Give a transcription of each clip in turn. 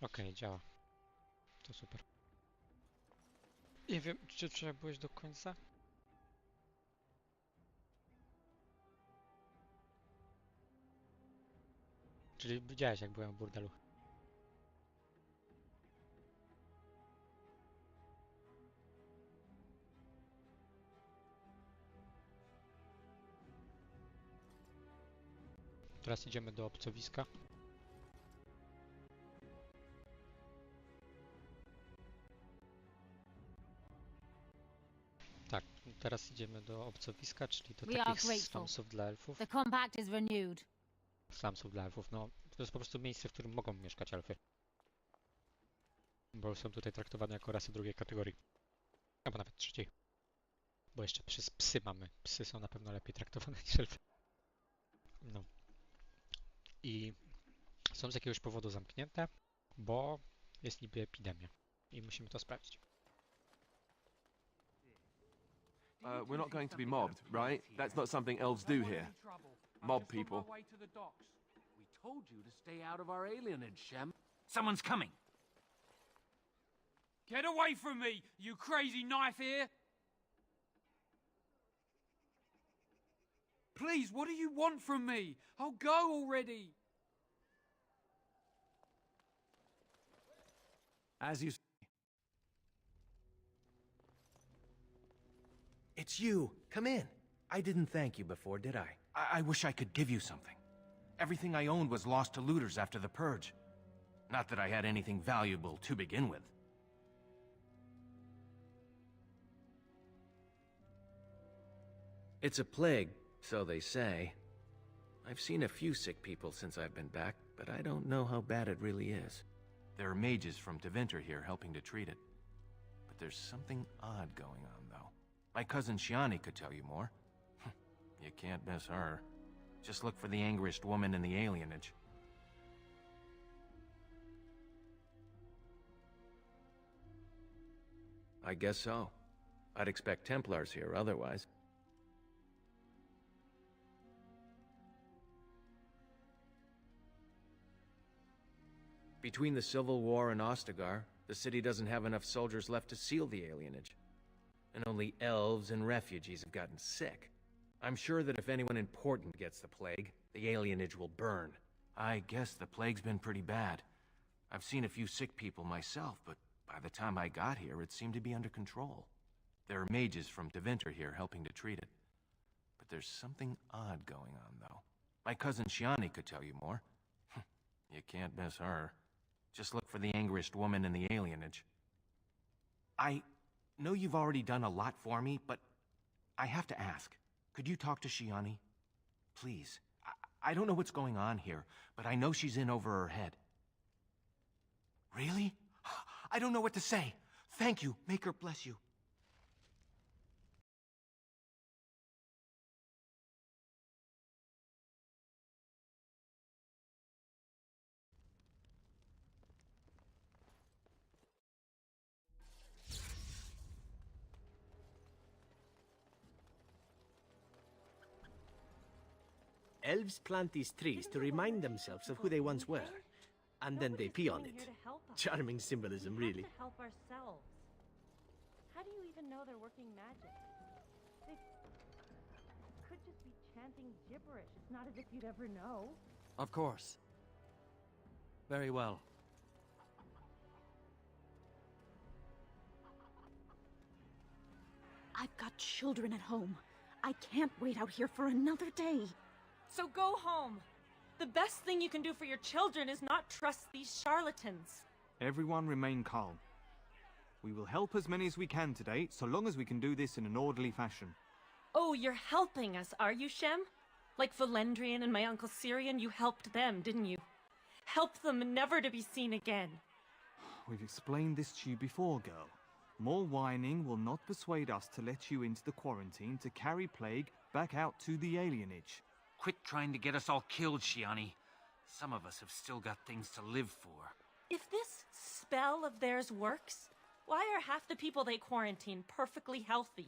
Okej, działa. To super. Nie wiem, czy trzeba byłeś do końca? Czyli widziałeś, jak byłem w burdelu. Teraz idziemy do obcowiska. Tak, teraz idziemy do obcowiska, czyli do We are takich grateful. slumsów dla elfów. The compact is renewed. Slumsów dla elfów, no to jest po prostu miejsce, w którym mogą mieszkać elfy. Bo są tutaj traktowane jako rasy drugiej kategorii. Albo nawet trzeciej. Bo jeszcze psy mamy. Psy są na pewno lepiej traktowane niż elfy. No. I są z jakiegoś powodu zamknięte, bo jest niby epidemia. I musimy to sprawdzić. We're not going to be mobbed, right? That's not something elves do here. Mob people. We told you to stay out of our alienage, Shem. Someone's coming. Get away from me, you crazy knife ear! Please, what do you want from me? I'll go already! As you say. It's you. Come in. I didn't thank you before, did I? I wish I could give you something. Everything I owned was lost to looters after the purge. Not that I had anything valuable to begin with. It's a plague, so they say. I've seen a few sick people since I've been back, but I don't know how bad it really is. There are mages from Deventer here helping to treat it. But there's something odd going on, though. My cousin Shiani could tell you more. You can't miss her. Just look for the angriest woman in the alienage. I guess so. I'd expect Templars here otherwise. Between the Civil War and Ostagar, the city doesn't have enough soldiers left to seal the alienage. And only elves and refugees have gotten sick. I'm sure that if anyone important gets the plague, the alienage will burn. I guess the plague's been pretty bad. I've seen a few sick people myself, but by the time I got here, it seemed to be under control. There are mages from Deventer here helping to treat it. But there's something odd going on, though. My cousin Shiani could tell you more. You can't miss her. Just look for the angriest woman in the alienage. I know you've already done a lot for me, but I have to ask. Could you talk to Shiani? Please. I don't know what's going on here, but I know she's in over her head. Really? I don't know what to say. Thank you. Make her bless you. Elves plant these trees to remind themselves of who they once were. And then they pee on it. Charming symbolism, really. We have to help ourselves. How do you even know they're working magic? They could just be chanting gibberish. It's not as if you'd ever know. Of course. Very well. I've got children at home. I can't wait out here for another day. So go home. The best thing you can do for your children is not trust these charlatans. Everyone remain calm. We will help as many as we can today, so long as we can do this in an orderly fashion. Oh, you're helping us, are you, Shem? Like Valendrian and my Uncle Syrian, you helped them, didn't you? Help them never to be seen again. We've explained this to you before, girl. More whining will not persuade us to let you into the quarantine to carry plague back out to the alienage. Quit trying to get us all killed, Shiani. Some of us have still got things to live for. If this spell of theirs works, why are half the people they quarantine perfectly healthy?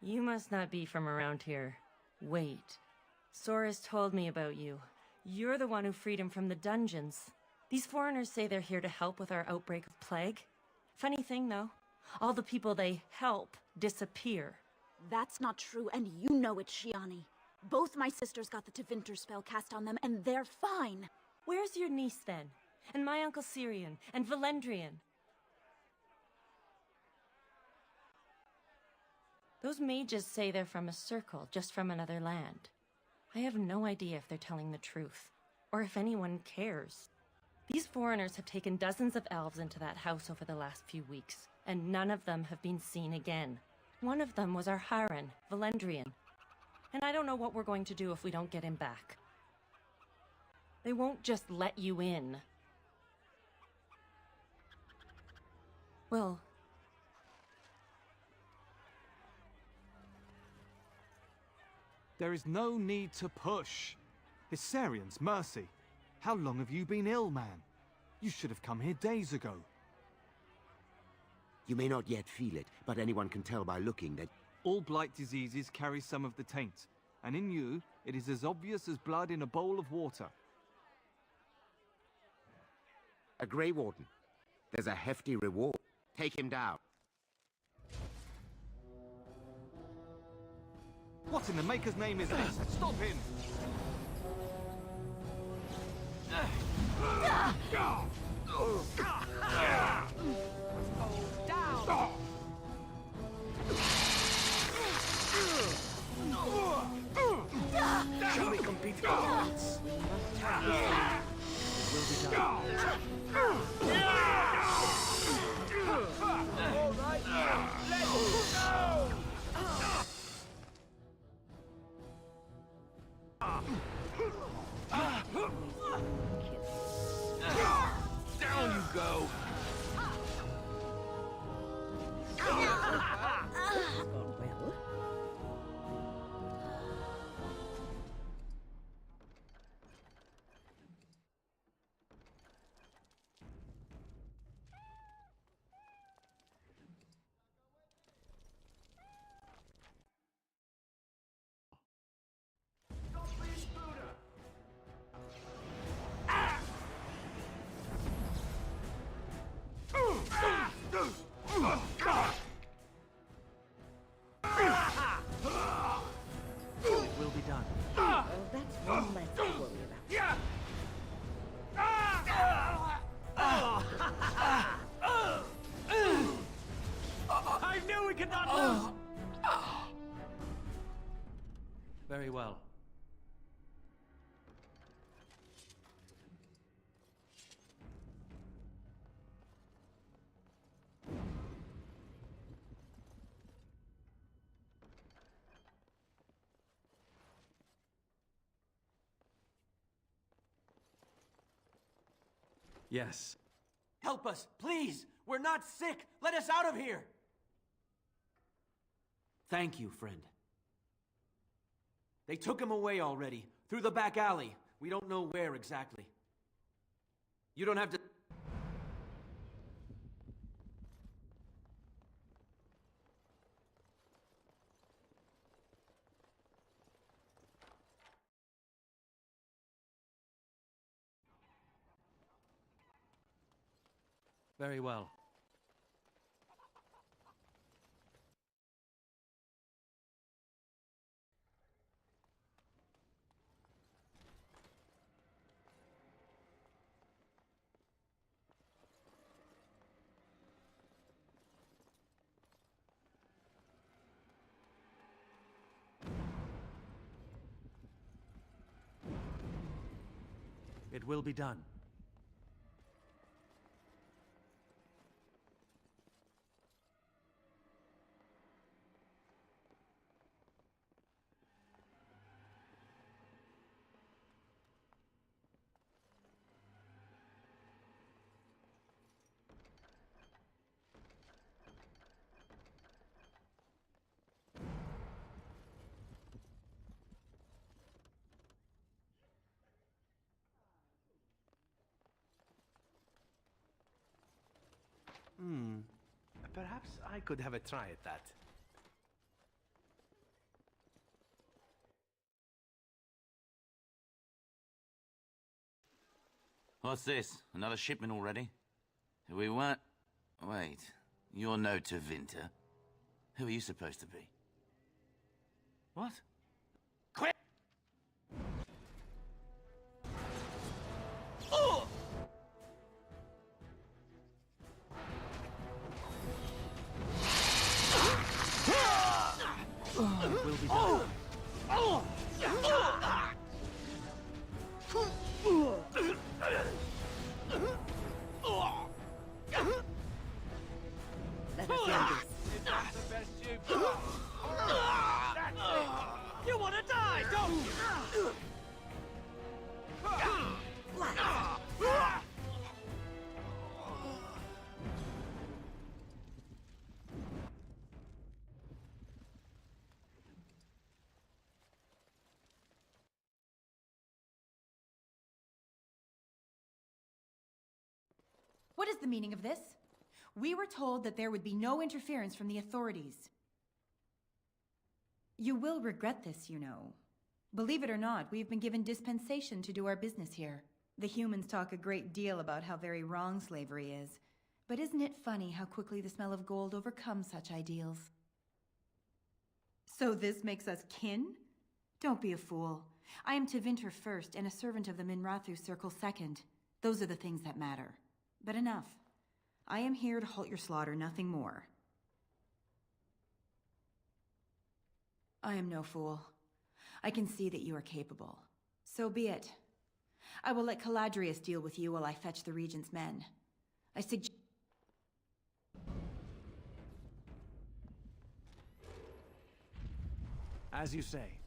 You must not be from around here. Wait, Sora's told me about you. You're the one who freed him from the dungeons. These foreigners say they're here to help with our outbreak of plague. Funny thing, though. All the people they help disappear. That's not true, and you know it, Shiani. Both my sisters got the Tevinter spell cast on them, and they're fine. Where's your niece, then? And my Uncle Syrian? And Valendrian? Those mages say they're from a circle, just from another land. I have no idea if they're telling the truth, or if anyone cares. These foreigners have taken dozens of elves into that house over the last few weeks, and none of them have been seen again. One of them was our Hiren, Valendrian. And I don't know what we're going to do if we don't get him back. They won't just let you in. Well... There is no need to push. Hysarians, mercy. How long have you been ill, man? You should have come here days ago. You may not yet feel it, but anyone can tell by looking that... All blight diseases carry some of the taint, and in you, it is as obvious as blood in a bowl of water. A Grey Warden. There's a hefty reward. Take him down. What in the Maker's name is this? Stop him! Shall we compete for points? It will be done. All right, let's go! Down you go! It will be done. Well, that's one less to worry about. I knew we could not lose! Very well. Yes. Help us, please! We're not sick! Let us out of here! Thank you, friend. They took him away already, through the back alley. We don't know where exactly. You don't have to... Very well. It will be done. Perhaps I could have a try at that. What's this? Another shipment already? We weren't... Wait. You're no Tevinter. Who are you supposed to be? What? Quit! Oh! Will be done. Let us end this. That's the best you've got. That's it. You want to die, don't you? What is the meaning of this? We were told that there would be no interference from the authorities. You will regret this, you know. Believe it or not, we've been given dispensation to do our business here. The humans talk a great deal about how very wrong slavery is. But isn't it funny how quickly the smell of gold overcomes such ideals? So this makes us kin? Don't be a fool. I am Tevinter first and a servant of the Minrathu Circle second. Those are the things that matter. But enough. I am here to halt your slaughter, nothing more. I am no fool. I can see that you are capable. So be it. I will let Caladrius deal with you while I fetch the Regent's men. I suggest... As you say.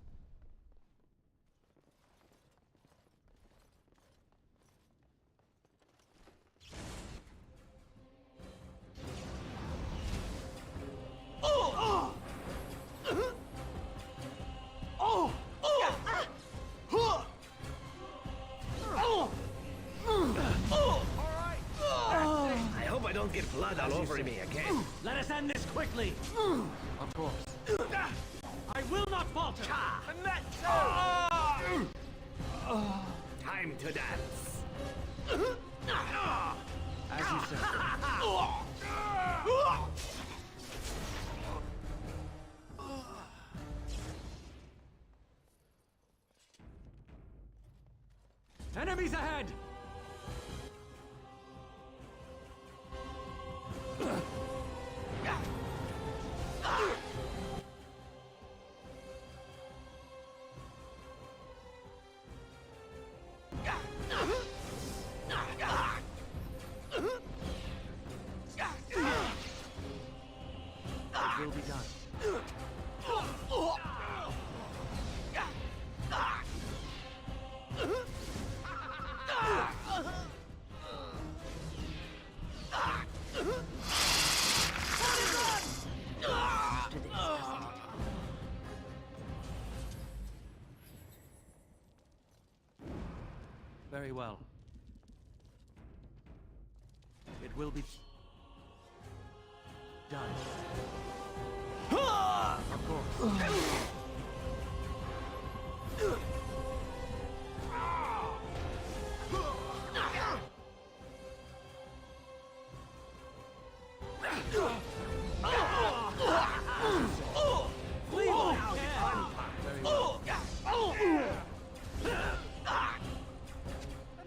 I hope I don't get blood all over me again. Let us end this quickly. Of course. I will not falter. And that's time to dance. As you say. Enemies ahead! It will be done. Very well. It will be done. Of course.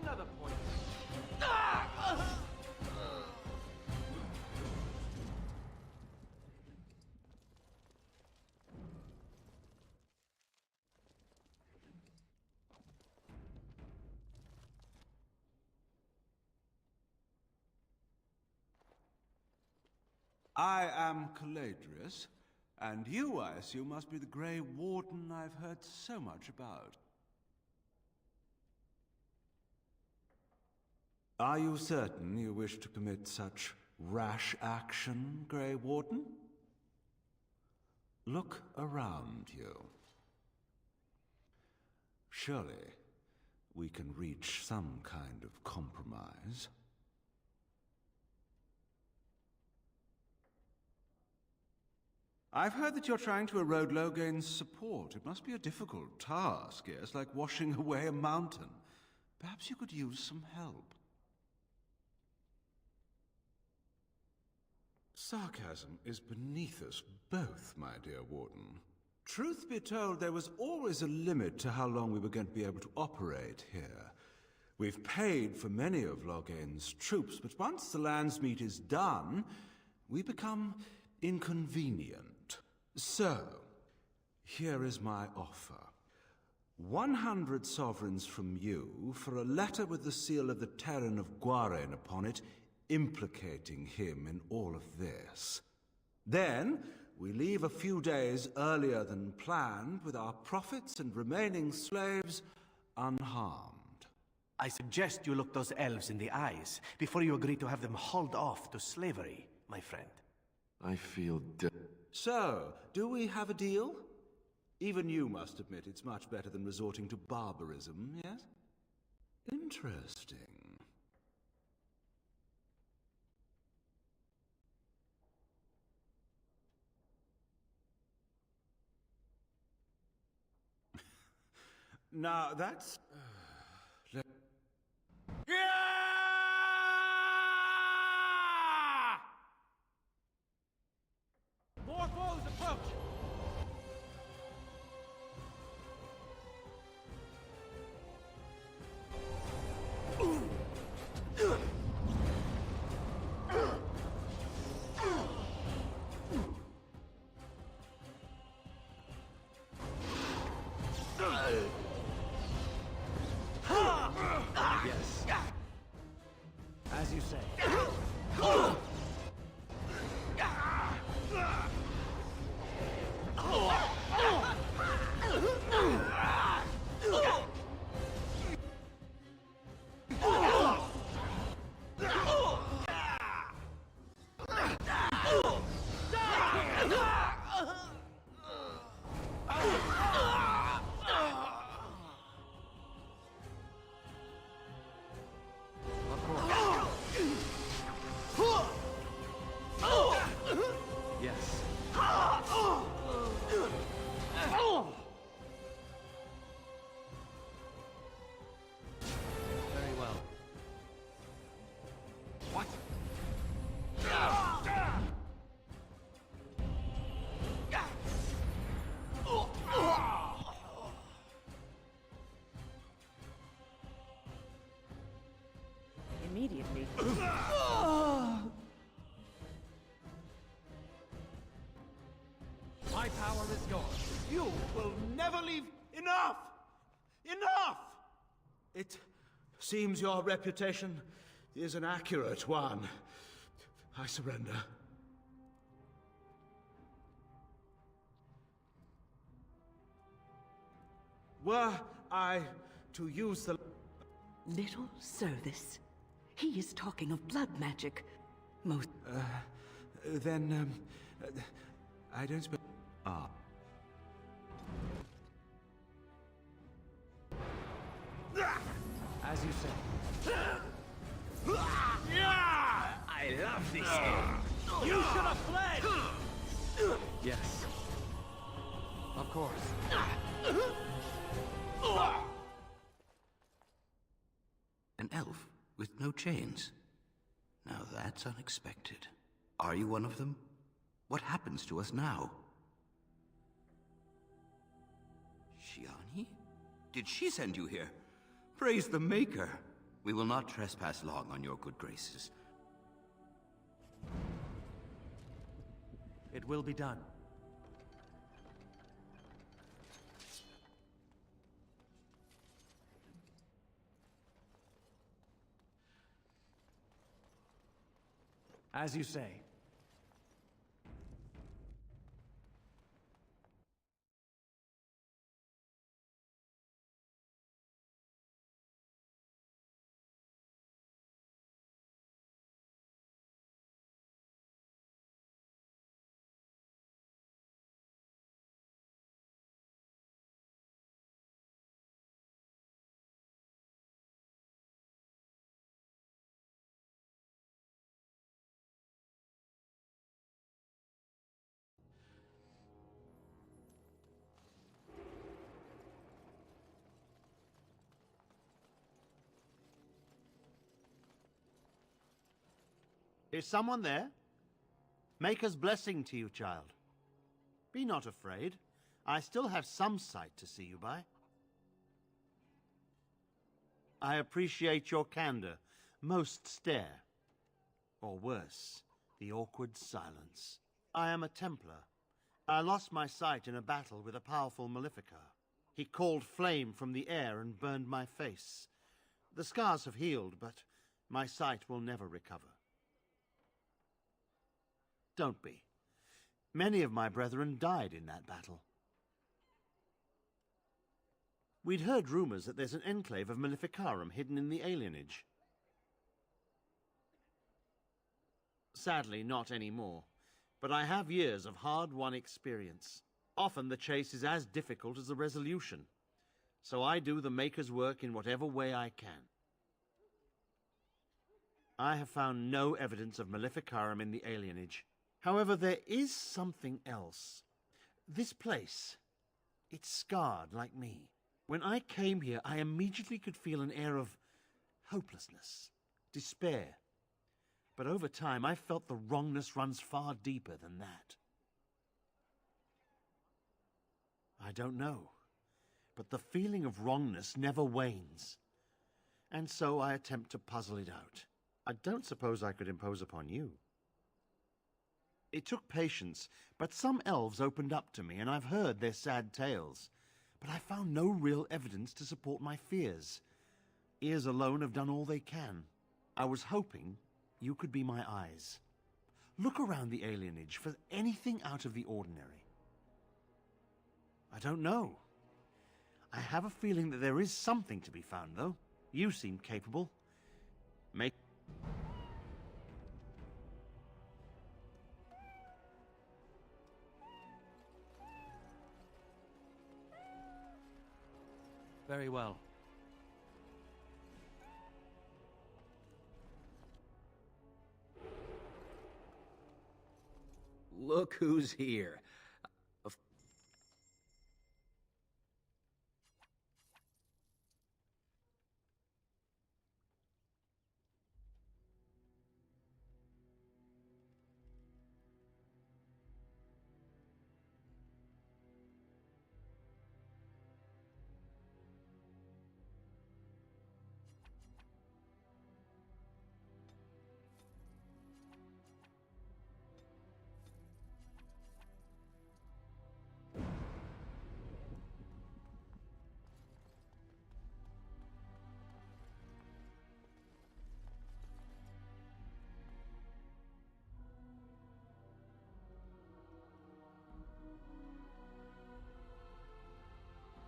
Another point. I am Caladrius, and you, I assume, must be the Grey Warden I've heard so much about. Are you certain you wish to commit such rash action, Grey Warden? Look around you. Surely we can reach some kind of compromise. I've heard that you're trying to erode Logain's support. It must be a difficult task, yes, like washing away a mountain. Perhaps you could use some help. Sarcasm is beneath us both, my dear Warden. Truth be told, there was always a limit to how long we were going to be able to operate here. We've paid for many of Logain's troops, but once the land's meat is done, we become inconvenient. So, here is my offer. 100 sovereigns from you for a letter with the seal of the Terran of Guaren upon it, implicating him in all of this. Then, we leave a few days earlier than planned with our profits and remaining slaves unharmed. I suggest you look those elves in the eyes before you agree to have them hauled off to slavery, my friend. I feel So, do we have a deal? Even you must admit it's much better than resorting to barbarism, yes? Interesting. Now, that's... More foes approach! Yes. As you say. Yes. Very well. What? Immediately. My power is yours. You will never leave... Enough! Enough! It seems your reputation is an accurate one. I surrender. Were I to use the... Little service. He is talking of blood magic. Most... I don't suppose... Ah. As you say. I love this game. You should have fled! Yes. Of course. An elf with no chains. Now that's unexpected. Are you one of them? What happens to us now? Shiani? Did she send you here? Praise the Maker. We will not trespass long on your good graces. It will be done. As you say. Is someone there? Maker's blessing to you, child. Be not afraid. I still have some sight to see you by. I appreciate your candor. Most stare. Or worse, the awkward silence. I am a Templar. I lost my sight in a battle with a powerful Maleficar. He called flame from the air and burned my face. The scars have healed, but my sight will never recover. Don't be. Many of my brethren died in that battle. We'd heard rumors that there's an enclave of Maleficarum hidden in the alienage. Sadly, not anymore. But I have years of hard-won experience. Often the chase is as difficult as the resolution. So I do the Maker's work in whatever way I can. I have found no evidence of Maleficarum in the alienage. However, there is something else. This place, it's scarred like me. When I came here, I immediately could feel an air of hopelessness, despair. But over time, I felt the wrongness runs far deeper than that. I don't know, but the feeling of wrongness never wanes. And so I attempt to puzzle it out. I don't suppose I could impose upon you. It took patience, but some elves opened up to me, and I've heard their sad tales. But I found no real evidence to support my fears. Ears alone have done all they can. I was hoping you could be my eyes. Look around the alienage for anything out of the ordinary. I don't know. I have a feeling that there is something to be found, though. You seem capable. Make... Very well. Look who's here.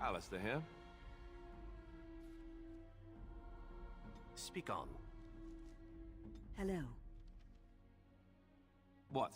Alistair here. Speak on. Hello. What?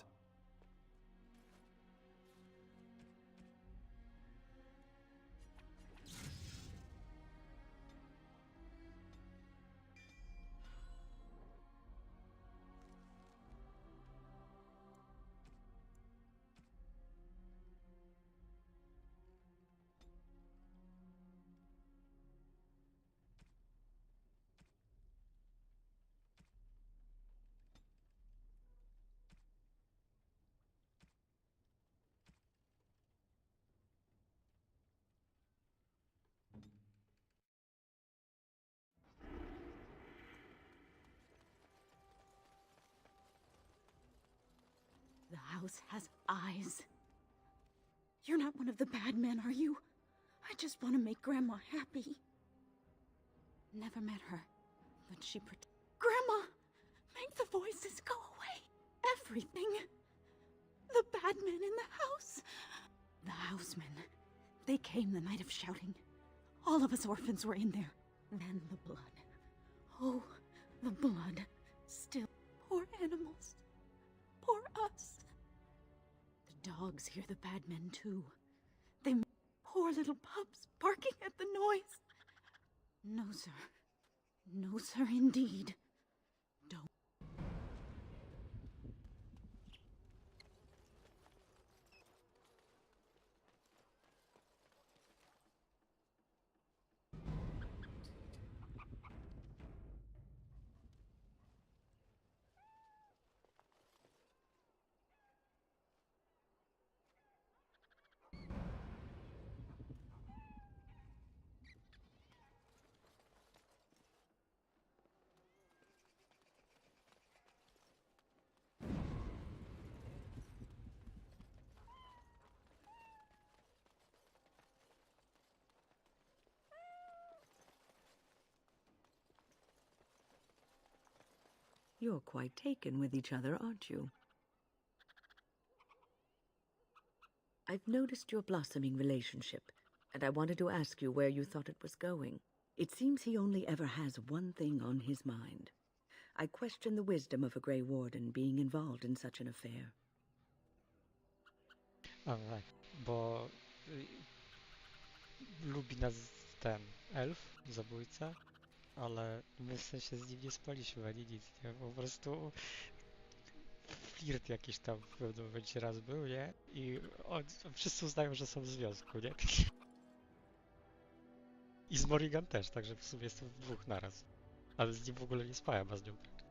The house has eyes. You're not one of the bad men, are you? I just want to make Grandma happy. Never met her, but she Grandma! Make the voices go away. Everything. The bad men in the house. The housemen. They came the night of shouting. All of us orphans were in there. Then the blood. Oh, the blood. Still, poor animals. Poor us. The dogs hear the bad men too. They poor little pups barking at the noise. No, sir. No, sir, indeed. Don't. You're quite taken with each other, aren't you? I've noticed your blossoming relationship, and I wanted to ask you where you thought it was going. It seems he only ever has one thing on his mind. I question the wisdom of a Grey Warden being involved in such an affair. A tak, bo lubi nas ten elf, zabójca, ale my w sensie z nim nie spaliśmy ani nic, nie? Po prostu flirt jakiś tam w pewnym momencie raz był, nie? I wszyscy uznają, że są w związku, nie? I z Morrigan też, także w sumie jestem w dwóch naraz. Ale z nim w ogóle nie spałem, a z nią tak.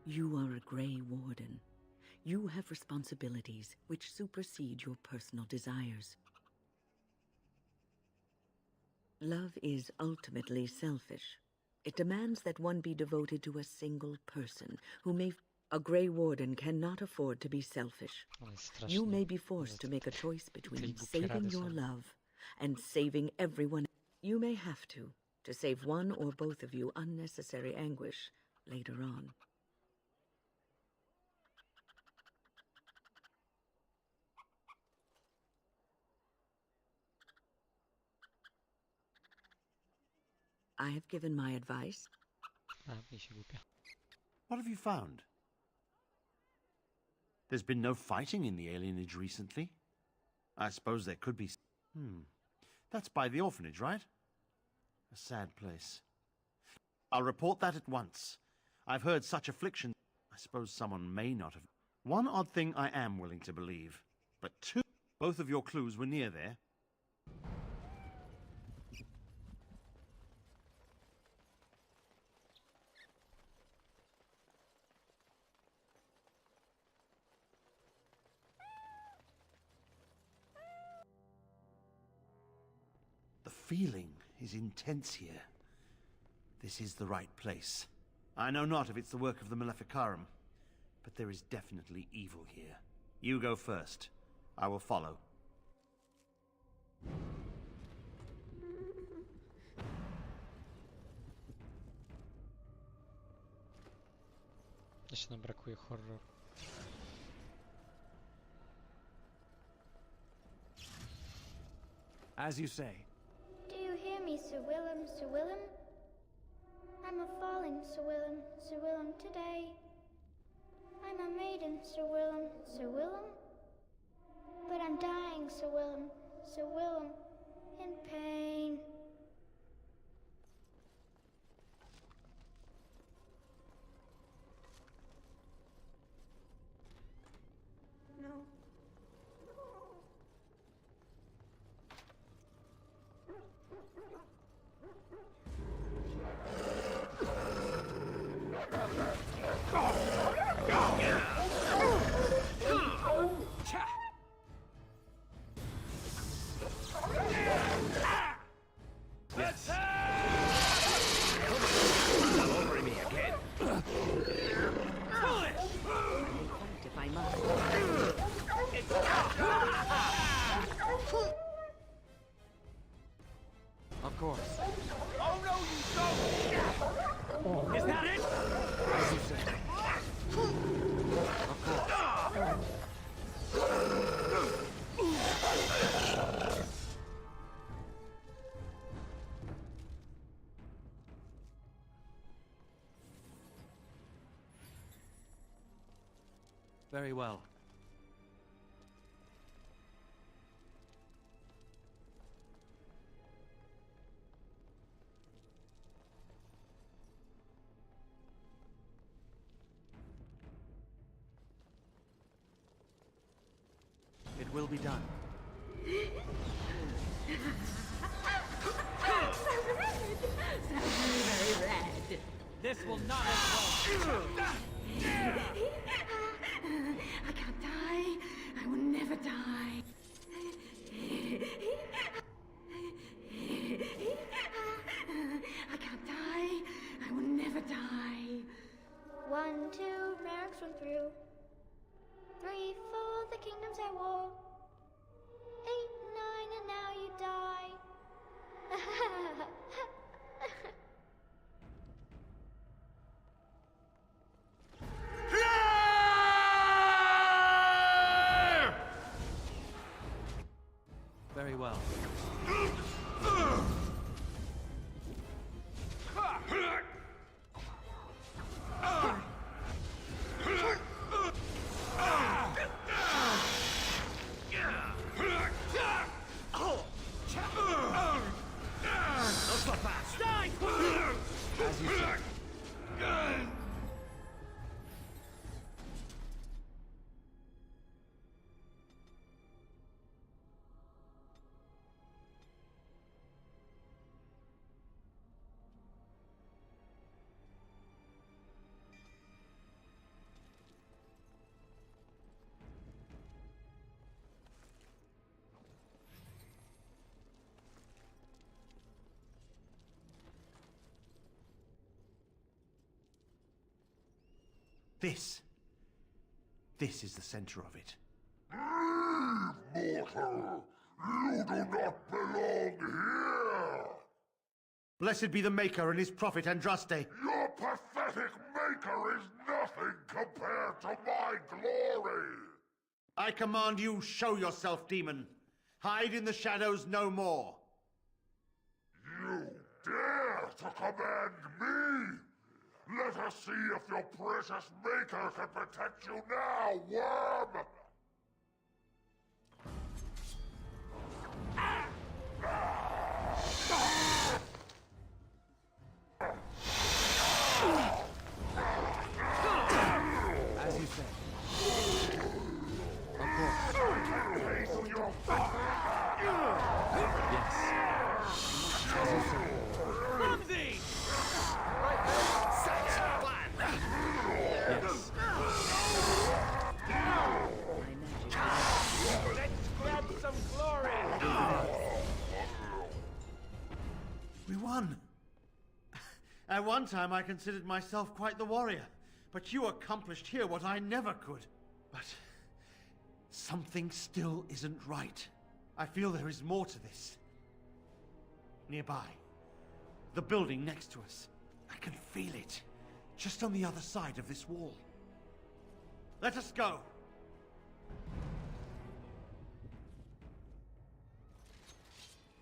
You are a Grey Warden. You have responsibilities which supersede your personal desires. Love is ultimately selfish. It demands that one be devoted to a single person who may... A Grey Warden cannot afford to be selfish. You may be forced to make a choice between saving your love and saving everyone. You may have to save one or both of you unnecessary anguish later on. I have given my advice. What have you found? There's been no fighting in the alienage recently. I suppose there could be... That's by the orphanage, right? A sad place. I'll report that at once. I've heard such affliction. I suppose someone may not have... One odd thing I am willing to believe. But two... Both of your clues were near there. The feeling is intense here. This is the right place. I know not if it's the work of the Maleficarum, but there is definitely evil here. You go first. I will follow. Jeszcze nam brakuje horror. As you say. Do you hear me, Sir Willem, Sir Willem? I'm a falling, Sir Willem, Sir Willem, today. I'm a maiden, Sir Willem, Sir Willem. But I'm dying, Sir Willem, Sir Willem, in pain. No. Of course. Oh no, you don't! Is that it? As you say. Of course. Very well. It will be done. Very red. This will not end well. I can't die. I will never die. I can't die. I will never die. 1, 2, mercs run through. 3, 4, the kingdoms at war. 8, 9, and now you die. Very well. As you say. This is the center of it. Mortal! You do not belong here! Blessed be the Maker and his prophet Andraste. Your pathetic maker is nothing compared to my glory! I command you, show yourself, demon. Hide in the shadows no more. You dare to command me? Let us see if your precious maker can protect you now, worm! As you say. Of course. Yes. As you say. Clumsy! Such a plan! Yes. Let's grab some glory! We won. At one time I considered myself quite the warrior, but you accomplished here what I never could. But something still isn't right. I feel there is more to this. Nearby, the building next to us. I can feel it, just on the other side of this wall. Let us go.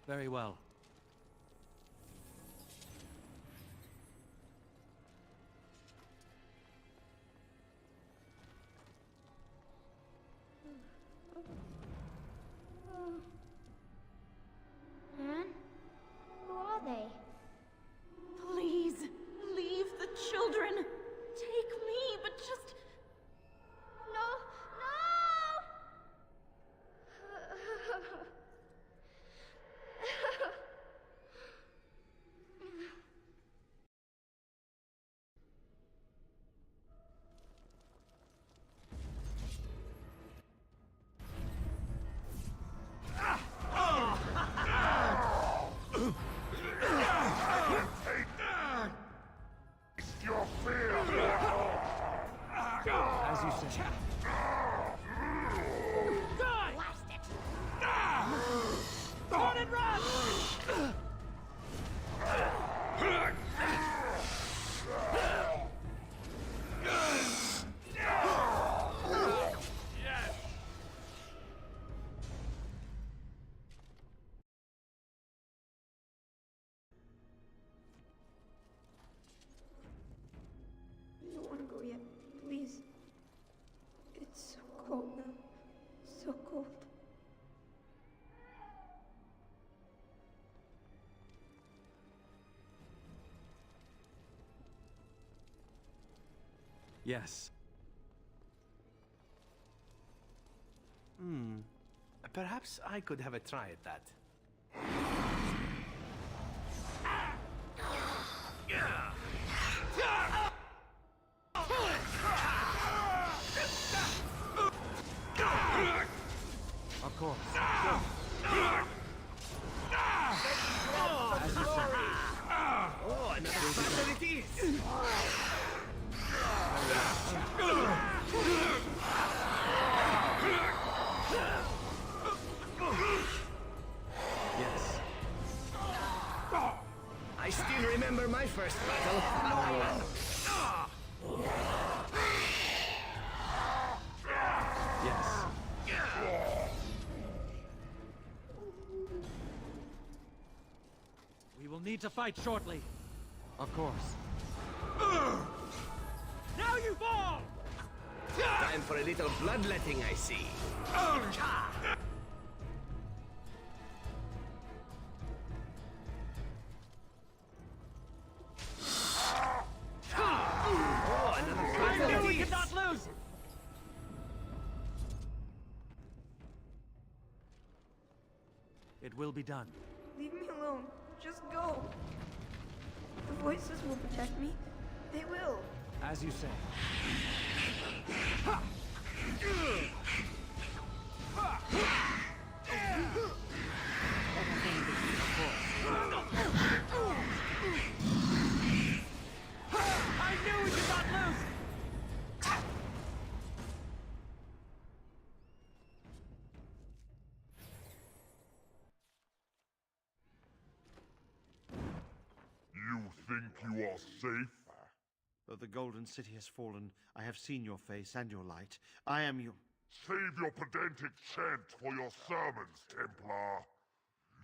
Very well. Anne? Who are they? Please, leave the children. Take me, but just... No! Your fear! As you say. Blast it! Turn and run! I don't want to go yet, please. It's so cold now. So cold. Yes. Perhaps I could have a try at that. Of course. As you say. Oh, another shot it is! remember my first battle. Yes. We will need to fight shortly. Of course. Now you fall! Time for a little bloodletting, I see. Oh, another I knew we could not lose! It will be done. Leave me alone. Just go. The voices will protect me. They will. As you say. I knew we could not lose! You think you are safe? Though the Golden City has fallen, I have seen your face and your light. I am your... Save your pedantic chant for your sermons, Templar.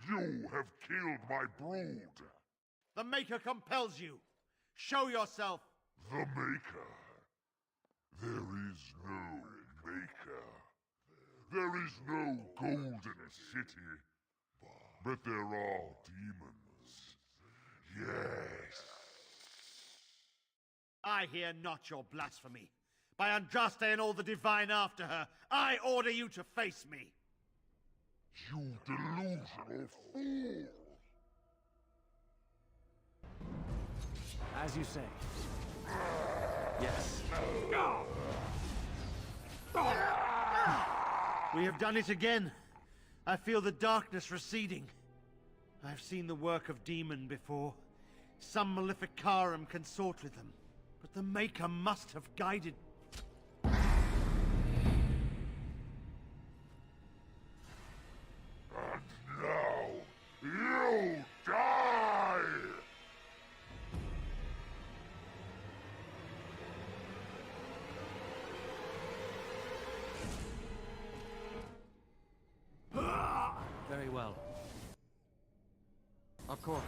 You have killed my brood. The Maker compels you. Show yourself. The Maker? There is no Maker. There is no Golden City. But there are demons. Yes. I hear not your blasphemy. By Andraste and all the divine after her, I order you to face me. You delusional fool! As you say. Yes. We have done it again. I feel the darkness receding. I've seen the work of demon before. Some Maleficarum consort with them. But the Maker must have guided... And now, you die! Very well. Of course.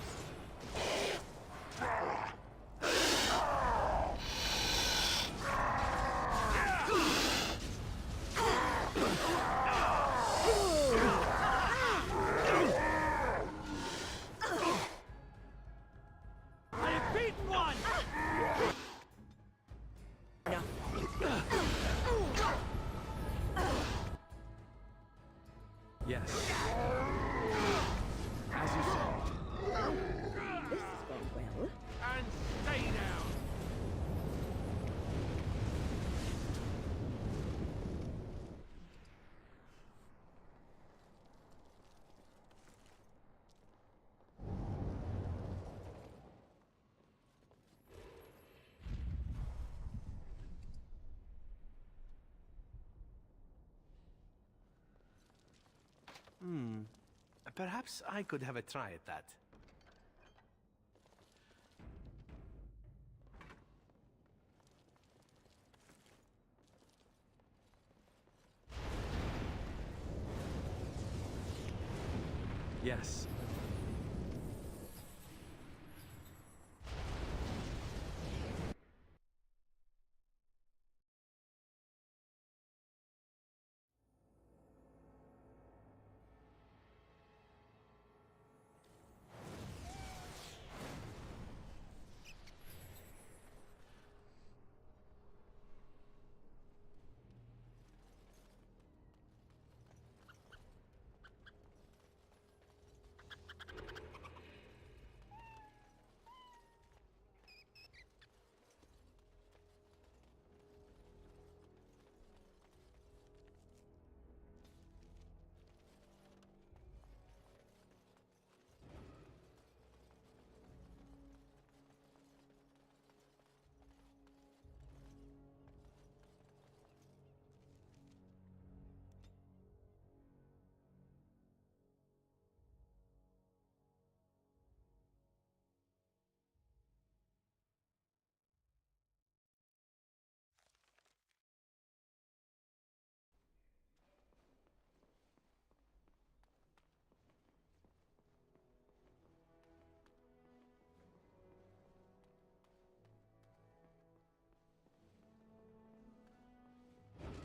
I have beaten one! Yes. As you say. This has gone well. And stay down! Perhaps I could have a try at that. Yes.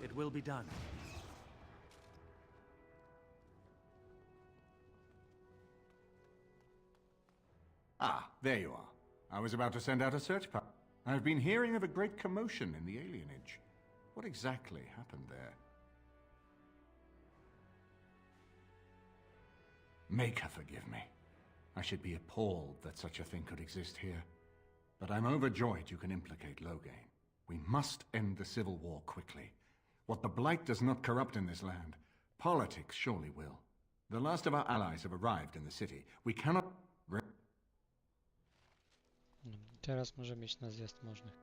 It will be done. Ah, there you are. I was about to send out a search party. I've been hearing of a great commotion in the alienage. What exactly happened there? Make her forgive me. I should be appalled that such a thing could exist here. But I'm overjoyed you can implicate Loghain. We must end the civil war quickly. What the Blight does not corrupt in this land, politics surely will. The last of our allies have arrived in the city. We cannot... Teraz możemy iść na zjazd możnych.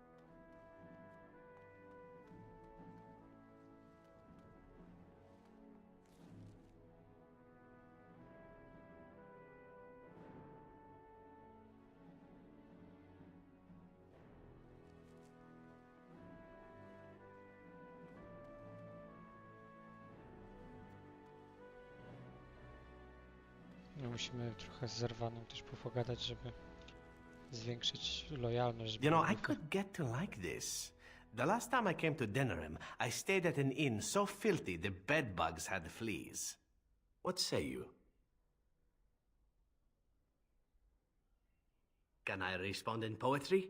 No, musimy trochę z Zerwaną też pogadać, żeby zwiększyć lojalność. You know, I could get to like this. The last time I came to Denerim, I stayed at an inn so filthy the bedbugs had fleas. What say you? Can I respond in poetry?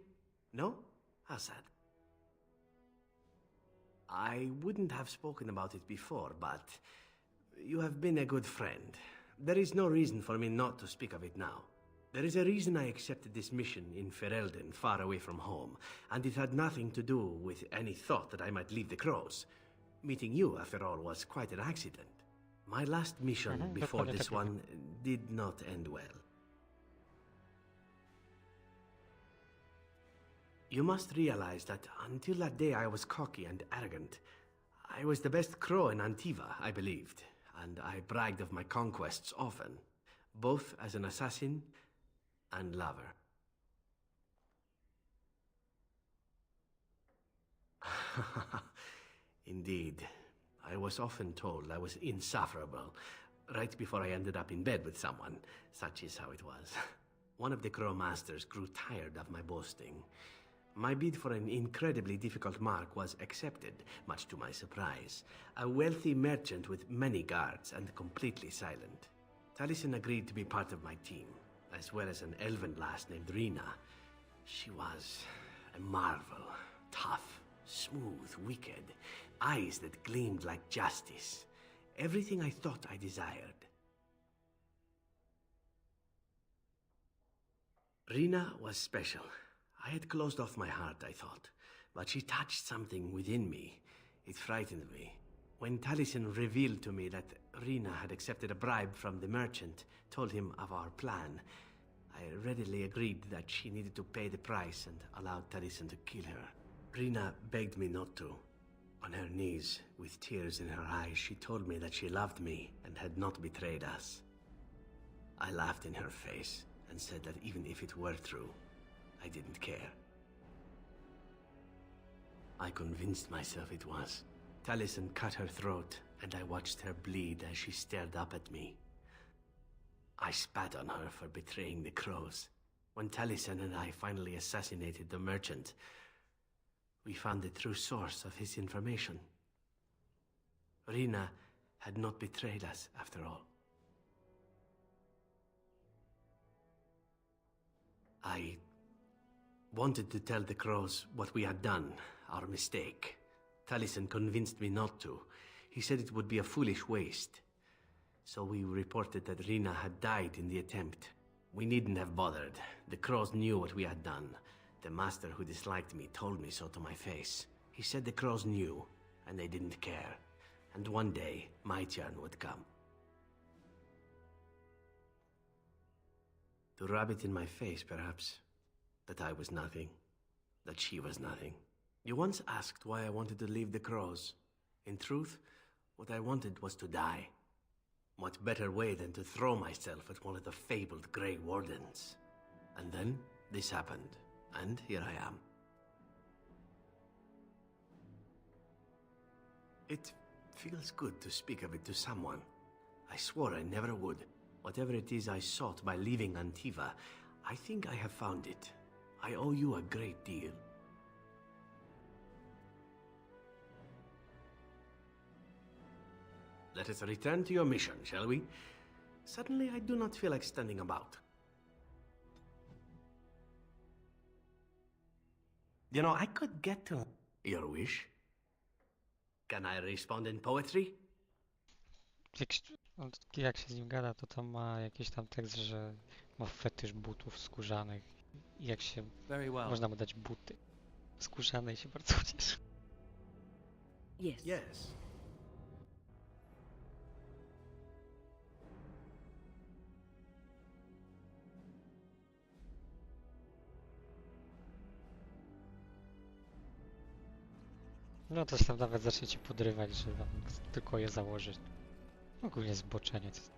No? How sad. I wouldn't have spoken about it before, but you have been a good friend. There is no reason for me not to speak of it now. There is a reason I accepted this mission in Ferelden, far away from home, and it had nothing to do with any thought that I might leave the Crows. Meeting you, after all, was quite an accident. My last mission before this one did not end well. You must realize that until that day I was cocky and arrogant. I was the best crow in Antiva, I believed, and I bragged of my conquests often, both as an assassin and lover. Indeed, I was often told I was insufferable, right before I ended up in bed with someone. Such is how it was. One of the Crow Masters grew tired of my boasting. My bid for an incredibly difficult mark was accepted, much to my surprise. A wealthy merchant with many guards and completely silent. Taliesin agreed to be part of my team, as well as an elven lass named Rina. She was a marvel. Tough, smooth, wicked. Eyes that gleamed like justice. Everything I thought I desired. Rina was special. I had closed off my heart, I thought, but she touched something within me. It frightened me. When Taliesin revealed to me that Rina had accepted a bribe from the merchant, told him of our plan, I readily agreed that she needed to pay the price and allowed Taliesin to kill her. Rina begged me not to. On her knees, with tears in her eyes, she told me that she loved me and had not betrayed us. I laughed in her face and said that even if it were true, I didn't care. I convinced myself it was. Taliesin cut her throat, and I watched her bleed as she stared up at me. I spat on her for betraying the Crows. When Taliesin and I finally assassinated the merchant, we found the true source of his information. Rina had not betrayed us, after all. I wanted to tell the Crows what we had done, our mistake. Taliesin convinced me not to. He said it would be a foolish waste. So we reported that Rina had died in the attempt. We needn't have bothered. The Crows knew what we had done. The master who disliked me told me so to my face. He said the Crows knew, and they didn't care. And one day, my turn would come. To rub it in my face, perhaps. That I was nothing. That she was nothing. You once asked why I wanted to leave the Crows. In truth, what I wanted was to die. What better way than to throw myself at one of the fabled Grey Wardens? And then, this happened. And here I am. It feels good to speak of it to someone. I swore I never would. Whatever it is I sought by leaving Antiva, I think I have found it. I owe you a great deal. Let us return to your mission, shall we? Suddenly, I do not feel like standing about. You know, I could get to your wish. Can I respond in poetry? Jak się z nim gada, to tam ma jakiś tam tekst, że ma fetysz butów skórzanych. I jak się można mu dać buty skórzane i się bardzo cieszy. Yes. Yes. No to tam nawet zacznie ci podrywać, że wam tylko je założyć. Ogólnie zboczeniec.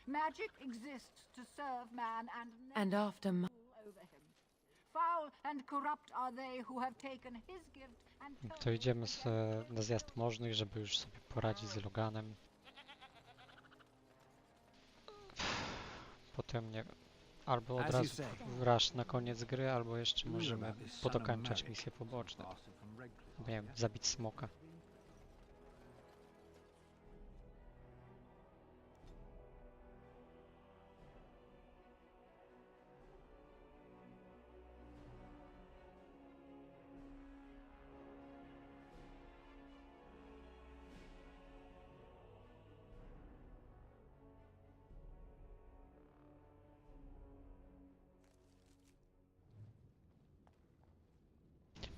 Magic exists to serve man And after over him. Foul and corrupt are they who have taken his gift and To idziemy na zjazd możnych, żeby już sobie poradzić z Loganem. Potem nie wiem, albo od razu rush na koniec gry, albo jeszcze możemy podokańczać misje poboczne. Nie wiem, zabić smoka.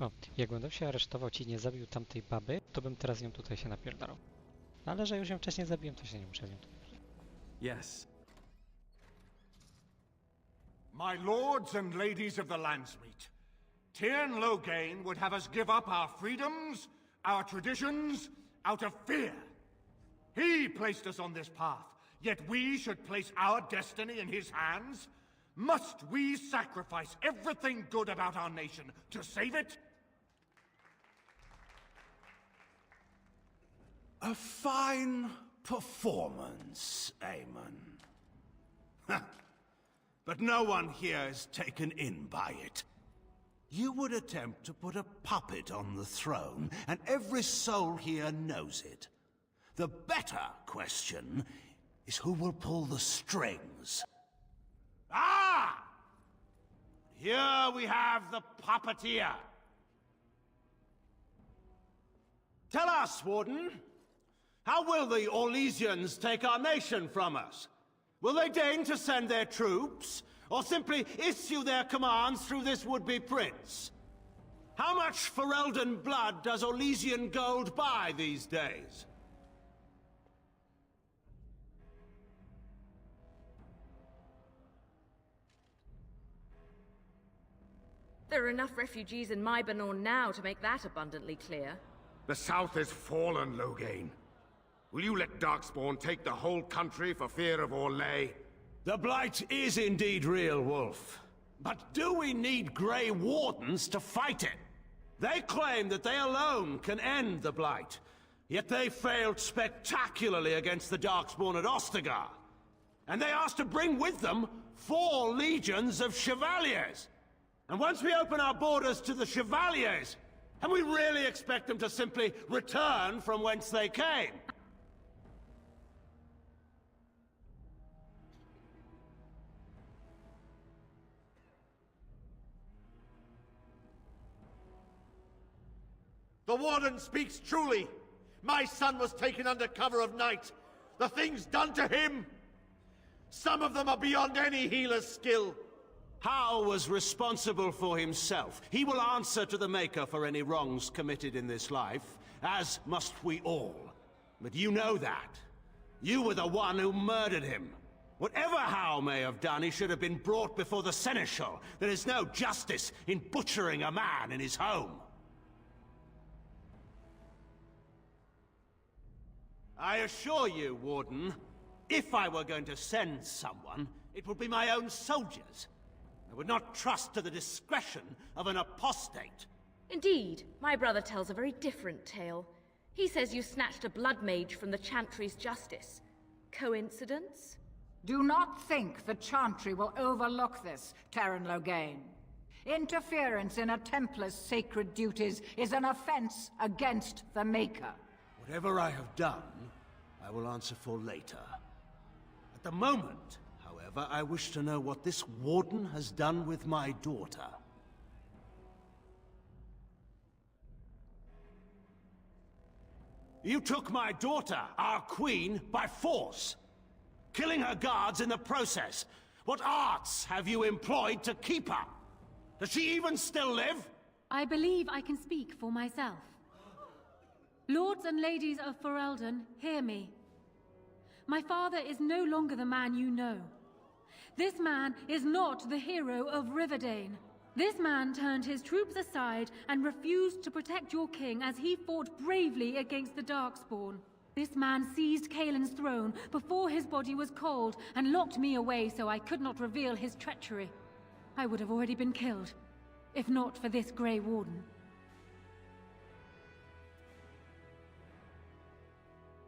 O, jakbym się aresztował ci nie zabił tamtej baby, to bym teraz ją tutaj się napierdalał. Ale że już ją wcześniej zabiłem, to się nie muszę nią tu. Yes. My lords and ladies of the Landsmeet, Tyrn Loghain would have us give up our freedoms, our traditions, out of fear. He placed us on this path, yet we should place our destiny in his hands? Must we sacrifice everything good about our nation to save it? A fine performance, Aemon. But no one here is taken in by it. You would attempt to put a puppet on the throne, and every soul here knows it. The better question is who will pull the strings. Ah! Here we have the puppeteer. Tell us, Warden, how will the Orlesians take our nation from us? Will they deign to send their troops, or simply issue their commands through this would-be prince? How much Ferelden blood does Orlesian gold buy these days? There are enough refugees in Mybanor now to make that abundantly clear. The South is fallen, Loghain. Will you let Darkspawn take the whole country for fear of Orlais? The Blight is indeed real, Wolf. But do we need Grey Wardens to fight it? They claim that they alone can end the Blight, yet they failed spectacularly against the Darkspawn at Ostagar. And they asked to bring with them 4 legions of Chevaliers. And once we open our borders to the Chevaliers, can we really expect them to simply return from whence they came? The Warden speaks truly. My son was taken under cover of night. The things done to him, some of them are beyond any healer's skill. Hal was responsible for himself. He will answer to the Maker for any wrongs committed in this life, as must we all. But you know that. You were the one who murdered him. Whatever Hal may have done, he should have been brought before the Seneschal. There is no justice in butchering a man in his home. I assure you, Warden, if I were going to send someone, it would be my own soldiers. I would not trust to the discretion of an apostate. Indeed, my brother tells a very different tale. He says you snatched a blood mage from the Chantry's justice. Coincidence? Do not think the Chantry will overlook this, Terran Logain. Interference in a Templar's sacred duties is an offense against the Maker. Whatever I have done, I will answer for later. At the moment, however, I wish to know what this warden has done with my daughter. You took my daughter, our queen, by force, killing her guards in the process. What arts have you employed to keep her? Does she even still live? I believe I can speak for myself. Lords and ladies of Ferelden, hear me. My father is no longer the man you know. This man is not the hero of Riverdane. This man turned his troops aside and refused to protect your king as he fought bravely against the Darkspawn. This man seized Kaelin's throne before his body was cold and locked me away so I could not reveal his treachery. I would have already been killed, if not for this Grey Warden.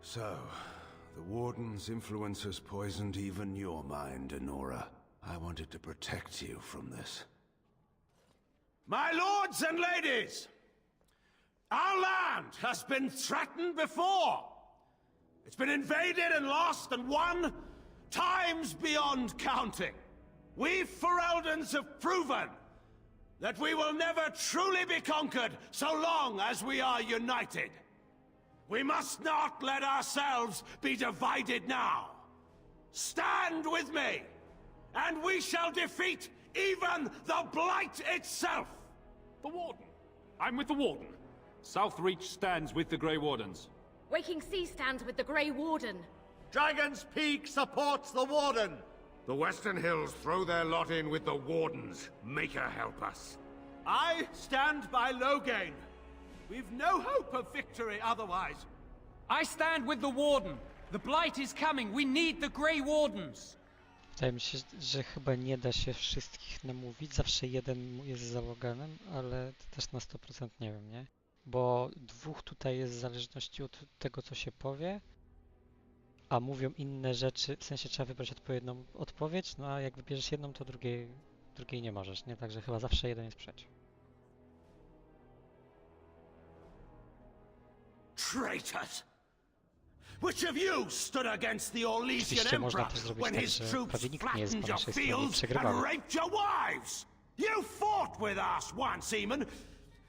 So, the Warden's influence has poisoned even your mind, Enora. I wanted to protect you from this. My lords and ladies! Our land has been threatened before! It's been invaded and lost and won times beyond counting. We Fereldans have proven that we will never truly be conquered so long as we are united. We must not let ourselves be divided now. Stand with me, and we shall defeat even the Blight itself! The Warden. I'm with the Warden. Southreach stands with the Grey Wardens. Waking Sea stands with the Grey Warden. Dragon's Peak supports the Warden! The Western Hills throw their lot in with the Wardens. Make her help us. I stand by Logain. We've no hope of victory otherwise. I stand with the Warden. The Blight is coming. We need the Grey Wardens. Wydaje mi się, że chyba nie da się wszystkich namówić. Zawsze jeden jest za Loganem, ale też na 100% nie wiem, nie? Bo dwóch tutaj jest w zależności od tego, co się powie, a mówią inne rzeczy, w sensie trzeba wybrać odpowiednią odpowiedź, no a jak wybierzesz jedną, to drugiej nie możesz, nie? Także chyba zawsze jeden jest przeciw. Traitors! Which of you stood against the Orlesian Oczywiście można Emperor też zrobić when tak, his że troops prawie nikt nie jest po flattened your naszej stronie i fields and przegrywamy. raped your wives? You fought with us once, Eamon.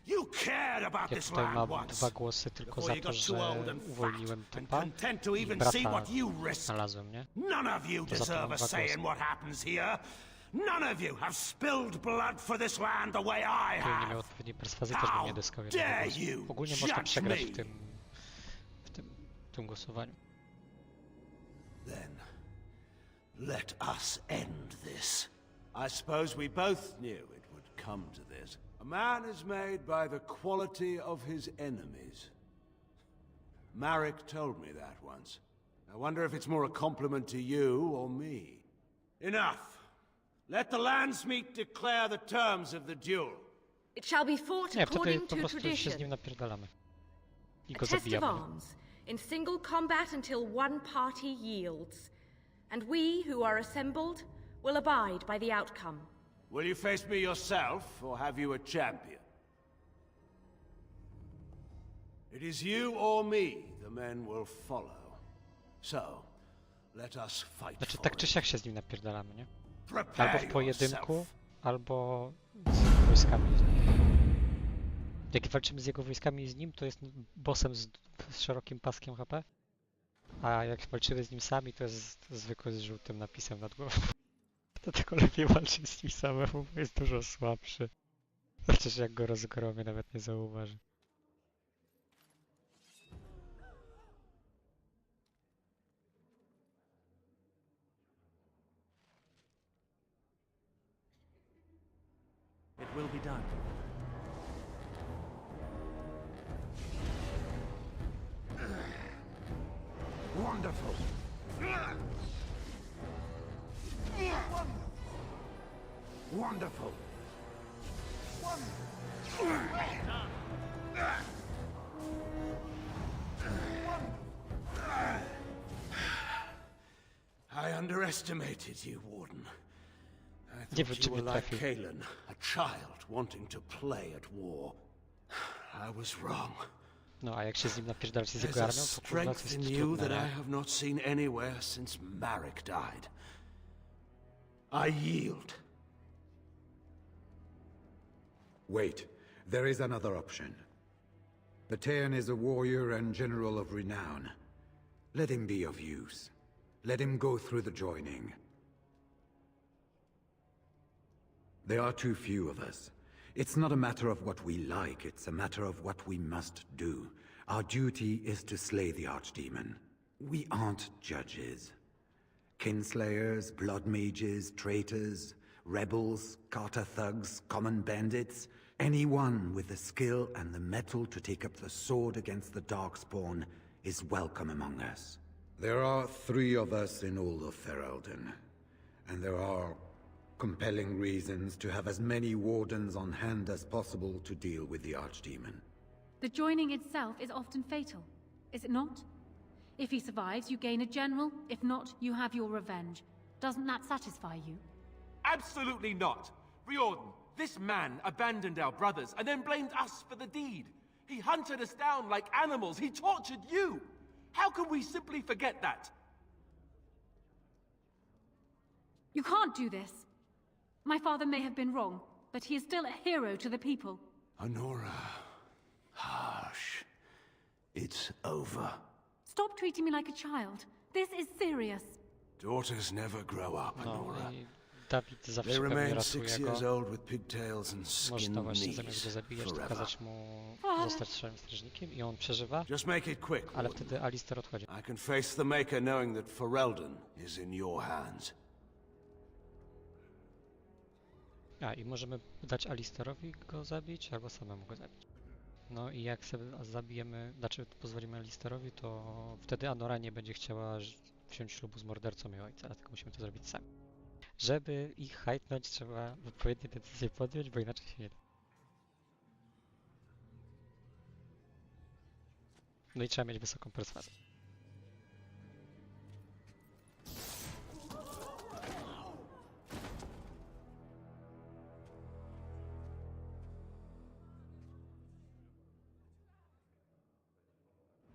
You cared about Ja this tutaj land mam once. 2 głosy tylko Before za you to, got że too old and uwolniłem fat and typa content to i even see brata what you risked. znalazłem, nie? None of you To za to mam deserve a 2 say głosy. in what happens here. None of you have spilled blood for this land the way I Gdybym nie miał have. odpowiedniej perswazji, też bym nie dyskał jednego dare głosu. you Ogólnie można judge przegrać me? w tym głosowaniu. Then, let us end this. I suppose we both knew it would come to this. A man is made by the quality of his enemies. Marek told me that once. I wonder if it's more a compliment to you or me. Enough. Let the Landsmeet declare the terms of the duel. It shall be fought Nie, wtedy according po to prostu się z tradition. nim napierdalamy. I A go test of zabijamy. arms, in single combat until one party yields. And we who are assembled will abide by the outcome. Will you face me yourself, or have you a champion? It is you or me the men will follow. So, let us fight Znaczy for tak it. czy siak się z nim napierdalamy, nie? Prepare Albo w pojedynku, yourself. albo z wojskami. Jak walczymy z jego wojskami i z nim, to jest bossem z szerokim paskiem HP. A jak walczymy z nim sami, to jest zwykły z żółtym napisem nad głową. Dlatego lepiej walczyć z nim samemu, bo jest dużo słabszy. Chociaż jak go rozgromię, nawet nie zauważy. It will be done. Wonderful. Wonderful. I underestimated you, Warden. I Nie wiem, thought czy you mnie were like trafił. Kalen, a child wanting to play at war. I was wrong. No, a jak się z nim napierdalasz z jego There's a armią, to kurwa to strength jest in you trudne, that I nie? have not seen anywhere since Marek died. I yield. Wait, there is another option. Batean is a warrior and general of renown. Let him be of use. Let him go through the joining. There are too few of us. It's not a matter of what we like, it's a matter of what we must do. Our duty is to slay the Archdemon. We aren't judges. Kinslayers, blood mages, traitors, rebels, Carter thugs, common bandits. Anyone with the skill and the mettle to take up the sword against the Darkspawn is welcome among us. There are 3 of us in all of Ferelden, and there are compelling reasons to have as many wardens on hand as possible to deal with the Archdemon. The joining itself is often fatal, is it not? If he survives, you gain a general. If not, you have your revenge. Doesn't that satisfy you? Absolutely not! Riordan, this man abandoned our brothers and then blamed us for the deed. He hunted us down like animals. He tortured you! How can we simply forget that? You can't do this. My father may have been wrong, but he is still a hero to the people. Honora. Harsh. It's over. Stop treating me like a child. This is serious. Daughters never grow up, Honora. I Dawid They zawsze pewnie remain 6 ratuje years go. old with pigtails and Może skin to właśnie knees zamiast go zabijać, to forever. kazać mu zostać szarym strażnikiem i on przeżywa, Just make it quick, ale Warden. wtedy Alistair odchodzi. I can face the Maker knowing that Ferelden is in your hands. A, i możemy dać Alistairowi go zabić, albo samemu go zabić. No i jak sobie zabijemy, znaczy pozwolimy Alistairowi, to wtedy Anora nie będzie chciała wziąć ślubu z mordercą jej ojca, dlatego musimy to zrobić sami. Żeby ich hajtnąć, trzeba odpowiednie decyzje podjąć, bo inaczej się nie da. No i trzeba mieć wysoką perswazję.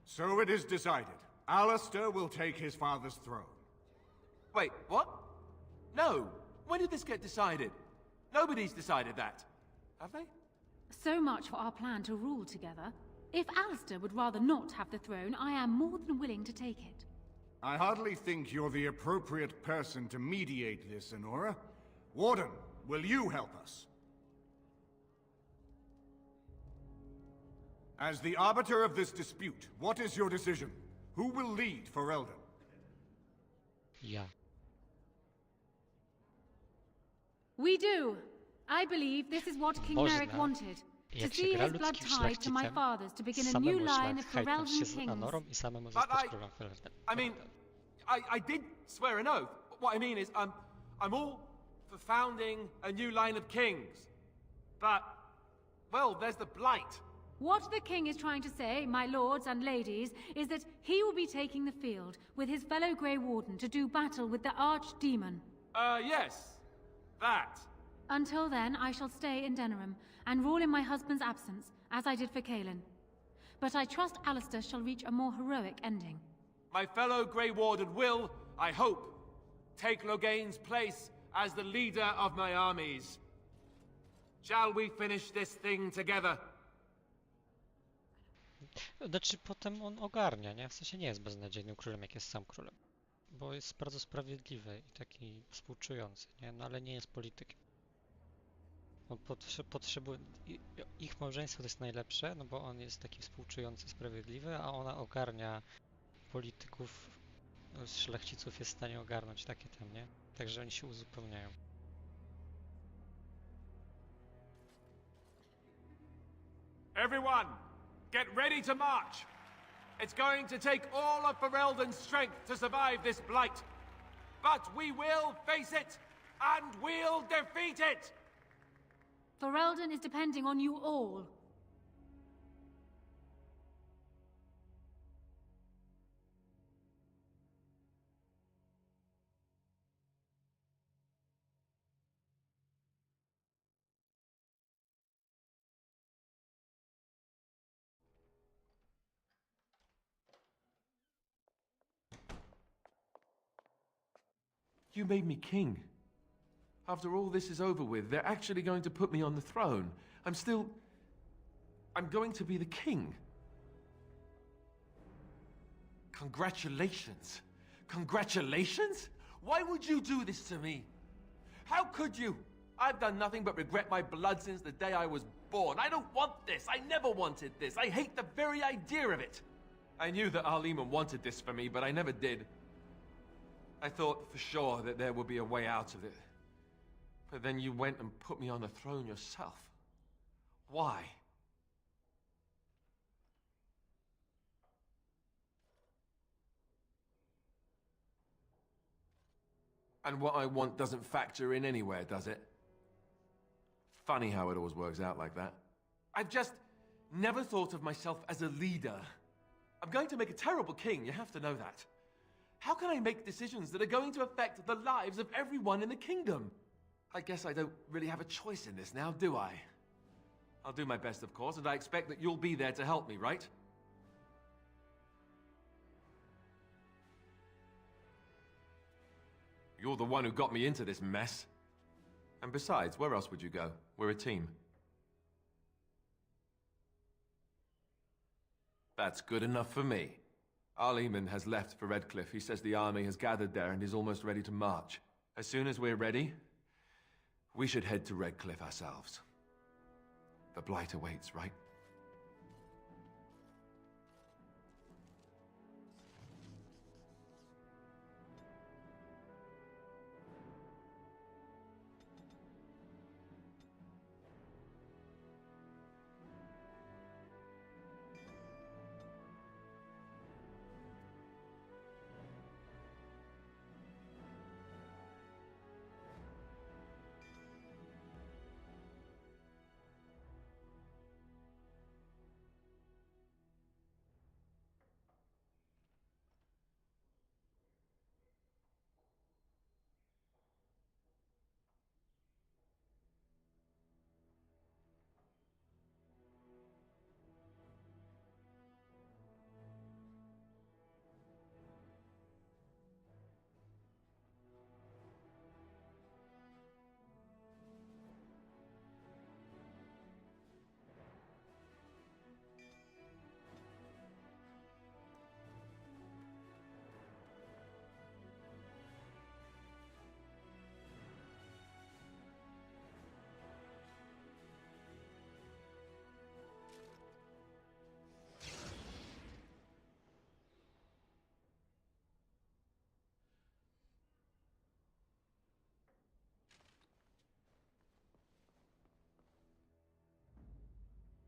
So it is decided. Alistair will take his father's throne. Wait, what? No! When did this get decided? Nobody's decided that. Have they? So much for our plan to rule together. If Alistair would rather not have the throne, I am more than willing to take it. I hardly think you're the appropriate person to mediate this, Honora. Warden, will you help us? As the arbiter of this dispute, what is your decision? Who will lead Ferelden? Ja. We do. I believe this is what King Merrick wanted. To Jak się see gra his blood ludzkim tied to my szlachcicem, father's to begin a samemu new line of hajtnąć się Ferelden z kings. Anorą i samemu But zostać I- królem Ferelden. I mean, I did swear an oath. What I mean is, I'm all for founding a new line of kings. But, well, there's the Blight. What the king is trying to say, my lords and ladies, is that he will be taking the field with his fellow Grey Warden to do battle with the Archdemon. Yes. That. Until then, I shall stay in Denerim and rule in my husband's absence, as I did for Kaelin. But I trust Alistair shall reach a more heroic ending. My fellow Grey Warden will, I hope, take Loghain's place as the leader of my armies. Shall we finish this thing together? Znaczy potem on ogarnia, nie? W sensie nie jest beznadziejnym królem, jak jest sam królem. Bo jest bardzo sprawiedliwy i taki współczujący, nie? No ale nie jest politykiem. On potrzebuje... Ich małżeństwo to jest najlepsze, no bo on jest taki współczujący, sprawiedliwy, a ona ogarnia polityków, no, szlachciców jest w stanie ogarnąć takie tam, nie? Także oni się uzupełniają. Everyone, get ready to march. It's going to take all of Ferelden's strength to survive this blight. But we will face it, and we'll defeat it! Ferelden is depending on you all. You made me king. After all this is over with, they're actually going to put me on the throne. I'm going to be the king. Congratulations. Congratulations? Why would you do this to me? How could you? I've done nothing but regret my blood since the day I was born. I don't want this. I never wanted this. I hate the very idea of it. I knew that Arleman wanted this for me, but I never did. I thought for sure that there would be a way out of it. But then you went and put me on the throne yourself. Why? And what I want doesn't factor in anywhere, does it? Funny how it always works out like that. I've just never thought of myself as a leader. I'm going to make a terrible king, you have to know that. How can I make decisions that are going to affect the lives of everyone in the kingdom? I guess I don't really have a choice in this now, do I? I'll do my best, of course, and I expect that you'll be there to help me, right? You're the one who got me into this mess. And besides, where else would you go? We're a team. That's good enough for me. Arleman has left for Redcliffe. He says the army has gathered there and is almost ready to march. As soon as we're ready, we should head to Redcliffe ourselves. The Blight awaits, right?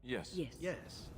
Yes. Yes. Yes.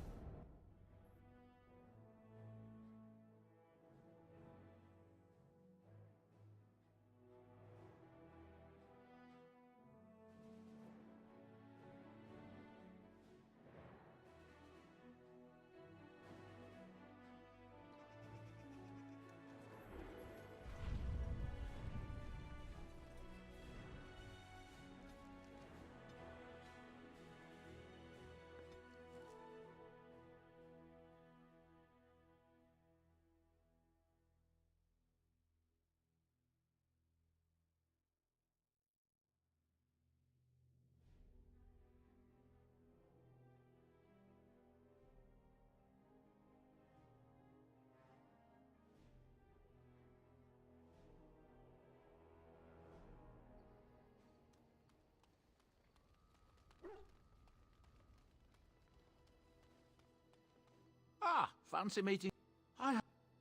Ah, fancy meeting.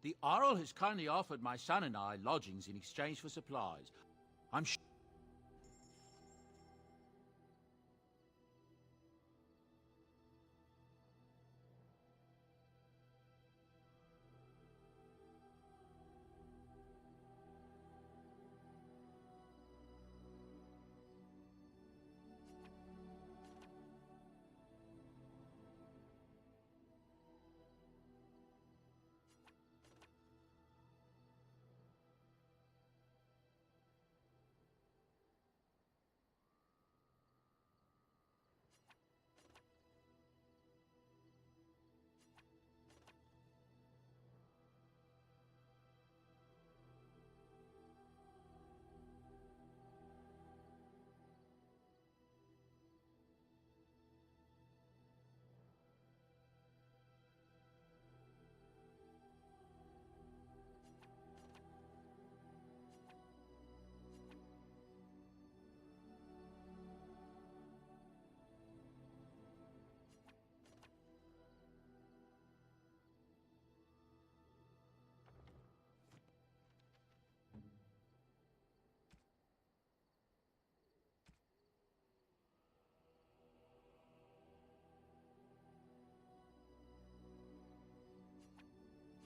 The Earl has kindly offered my son and I lodgings in exchange for supplies. I'm sure.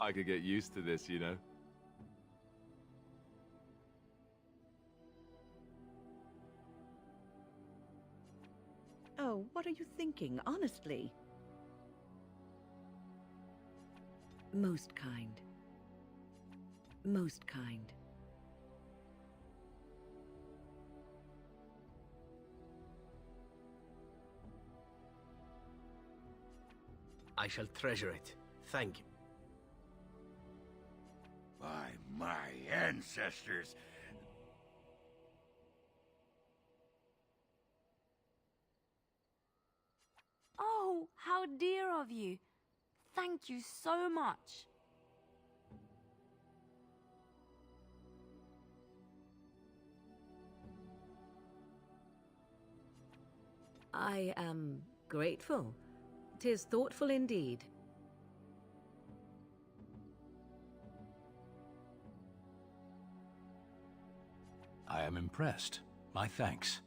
I could get used to this, you know? Oh, what are you thinking, honestly? Most kind. Most kind. I shall treasure it. Thank you. By my ancestors! Oh, how dear of you. Thank you so much. I am grateful. 'Tis thoughtful indeed. I am impressed. My thanks.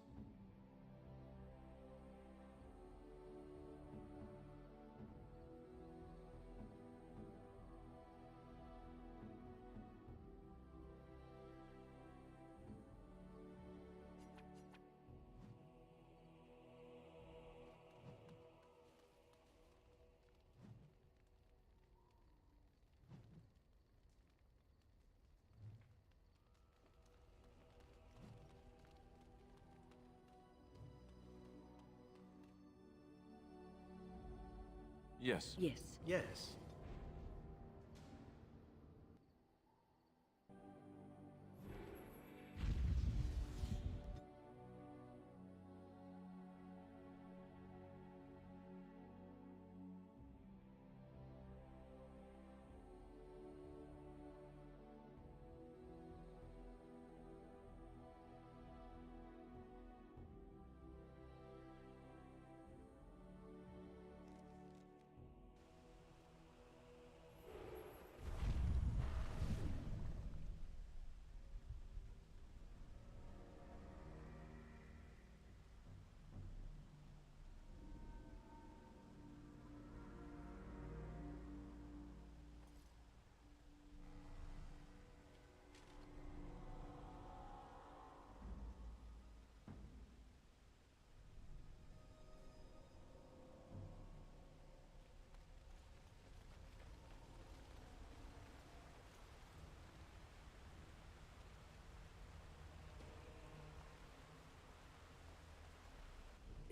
Yes. Yes. Yes.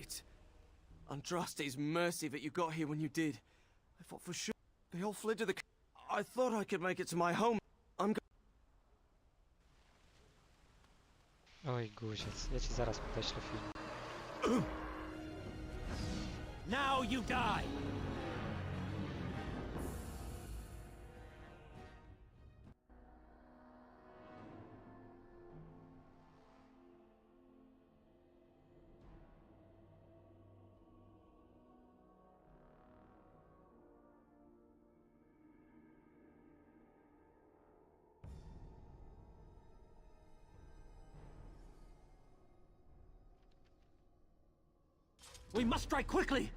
It's Andraste's mercy that you got here when you did. I thought for sure they all fled to the... I thought I could make it to my home. I'm Oj, guziec. Ja ci zaraz podeślę film. Now you die! We must strike quickly!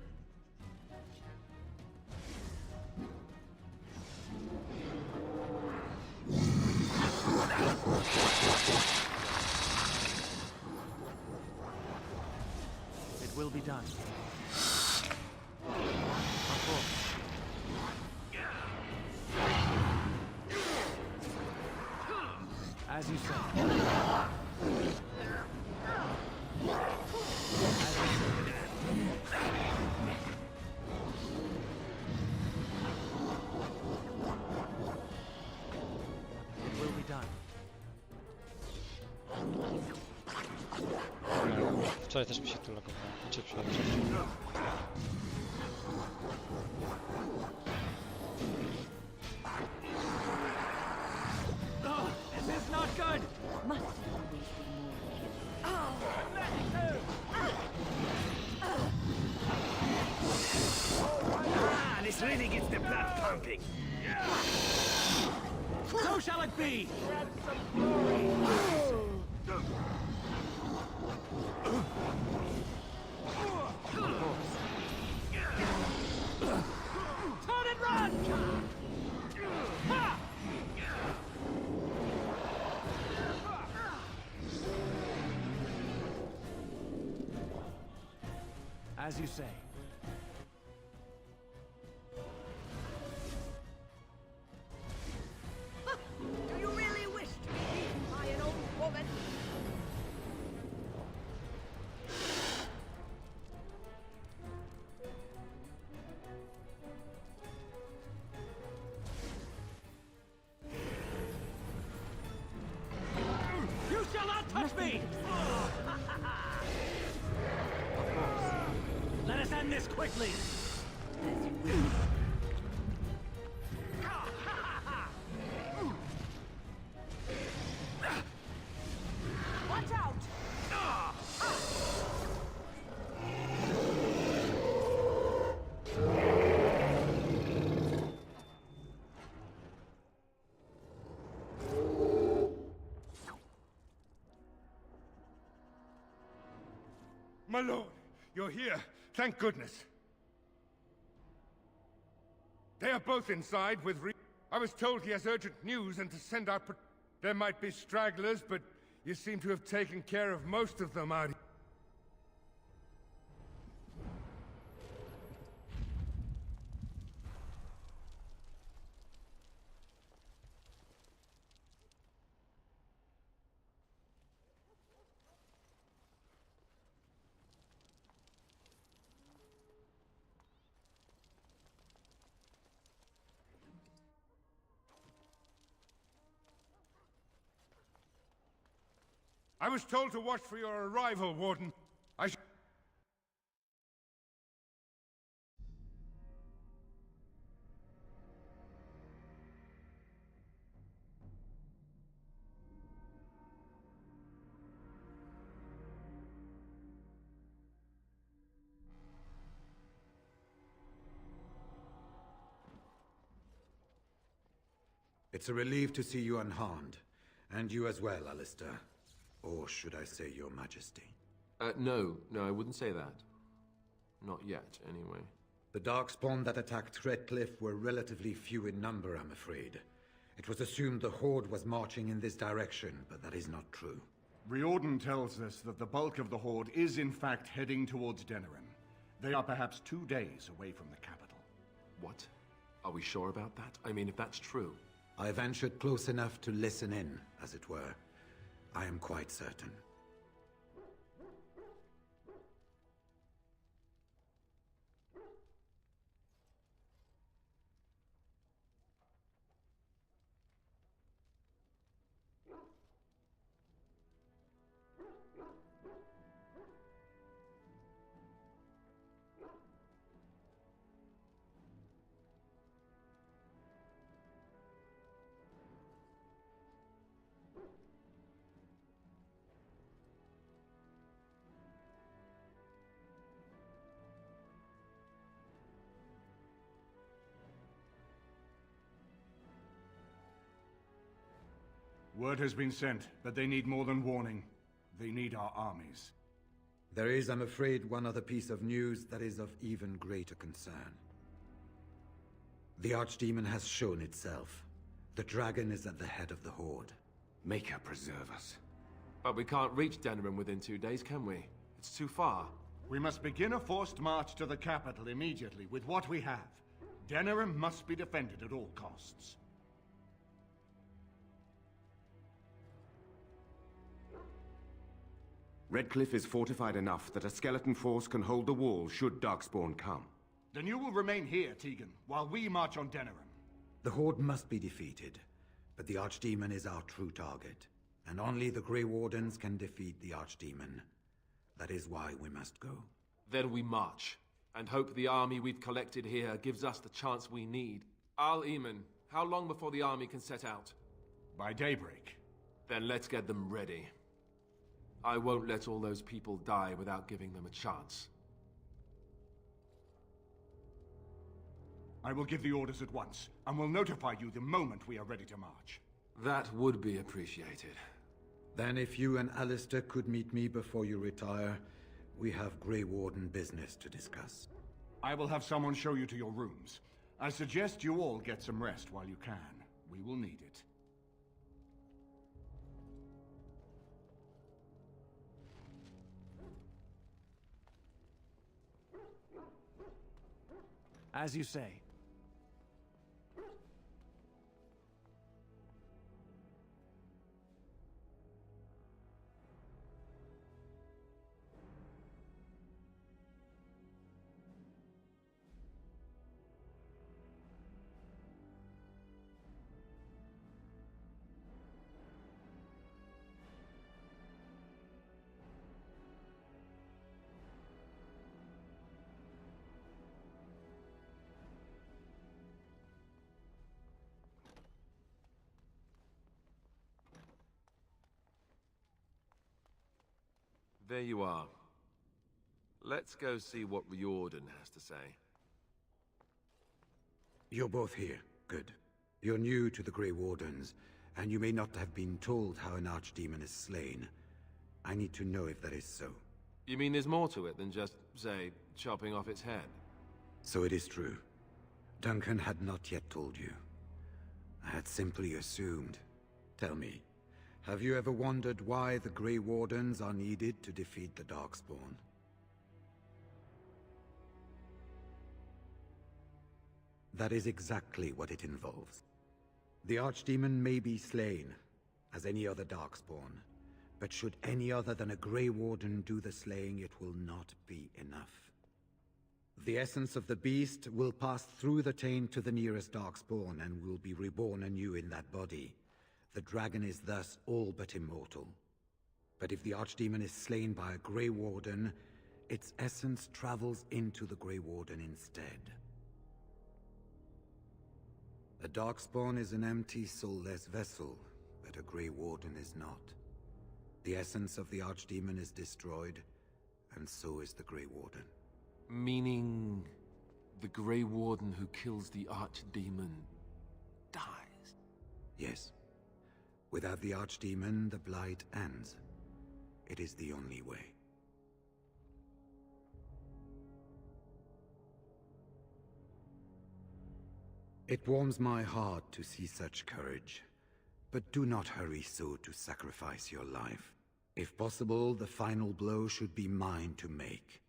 It will be done. Of course. As you say. It will be done. Wczoraj też mi się tu logowało. Znaczy wczoraj. This is not good! Must always be more. This really gets the blood pumping. So shall it be! Turn and run! As you say. Do you really wish to be beaten by an old woman? You shall not touch me! Of course. Let us end this quickly! Watch out! My lord, you're here. Thank goodness. They are both inside with I was told he has urgent news and to send out there might be stragglers, but you seem to have taken care of most of them out here. I was told to watch for your arrival, Warden. It's a relief to see you unharmed. And you as well, Alistair. Or should I say your majesty? No, I wouldn't say that. Not yet, anyway. The Darkspawn that attacked Redcliffe were relatively few in number, I'm afraid. It was assumed the Horde was marching in this direction, but that is not true. Riordan tells us that the bulk of the Horde is in fact heading towards Denerim. They are perhaps 2 days away from the capital. What? Are we sure about that? I mean, if that's true. I ventured close enough to listen in, as it were. I am quite certain. Word has been sent, but they need more than warning. They need our armies. There is, I'm afraid, one other piece of news that is of even greater concern. The Archdemon has shown itself. The dragon is at the head of the Horde. Maker preserve us. But we can't reach Denerim within 2 days, can we? It's too far. We must begin a forced march to the capital immediately with what we have. Denerim must be defended at all costs. Redcliffe is fortified enough that a skeleton force can hold the wall should Darkspawn come. Then you will remain here, Tegan, while we march on Denerim. The Horde must be defeated, but the Archdemon is our true target, and only the Grey Wardens can defeat the Archdemon. That is why we must go. Then we march, and hope the army we've collected here gives us the chance we need. Al-Eamon, how long before the army can set out? By daybreak. Then let's get them ready. I won't let all those people die without giving them a chance. I will give the orders at once, and will notify you the moment we are ready to march. That would be appreciated. Then if you and Alistair could meet me before you retire, we have Grey Warden business to discuss. I will have someone show you to your rooms. I suggest you all get some rest while you can. We will need it. As you say. There you are. Let's go see what Riordan has to say. You're both here. Good. You're new to the Grey Wardens, and you may not have been told how an archdemon is slain. I need to know if that is so. You mean there's more to it than just, say, chopping off its head? So it is true. Duncan had not yet told you. I had simply assumed. Tell me, have you ever wondered why the Grey Wardens are needed to defeat the Darkspawn? That is exactly what it involves. The Archdemon may be slain, as any other Darkspawn, but should any other than a Grey Warden do the slaying, it will not be enough. The essence of the beast will pass through the taint to the nearest Darkspawn and will be reborn anew in that body. The dragon is thus all but immortal. But if the Archdemon is slain by a Grey Warden, its essence travels into the Grey Warden instead. A Darkspawn is an empty, soulless vessel, but a Grey Warden is not. The essence of the Archdemon is destroyed, and so is the Grey Warden. Meaning, the Grey Warden who kills the Archdemon dies? Yes. Without the Archdemon, the Blight ends. It is the only way. It warms my heart to see such courage, but do not hurry so to sacrifice your life. If possible, the final blow should be mine to make.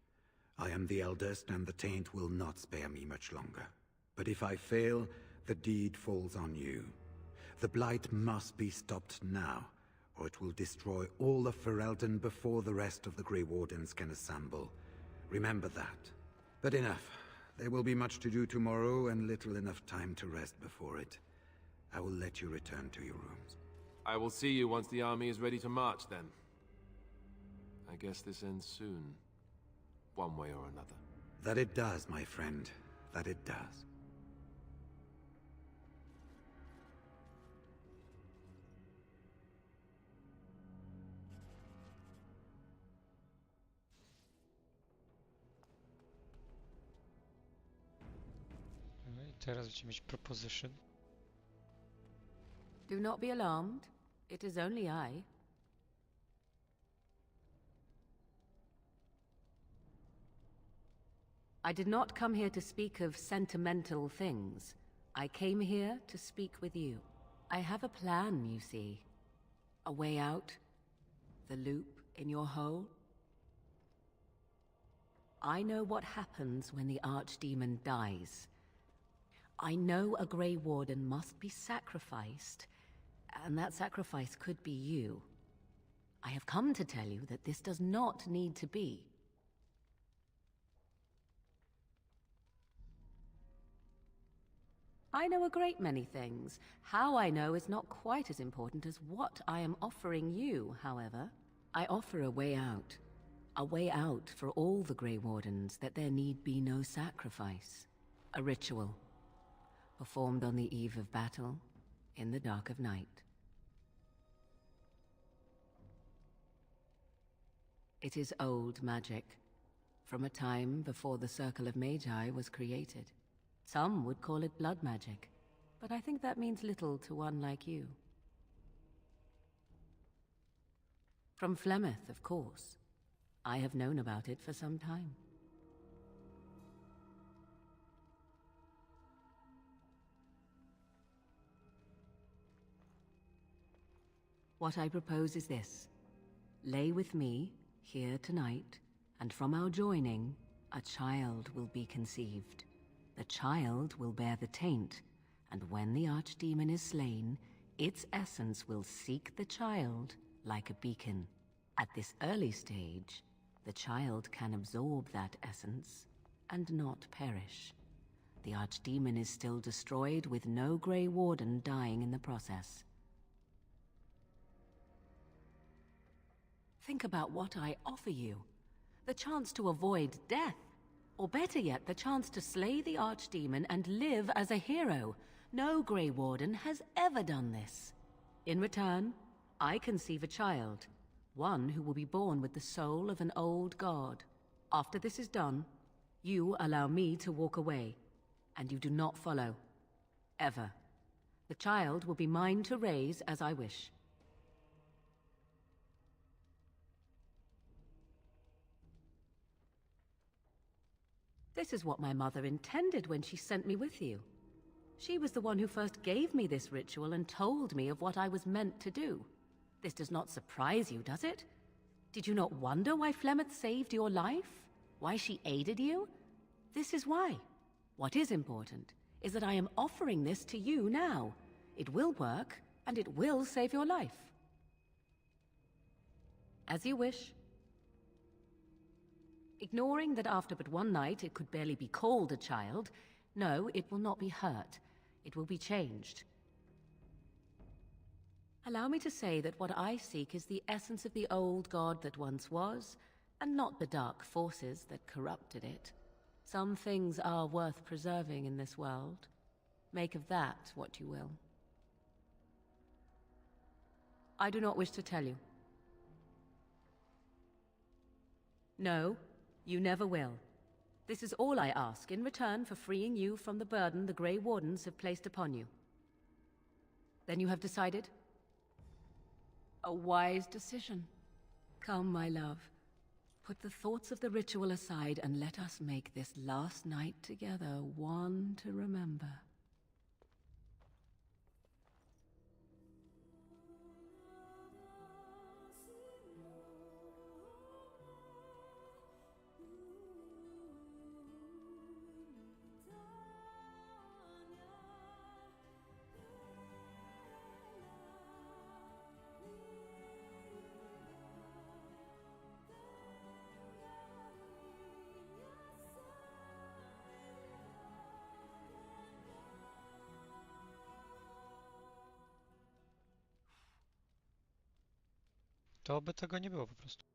I am the eldest, and the taint will not spare me much longer. But if I fail, the deed falls on you. The Blight must be stopped now, or it will destroy all of Ferelden before the rest of the Grey Wardens can assemble. Remember that. But enough. There will be much to do tomorrow, and little enough time to rest before it. I will let you return to your rooms. I will see you once the army is ready to march, then. I guess this ends soon. One way or another. That it does, my friend. That it does. Teraz będziemy mieć proposition. Do not be alarmed. It is only I. I did not come here to speak of sentimental things. I came here to speak with you. I have a plan, you see. A way out. The loop in your hole. I know what happens when the Archdemon dies. I know a Grey Warden must be sacrificed, and that sacrifice could be you. I have come to tell you that this does not need to be. I know a great many things. How I know is not quite as important as what I am offering you, however. I offer a way out. A way out for all the Grey Wardens, that there need be no sacrifice. A ritual. Performed on the eve of battle, in the dark of night. It is old magic, from a time before the Circle of Magi was created. Some would call it blood magic, but I think that means little to one like you. From Flemeth, of course. I have known about it for some time. What I propose is this. Lay with me, here tonight, and from our joining, a child will be conceived. The child will bear the taint, and when the archdemon is slain, its essence will seek the child like a beacon. At this early stage, the child can absorb that essence and not perish. The archdemon is still destroyed with no Grey Warden dying in the process. Think about what I offer you. The chance to avoid death. Or better yet, the chance to slay the archdemon and live as a hero. No Grey Warden has ever done this. In return, I conceive a child. One who will be born with the soul of an old god. After this is done, you allow me to walk away. And you do not follow. Ever. The child will be mine to raise as I wish. This is what my mother intended when she sent me with you. She was the one who first gave me this ritual and told me of what I was meant to do. This does not surprise you, does it? Did you not wonder why Flemeth saved your life? Why she aided you? This is why. What is important is that I am offering this to you now. It will work, and it will save your life. As you wish. Ignoring that after but one night it could barely be called a child, no, it will not be hurt. It will be changed. Allow me to say that what I seek is the essence of the old god that once was, and not the dark forces that corrupted it. Some things are worth preserving in this world. Make of that what you will. I do not wish to tell you. No, you never will. This is all I ask in return for freeing you from the burden the Grey Wardens have placed upon you. Then you have decided? A wise decision. Come, my love. Put the thoughts of the ritual aside and let us make this last night together one to remember. To by tego nie było po prostu.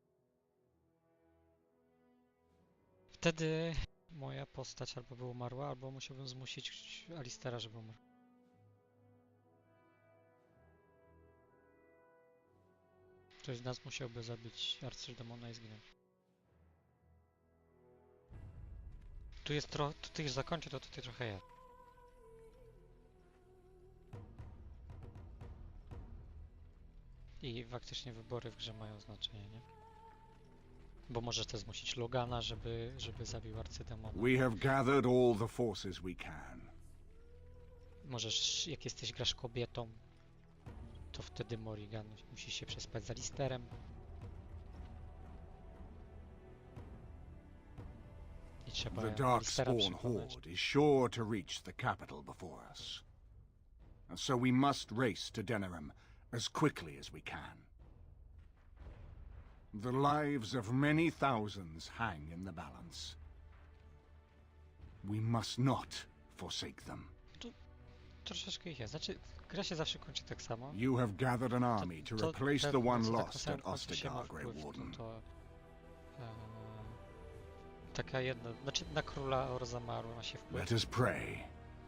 Wtedy moja postać albo by umarła, albo musiałbym zmusić Alistera, żeby umarł. Ktoś z nas musiałby zabić arcydemona i zginąć. Tu jest trochę, tu już zakończę, to tutaj trochę jest. I faktycznie wybory w grze mają znaczenie, nie? Bo możesz też zmusić Logana, żeby zabił arcydemona. We have gathered all the forces we can. Możesz, jak grasz kobietą, to wtedy Morrigan musi się przespać z Alisterem. I trzeba The Darkspawn horde is sure to reach the capital before us. And so we must race to Denerim as quickly as we can. The lives of many thousands hang in the balance. We must not forsake them. Troszeczkę ich jest. Znaczy, gra się zawsze kończy tak samo. You have gathered an army to replace the one lost at Ostygar, Grey Warden. Taka jedna, znaczy na króla Orzamaru ma się wpływ. Let us pray.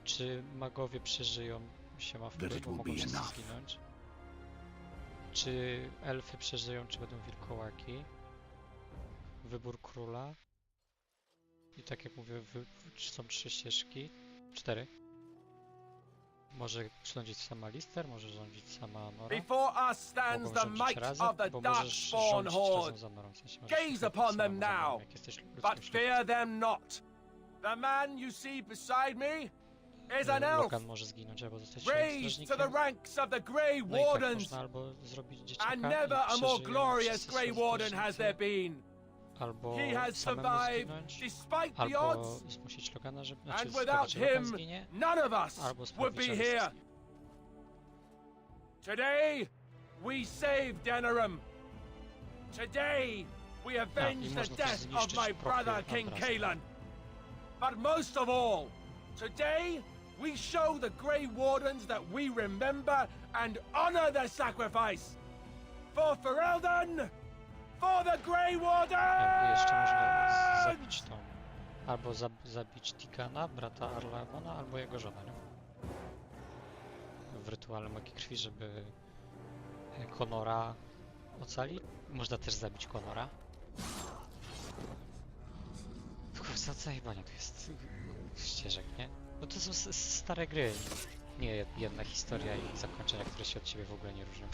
Czy magowie przeżyją, się ma wpływ, bo mogą wszyscy zginąć. Czy elfy przeżyją, czy będą wilkołaki. Wybór króla. I tak jak mówię, są 3 ścieżki. 4. Może rządzić sama Lister, może rządzić sama Nora. Before us stands the might of the Darkspawn horde. Gaze upon them now, but fear them not. The man you see beside me is an elf, raised to the ranks of the Grey Wardens, and never a more glorious Grey Warden has there been. albo He has samemu survived zginąć, despite the albo odds. zmusić Logana, żeby... Znaczy And sprawić, without że Logan him, zginie, none of us albo would be sprawić, że here. zginie. Today, we saved Denerim. Today, we avenged the death of my brother King Kaelan. But most of all, today, we show the Grey Wardens that we remember and honor their sacrifice. For Ferelden, for the Grey Jakby jeszcze można Wardens! zabić tą... Albo zabić Tigana, brata Arlaemona, albo jego żonę, nie? W rytuale magii krwi, żeby Conora ocalić. Można też zabić Conora. Za zajebanie to jest ścieżek, nie? No to są stare gry. Nie jedna historia i zakończenia, które się od siebie w ogóle nie różnią.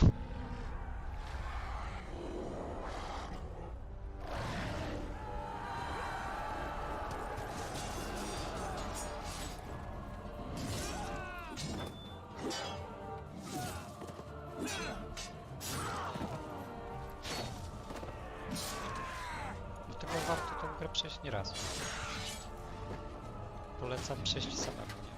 Dlatego warto tą grę przejść nie raz. Polecam przejść samemu, nie?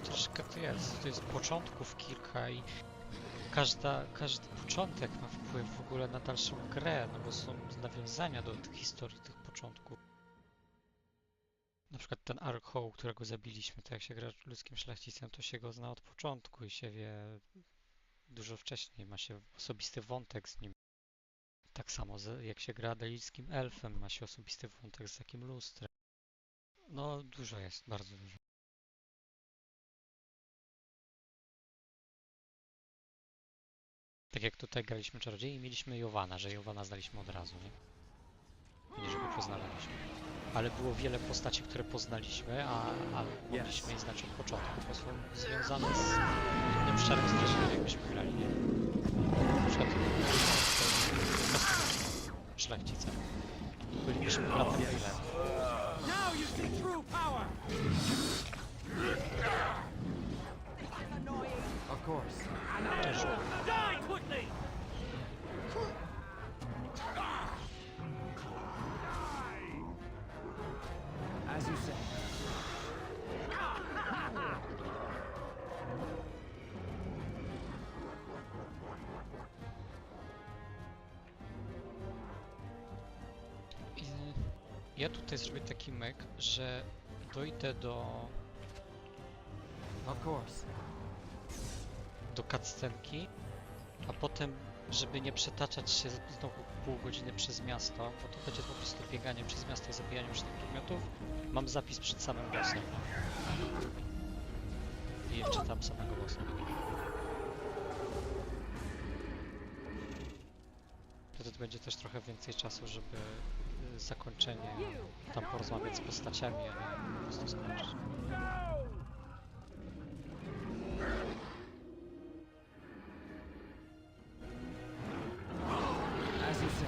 Troszkę to jest początków kilka i każdy początek ma wpływ w ogóle na dalszą grę, no bo są nawiązania do tych historii, tych początków. Na przykład ten Arkhoł, którego zabiliśmy, to jak się gra ludzkim szlachcicem, to się go zna od początku i się wie dużo wcześniej, ma się osobisty wątek z nim. Tak samo jak się gra delickim elfem, ma się osobisty wątek z takim lustrem. No dużo jest, bardzo dużo. Tak jak tutaj graliśmy czarodziei i mieliśmy Jowana, że Jowana znaliśmy od razu, nie? Nie, żeby poznawaliśmy. Ale było wiele postaci, które poznaliśmy, a mogliśmy je znać od początku, bo są związane z innym szczerym strasznym, jakbyśmy grali, nie? Na przykład szlachcicem. Bylibyśmy bratem Bailem. Now you see true power! Of course. Die quickly! As you say. Ja tutaj zrobię taki myk, że dojdę do cutscenki, a potem, żeby nie przetaczać się znowu pół godziny przez miasto, bo to będzie po prostu bieganie przez miasto i zabijanie różnych przedmiotów, mam zapis przed samym bossem. I jeszcze tam samego bossa. Wtedy będzie też trochę więcej czasu, żeby zakończenie, tam porozmawiać z postaciami, a nie po prostu skończyć. As you say.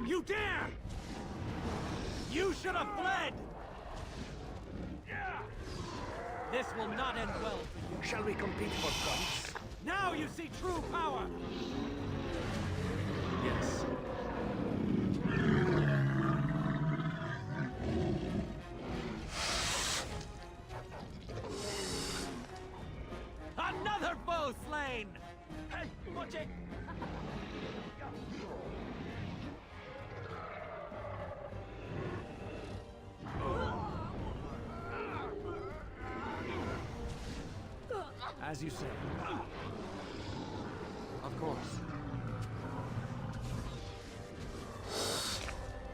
You dare! You should have fled! This will not end well for you. Shall we compete for guns? Now you see true power! Yes. Another foe slain! Hey, watch it! As you say. Of course.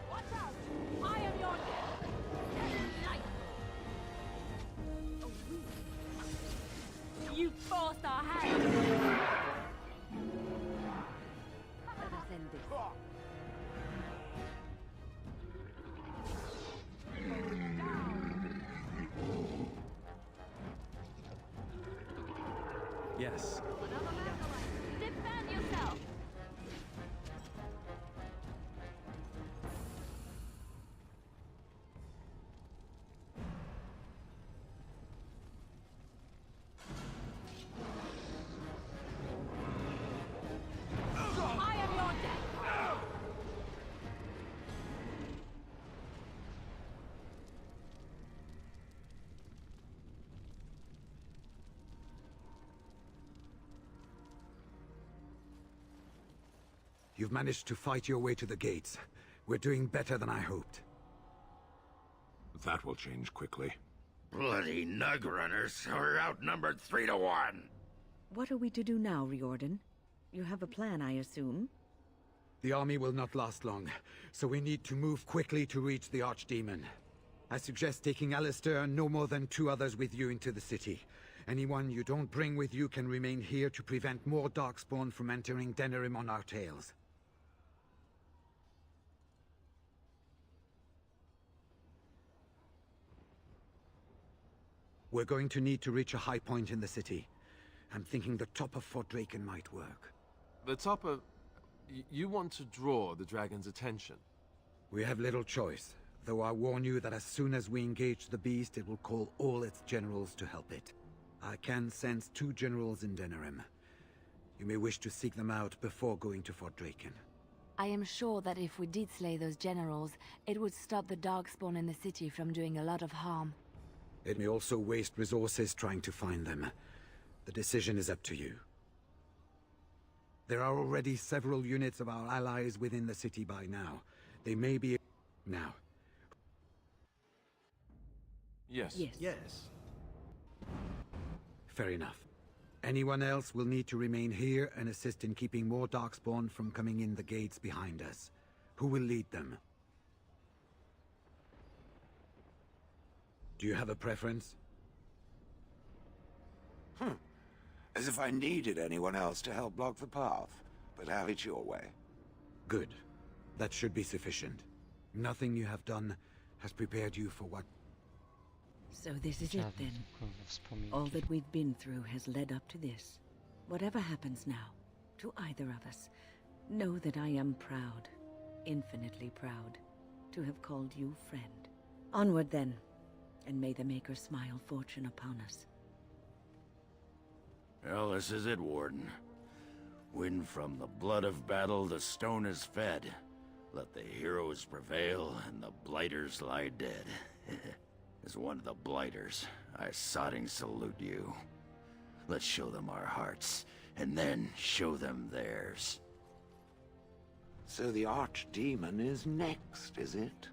Watch out! I am your You forced our hand! Let us end this. this. Defend yourself! I am your death! You've managed to fight your way to the gates. We're doing better than I hoped. That will change quickly. Bloody nug runners. We're outnumbered 3 to 1. What are we to do now, Riordan? You have a plan, I assume? The army will not last long, so we need to move quickly to reach the Archdemon. I suggest taking Alistair and no more than 2 others with you into the city. Anyone you don't bring with you can remain here to prevent more Darkspawn from entering Denerim on our tails. We're going to need to reach a high point in the city. I'm thinking the top of Fort Draken might work. The top of... You want to draw the dragon's attention? We have little choice, though I warn you that as soon as we engage the beast, it will call all its generals to help it. I can sense 2 generals in Denerim. You may wish to seek them out before going to Fort Draken. I am sure that if we did slay those generals, it would stop the Darkspawn in the city from doing a lot of harm. It may also waste resources trying to find them. The decision is up to you. There are already several units of our allies within the city by now. They may be... now. Yes. Yes. Fair enough. Anyone else will need to remain here and assist in keeping more Darkspawn from coming in the gates behind us. Who will lead them? Do you have a preference? As if I needed anyone else to help block the path. But have it your way. Good. That should be sufficient. Nothing you have done has prepared you for what... So this is it then. All that we've been through has led up to this. Whatever happens now, to either of us, know that I am proud, infinitely proud, to have called you friend. Onward then, and may the Maker smile fortune upon us. Well, this is it, Warden. When from the blood of battle the stone is fed, let the heroes prevail and the blighters lie dead. As one of the blighters, I sodding salute you. Let's show them our hearts, and then show them theirs. So the Archdemon is next, is it?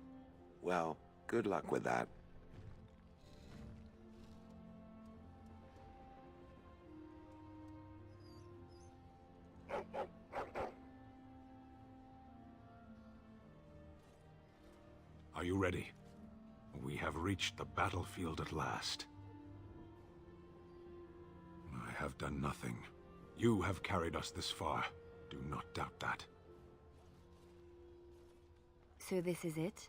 Well, good luck with that. Are you ready? We have reached the battlefield at last. I have done nothing. You have carried us this far. Do not doubt that. So this is it?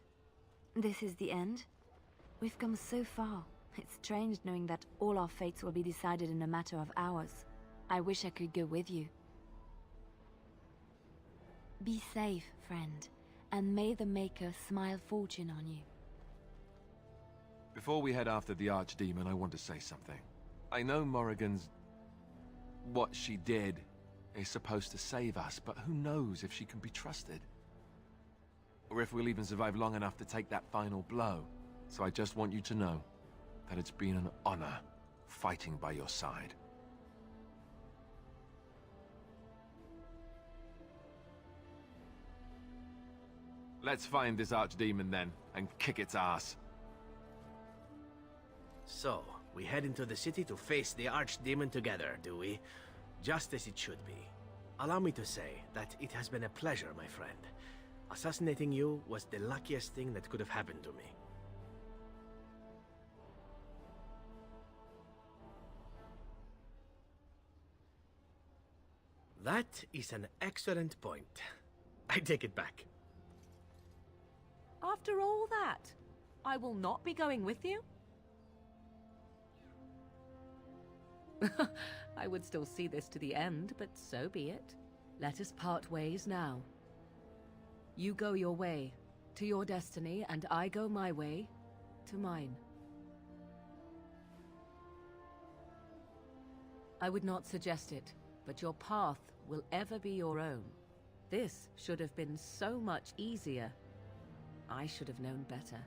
This is the end? We've come so far. It's strange knowing that all our fates will be decided in a matter of hours. I wish I could go with you. Be safe, friend, and may the Maker smile fortune on you. Before we head after the Archdemon, I want to say something. I know Morrigan's... what she did is supposed to save us, but who knows if she can be trusted? Or if we'll even survive long enough to take that final blow. So I just want you to know that it's been an honor fighting by your side. Let's find this Archdemon then, and kick its ass. So, we head into the city to face the Archdemon together, do we? Just as it should be. Allow me to say that it has been a pleasure, my friend. Assassinating you was the luckiest thing that could have happened to me. That is an excellent point. I take it back. After all that, I will not be going with you? I would still see this to the end, but so be it. Let us part ways now. You go your way, to your destiny, and I go my way, to mine. I would not suggest it, but your path will ever be your own. This should have been so much easier. I should have known better.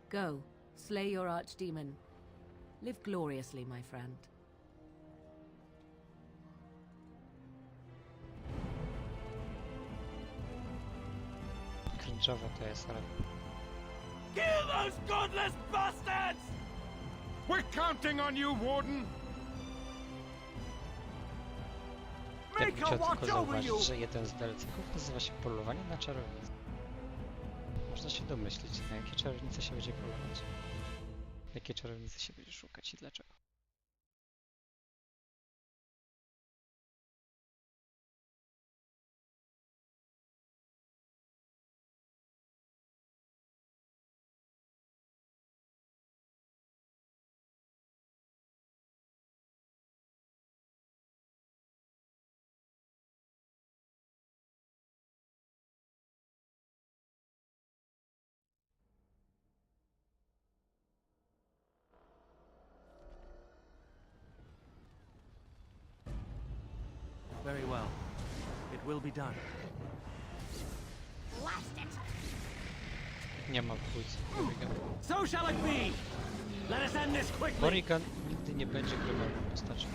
Go, slay your archdemon. Live gloriously, my friend. Cringe'owe to jest, ale... Kill those godless bastards! We're counting on you, Warden! Jakby chciał tylko zauważyć, że jeden z DLC-ków nazywa się Polowanie na czarownicę. Można się domyślić, na jakie czarownice się będzie polować. Jakie czarownice się będzie szukać i dlaczego. Very well. It will be done. Blast it! Nie ma dwójcy Morrigan. So shall it be! Let us end this quickly! Morrigan nigdy nie będzie grywalną postacią.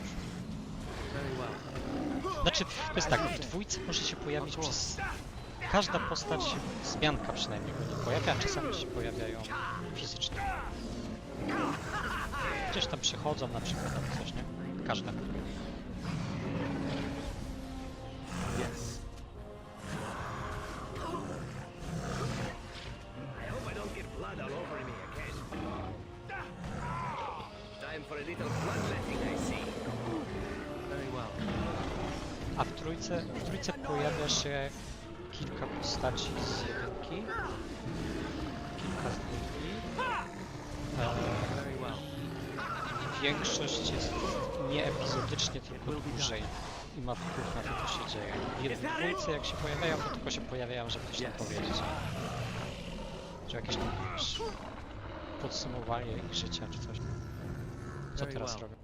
Very well. Znaczy, to jest tak, w dwójce może się pojawić przez... Każda postać się, wzmianka przynajmniej go nie pojawia, a czasami się pojawiają fizycznie. Gdzieś tam przychodzą na przykład albo coś, nie? Każda. Yes. I hope I don't get blood all over me again. Time for a little bloodletting, I see. Very well. A w trójce pojawia się kilka postaci z jedynki, kilka z dwójki. Very well. I większość jest nie epizodycznie, tylko dłużej i ma wpływ na to, co się dzieje. W dwójce jak się pojawiają, to tylko się pojawiają, żeby coś tam powiedzieć. Czy jakieś tam podsumowanie ich życia, czy coś. Co teraz robią?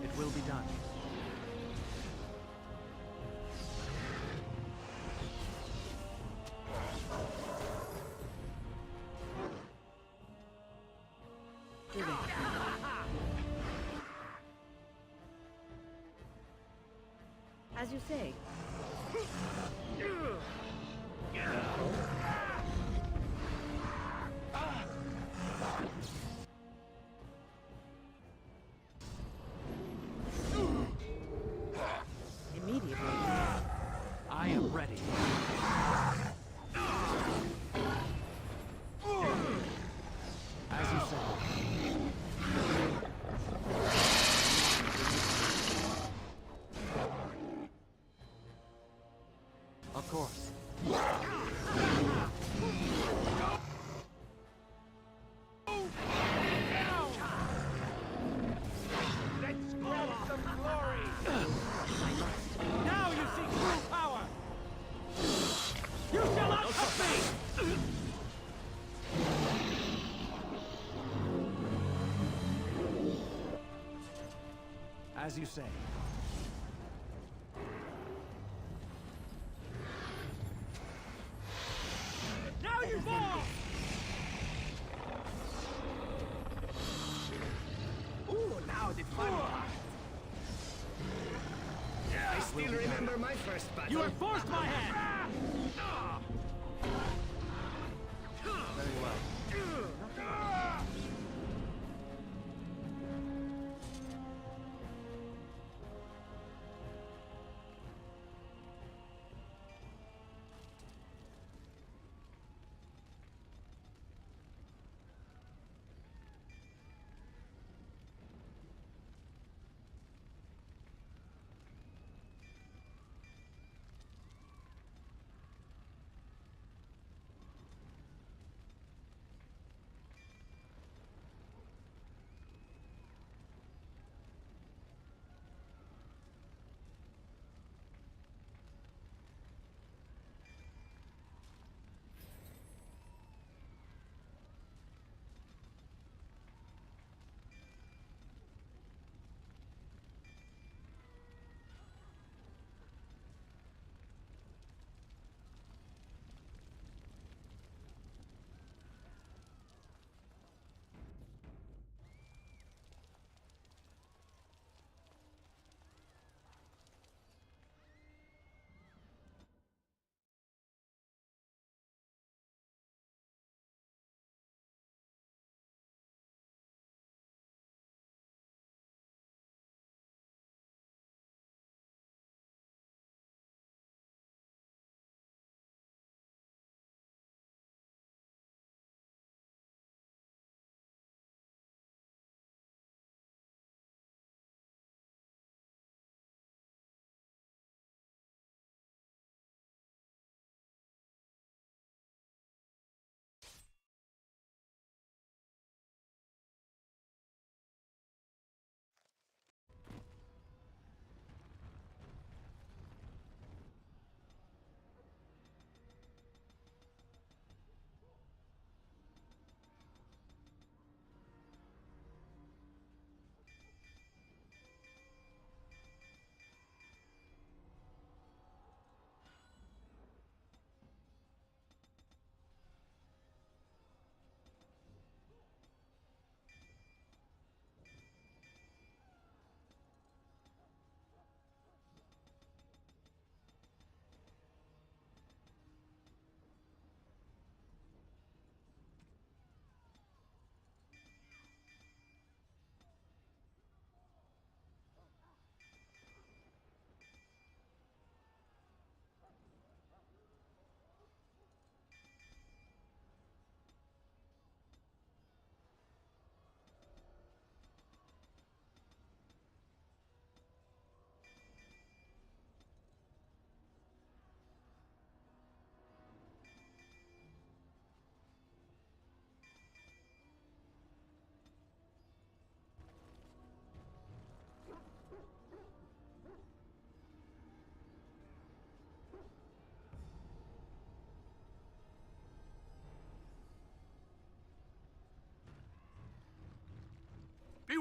It will be done. As you say. Immediately. I am ready. As you say. Of course. Let's grab some glory! Now you see true power! You shall not touch me! As you say. Now you fall! Ooh, now the fun part. I still remember my first battle. You have forced my hand! Very well.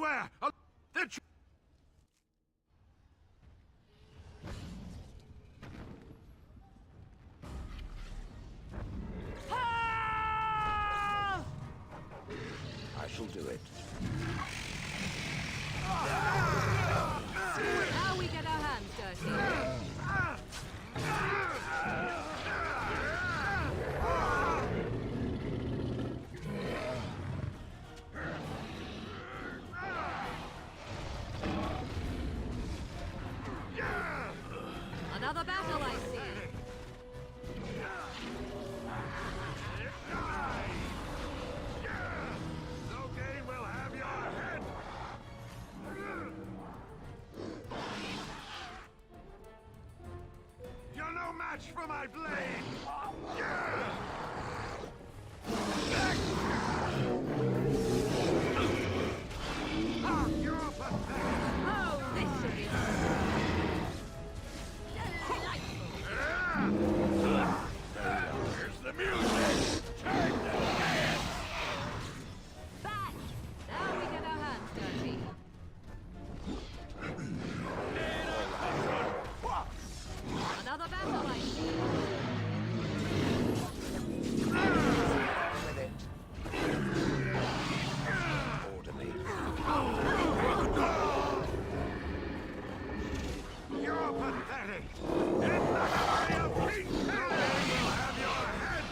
everywhere! They're I shall do it. Now we get our hands dirty. Another battle, I see. Logain will have your head! You're no match for my blade! You're pathetic! Oh, this should be Here's the music! Take the dance! back. Now we get our hands dirty. Another battle, I see. With it. Order me. You're pathetic! In the eye of King Logain will have your head!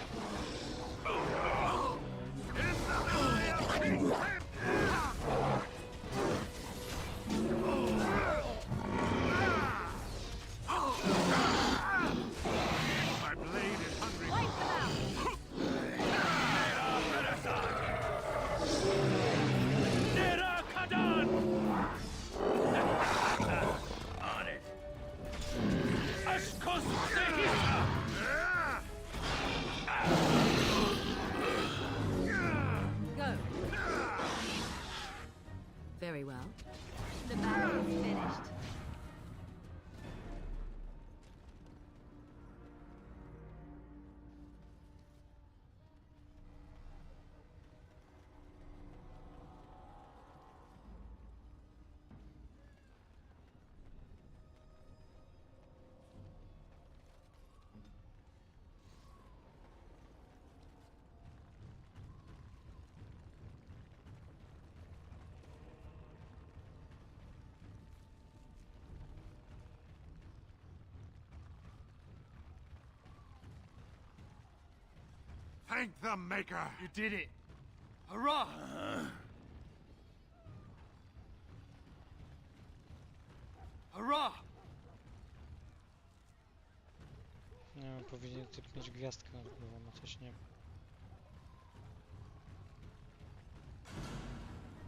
In the eye of King My blade is hungry. Wipe them out. On it! Go. Very well. The battle is finished. Thank the Maker! You did it! Hurrah! Hurrah! Nie wiem, powinien typ mieć gwiazdkę nad głową, a coś nie.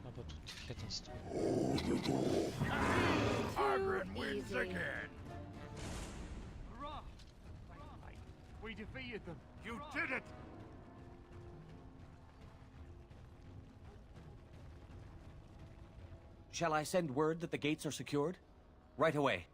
Albo tu jeden stoi. Margaret wins again! Hurrah! We defeated them! You did it! Shall I send word that the gates are secured? Right away.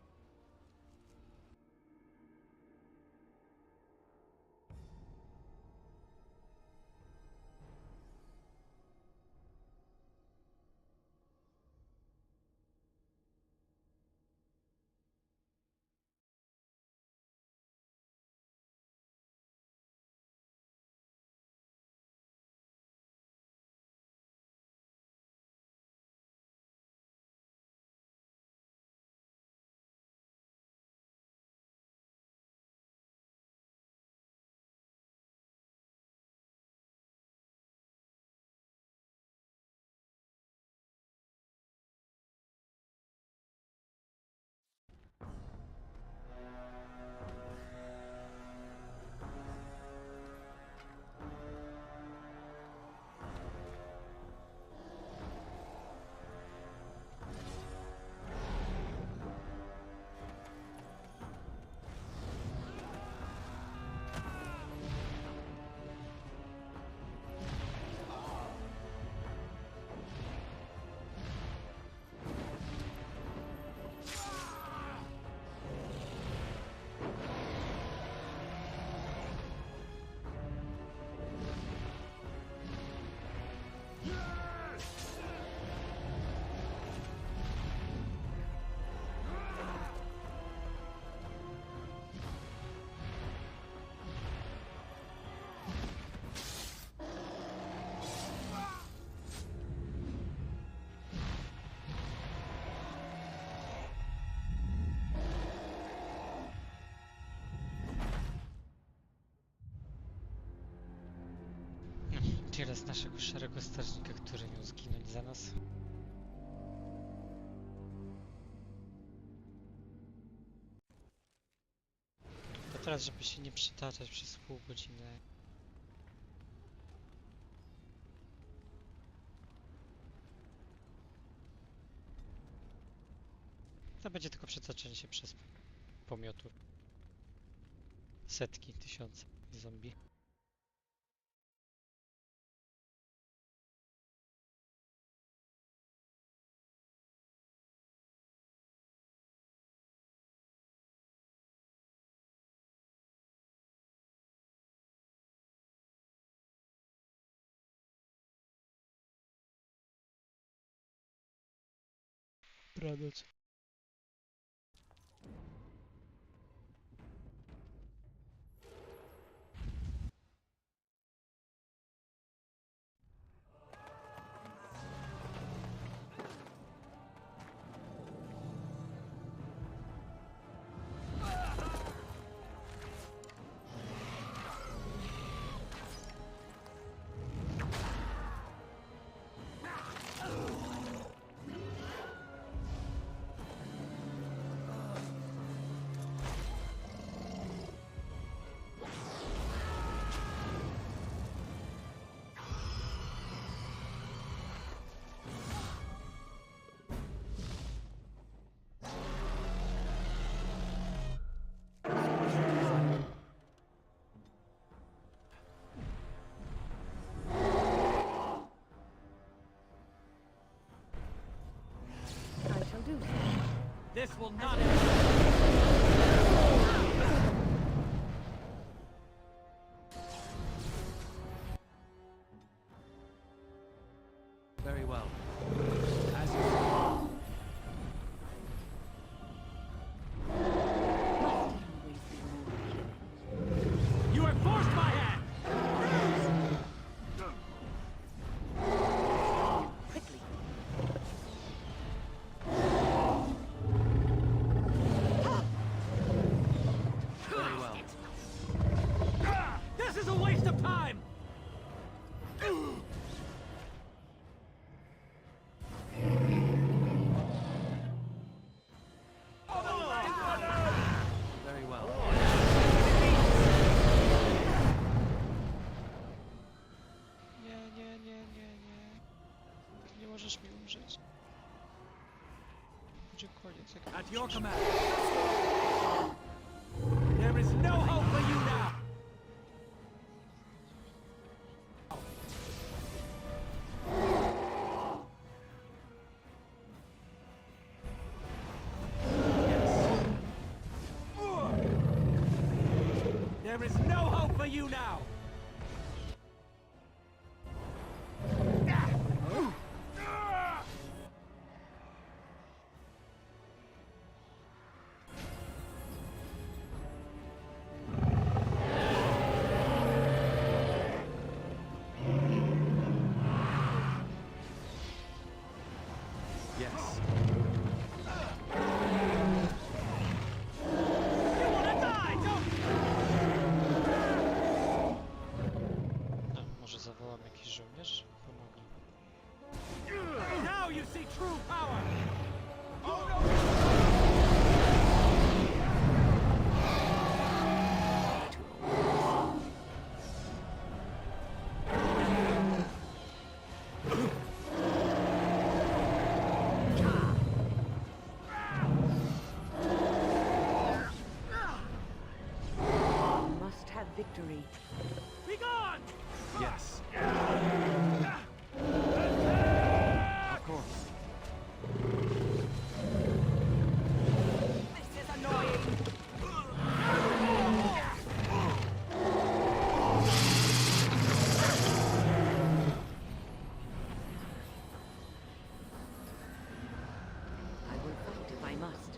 teraz naszego szarego strażnika, który miał zginąć za nas. To teraz, żeby się nie przytaczać przez pół godziny. To będzie tylko przetaczanie się przez pomiotów. Setki, tysiące zombie. Dobranoc. This will not Very well. As You have forced my hand! Very well. This is a waste of time! Very well. Nie. Nie możesz mi umrzeć. Będzie koniec. At your command. There is no hope for you now! There is no hope for you now! Yes. No, może zawołam jakiś żołnierz? Pomogę. Now you see true power! Must have victory. Be gone! Yes. Of course. This is annoying! I will fight if I must.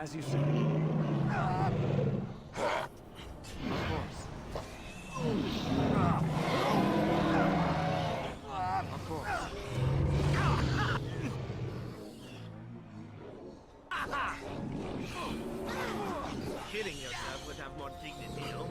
As you say. Of course. Of course. Killing yourself would have more dignity, no?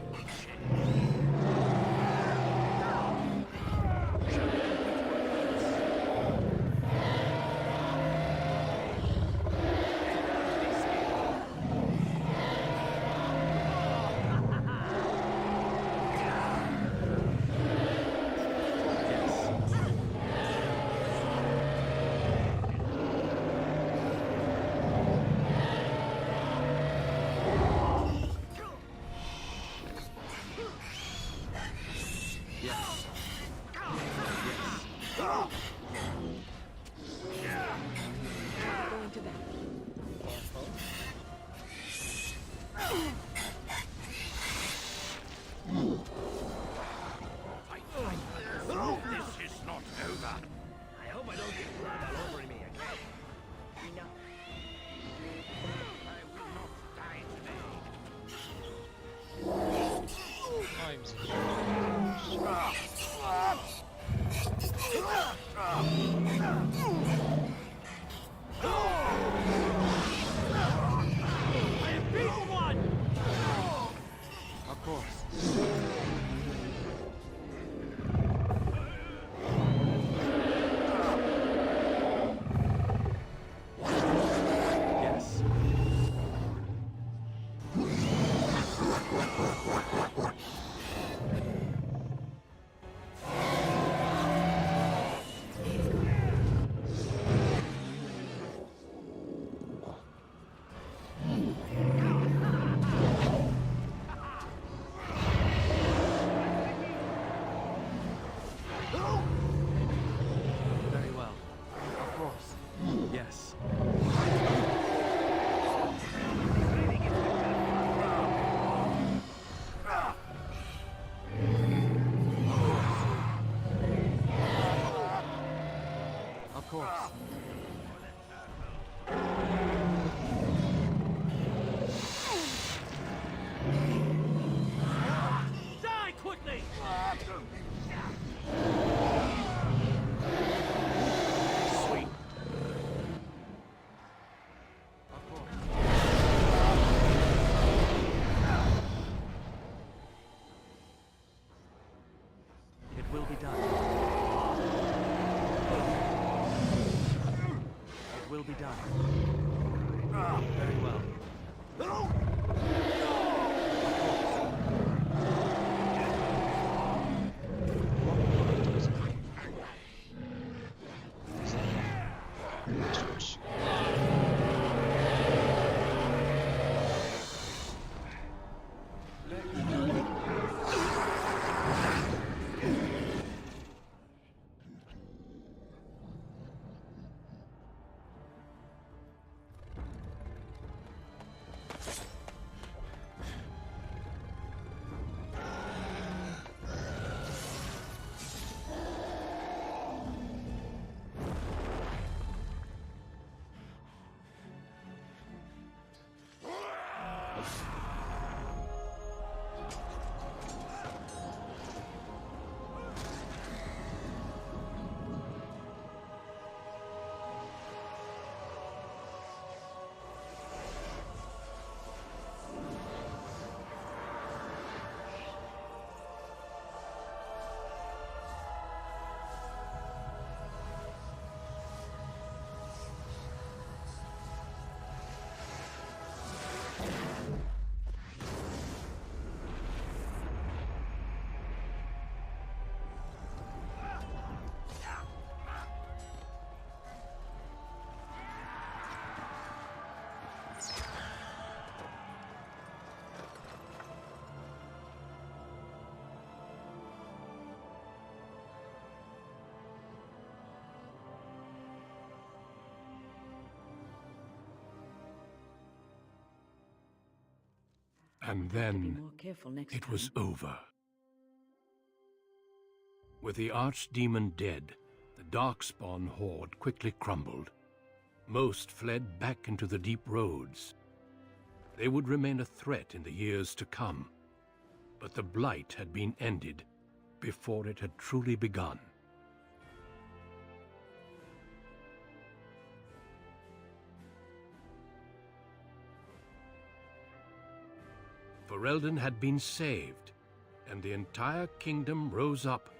Going to bed. Careful. This is not over. I hope I don't get blood all over me again. Enough. I will not die I have beaten one! Of course. Yes. Very well. Of course. Yes. Of course. Die quickly! Sweet. It will be done. It will be done. Very well. And Be then more careful next it time. was over. With the Archdemon dead, the Darkspawn horde quickly crumbled. Most fled back into the deep roads. They would remain a threat in the years to come, but the Blight had been ended before it had truly begun. Ferelden had been saved, and the entire kingdom rose up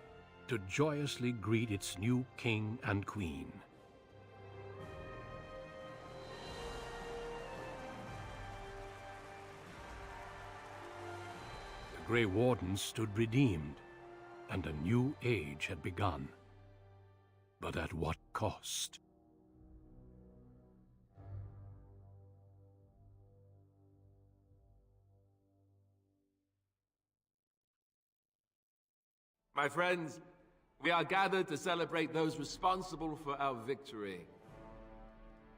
to joyously greet its new king and queen. The Grey Wardens stood redeemed, and a new age had begun. But at what cost? My friends, we are gathered to celebrate those responsible for our victory.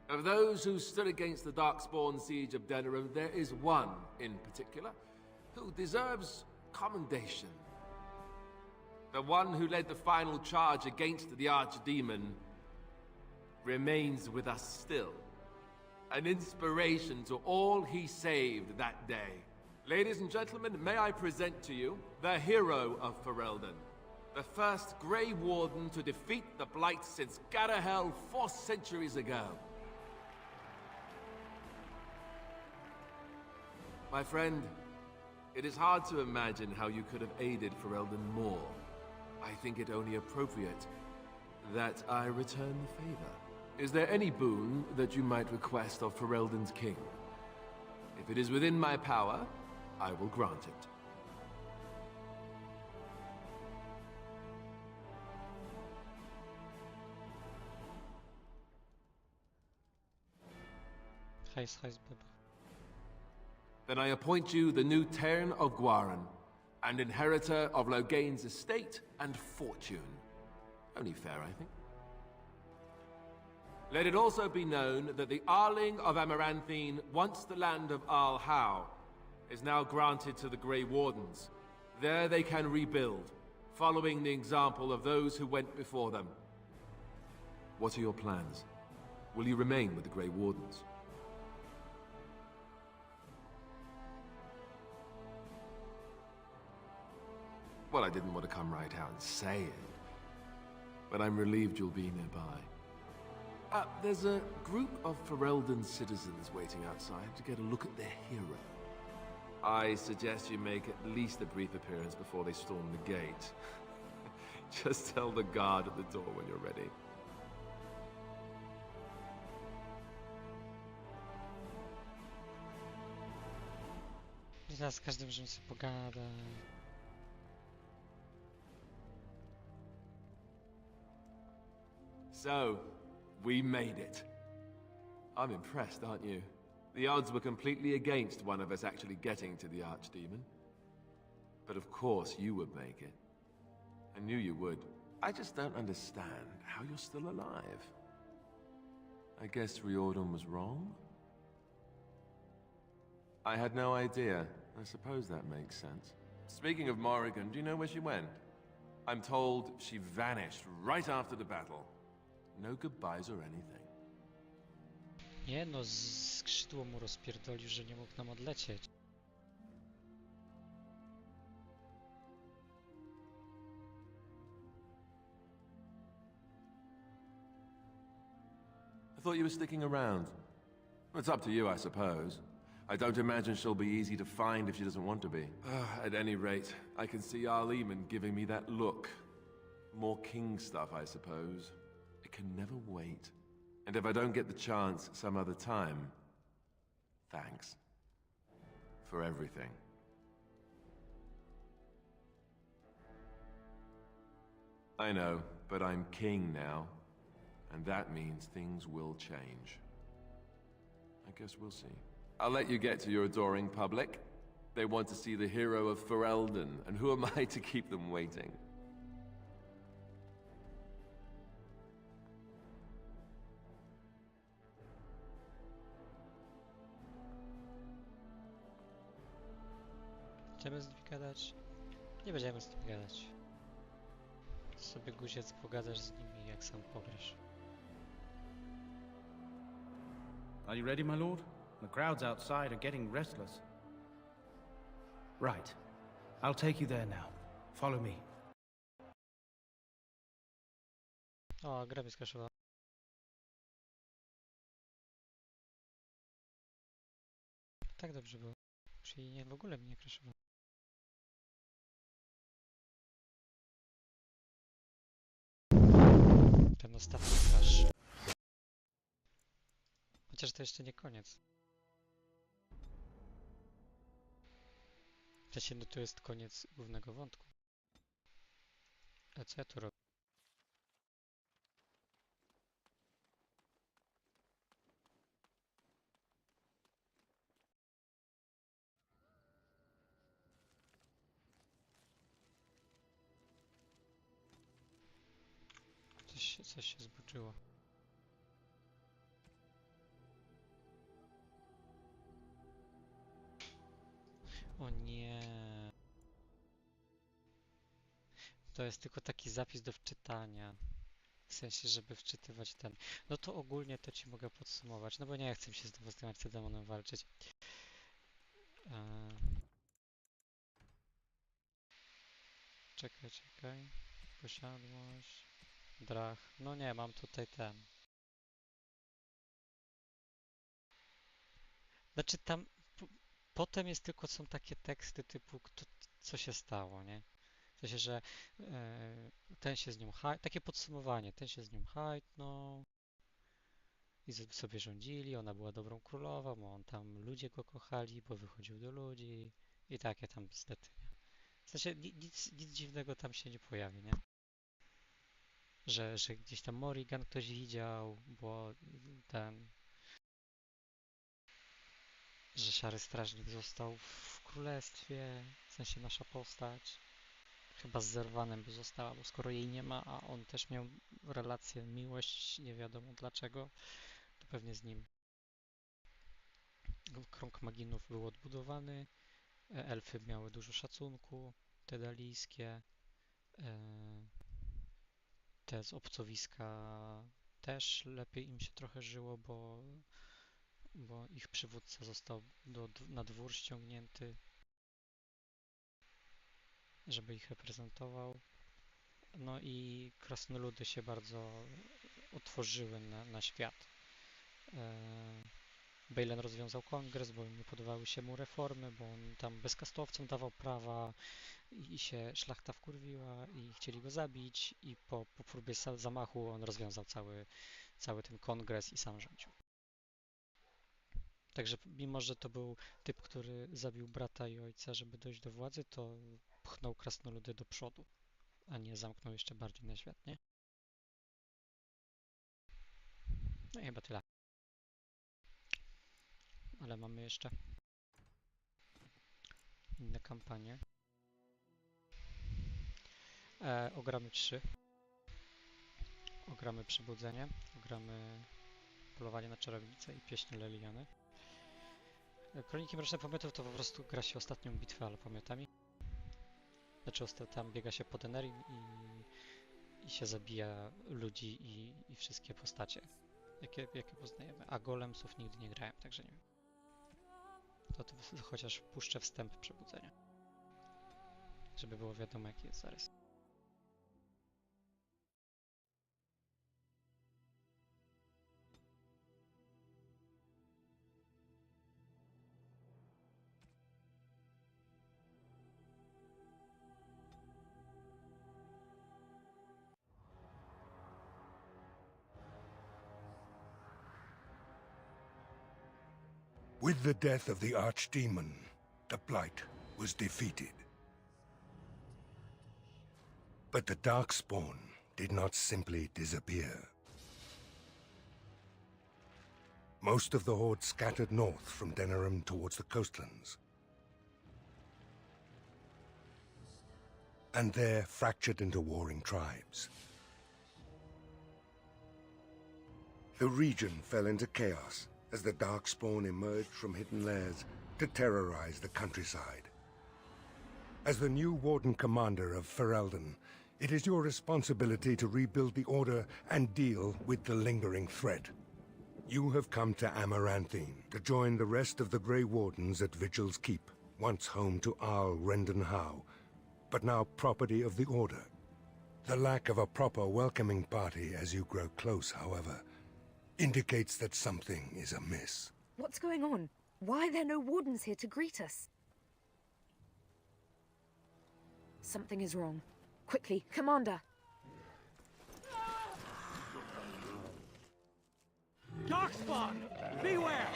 Of those who stood against the Darkspawn siege of Denerim, there is one in particular who deserves commendation. The one who led the final charge against the Archdemon remains with us still. An inspiration to all he saved that day. Ladies and gentlemen, may I present to you the hero of Ferelden. The first Grey Warden to defeat the Blight since Garahel 4 centuries ago. My friend, it is hard to imagine how you could have aided Ferelden more. I think it only appropriate that I return the favor. Is there any boon that you might request of Ferelden's king? If it is within my power, I will grant it. Then I appoint you the new Tairn of Gwaran, and inheritor of Logain's estate and fortune. Only fair, I think. Let it also be known that the Arling of Amaranthine, once the land of Arl Howe, is now granted to the Grey Wardens. There they can rebuild, following the example of those who went before them. What are your plans? Will you remain with the Grey Wardens? Well, I didn't want to come right out and say it, but I'm relieved you'll be nearby. There's a group of Ferelden citizens waiting outside to get a look at their hero. I suggest you make at least a brief appearance before they storm the gate. Just tell the guard at the door when you're ready. Zaraz z każdym możemy sobie pogadać. So, we made it. I'm impressed, aren't you? The odds were completely against one of us actually getting to the Archdemon. But of course you would make it. I knew you would. I just don't understand how you're still alive. I guess Riordan was wrong? I had no idea. I suppose that makes sense. Speaking of Morrigan, do you know where she went? I'm told she vanished right after the battle. No goodbyes or anything. Nie no, skrzydło mu rozpierdolił, że nie mógł nam odlecieć. I thought you were sticking around. It's up to you, I suppose. I don't imagine she'll be easy to find if she doesn't want to be. At any rate, I can see Arleman giving me that look. More king stuff, I suppose. It can never wait. And if I don't get the chance some other time, thanks. For everything. I know, but I'm king now. And that means things will change. I guess we'll see. I'll let you get to your adoring public. They want to see the hero of Ferelden, and who am I to keep them waiting? Będziemy z nimi gadać? Nie będziemy z nimi gadać. Sobie guziec pogadasz z nimi, jak sam pograsz. Are you ready, my lord? The crowds outside are getting restless. Right. I'll take you there now. Follow me. O, gra mi skaszowała. Tak dobrze było. Czyli nie, w ogóle mnie nie crashowało. Ten ostatni crash. Chociaż to jeszcze nie koniec. W sensie, no to jest koniec głównego wątku. A co ja tu robię? Coś się zbuczyło. O nie. To jest tylko taki zapis do wczytania. W sensie, żeby wczytywać ten. No to ogólnie to ci mogę podsumować. No bo nie chcę się znowu z tym arcydemonem walczyć. Czekaj. Posiadłość. Drach. No nie, mam tutaj ten. Znaczy tam potem jest tylko są takie teksty typu co się stało, nie? W sensie, że ten się z nią takie podsumowanie, ten się z nią hajtnął i sobie rządzili, ona była dobrą królową, bo on tam ludzie go kochali, bo wychodził do ludzi i takie tam bzdety, nie? W sensie nic dziwnego tam się nie pojawi, nie? Że gdzieś tam Morrigan ktoś widział, bo ten że Szary Strażnik został w królestwie, w sensie nasza postać. Chyba z Zerwanem by została, bo skoro jej nie ma, a on też miał relację, miłość, nie wiadomo dlaczego, to pewnie z nim. Krąg Maginów był odbudowany, elfy miały dużo szacunku, te dalijskie, te z obcowiska też lepiej im się trochę żyło, bo ich przywódca został na dwór ściągnięty, żeby ich reprezentował. No i krasnoludy się bardzo otworzyły na świat. Bejlen rozwiązał kongres, bo nie podobały się mu reformy, bo on tam bezkastowcom dawał prawa i się szlachta wkurwiła i chcieli go zabić i po próbie zamachu on rozwiązał cały ten kongres i sam rządził. Także mimo, że to był typ, który zabił brata i ojca, żeby dojść do władzy, to pchnął krasnoludy do przodu, a nie zamknął jeszcze bardziej na świat, nie? No i chyba tyle. Ale mamy jeszcze inne kampanie. Ogramy 3. Ogramy Przebudzenie, ogramy Polowanie na Czarownicę i Pieśń Leliany. Kroniki Mroczne Pomiotów to po prostu gra się ostatnią bitwę alpomiotami. Znaczy tam biega się pod Enerim i się zabija ludzi i wszystkie postacie, jakie poznajemy. A Golemsów nigdy nie grałem, także nie wiem. To chociaż puszczę wstęp Przebudzenia, żeby było wiadomo jaki jest zarys. With the death of the Archdemon, the Blight was defeated. But the Darkspawn did not simply disappear. Most of the Horde scattered north from Denerim towards the coastlands. And there fractured into warring tribes. The region fell into chaos as the Darkspawn emerged from hidden lairs to terrorize the countryside. As the new Warden Commander of Ferelden, it is your responsibility to rebuild the Order and deal with the lingering threat. You have come to Amaranthine to join the rest of the Grey Wardens at Vigil's Keep, once home to Arl Rendenhau, but now property of the Order. The lack of a proper welcoming party as you grow close, however, indicates that something is amiss. What's going on? Why are there no wardens here to greet us? Something is wrong. Quickly, Commander! Darkspawn! Beware!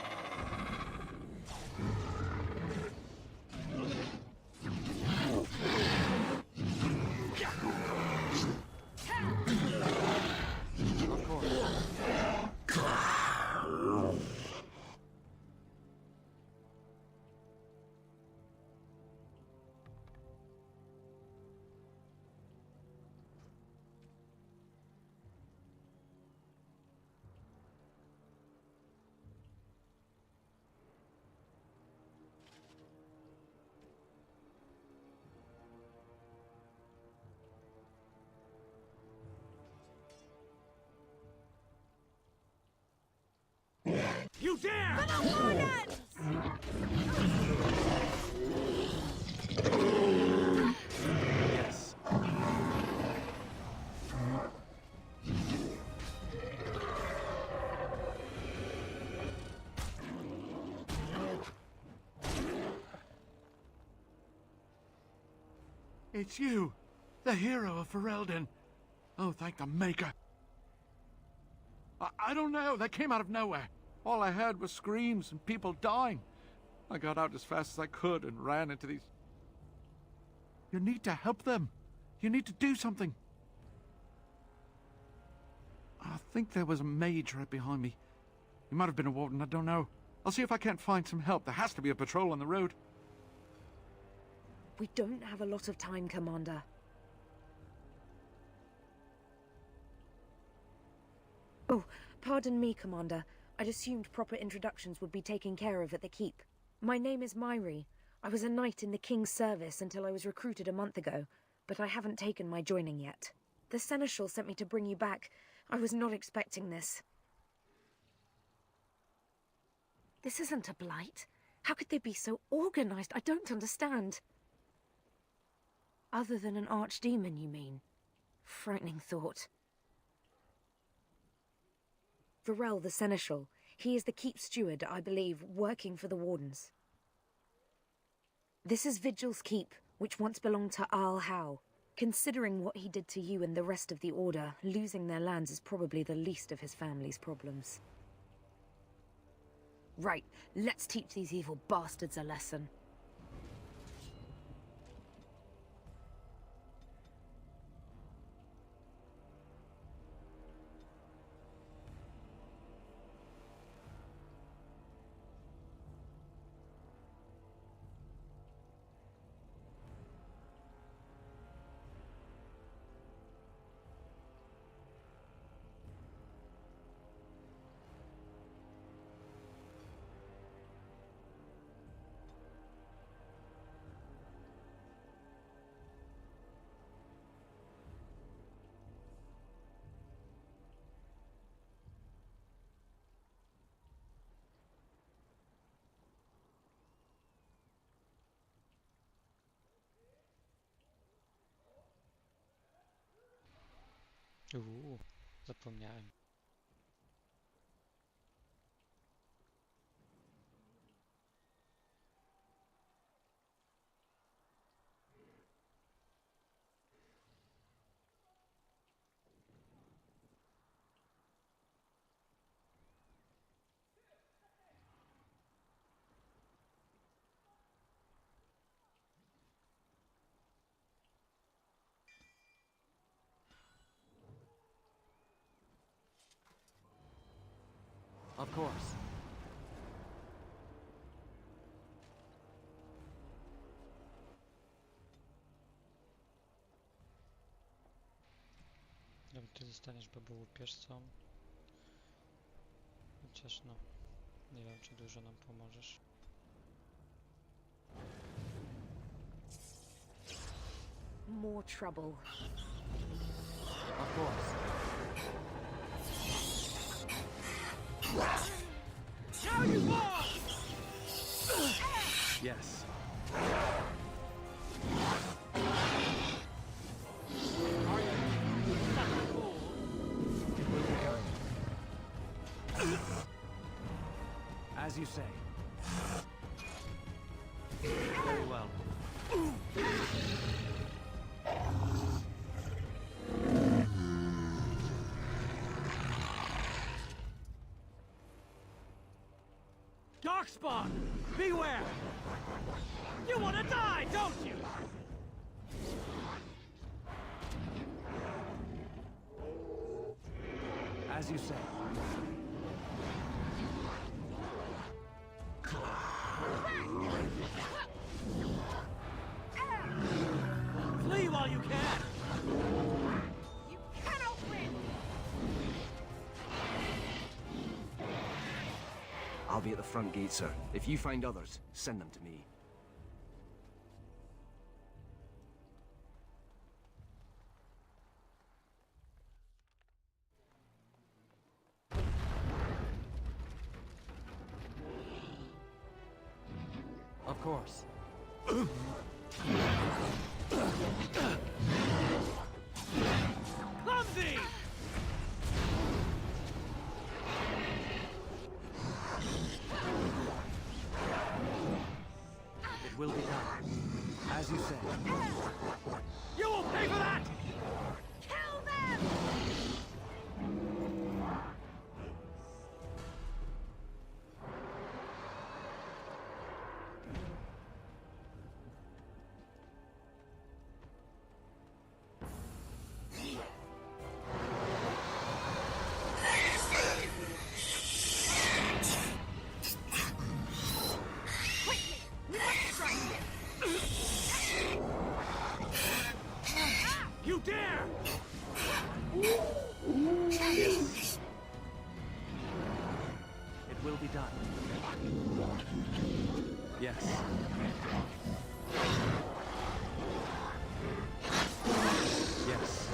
Of course. You dare! For the Wardens! Yes. It's you, the hero of Ferelden. Oh, thank the Maker. I don't know, they came out of nowhere. All I heard was screams and people dying. I got out as fast as I could and ran into these... You need to help them. You need to do something. I think there was a mage right behind me. He might have been a warden, I don't know. I'll see if I can't find some help. There has to be a patrol on the road. We don't have a lot of time, Commander. Oh, pardon me, Commander. I'd assumed proper introductions would be taken care of at the keep. My name is Myri. I was a knight in the King's service until I was recruited a month ago, but I haven't taken my joining yet. The Seneschal sent me to bring you back. I was not expecting this. This isn't a blight. How could they be so organized? I don't understand. Other than an archdemon, you mean? Frightening thought. Varel the Seneschal. He is the keep steward, I believe, working for the Wardens. This is Vigil's keep, which once belonged to Arl Howe. Considering what he did to you and the rest of the Order, losing their lands is probably the least of his family's problems. Right, let's teach these evil bastards a lesson. Zapomniałem. Of course. Dobra, ty zostaniesz babułą pieszcą. Chociaż no, nie wiem, czy dużo nam pomożesz. More trouble. Of course. Now you fall! Yes. As you say. Very well. Darkspawn! Beware! You want to die, don't you? As you say. Flee while you can! You cannot win! I'll be at the front gate, sir. If you find others, send them to me. Of course. Clumsy! It will be done. As you say. You will pay for that! Kill them! You dare! It will be done. Yes. Yes.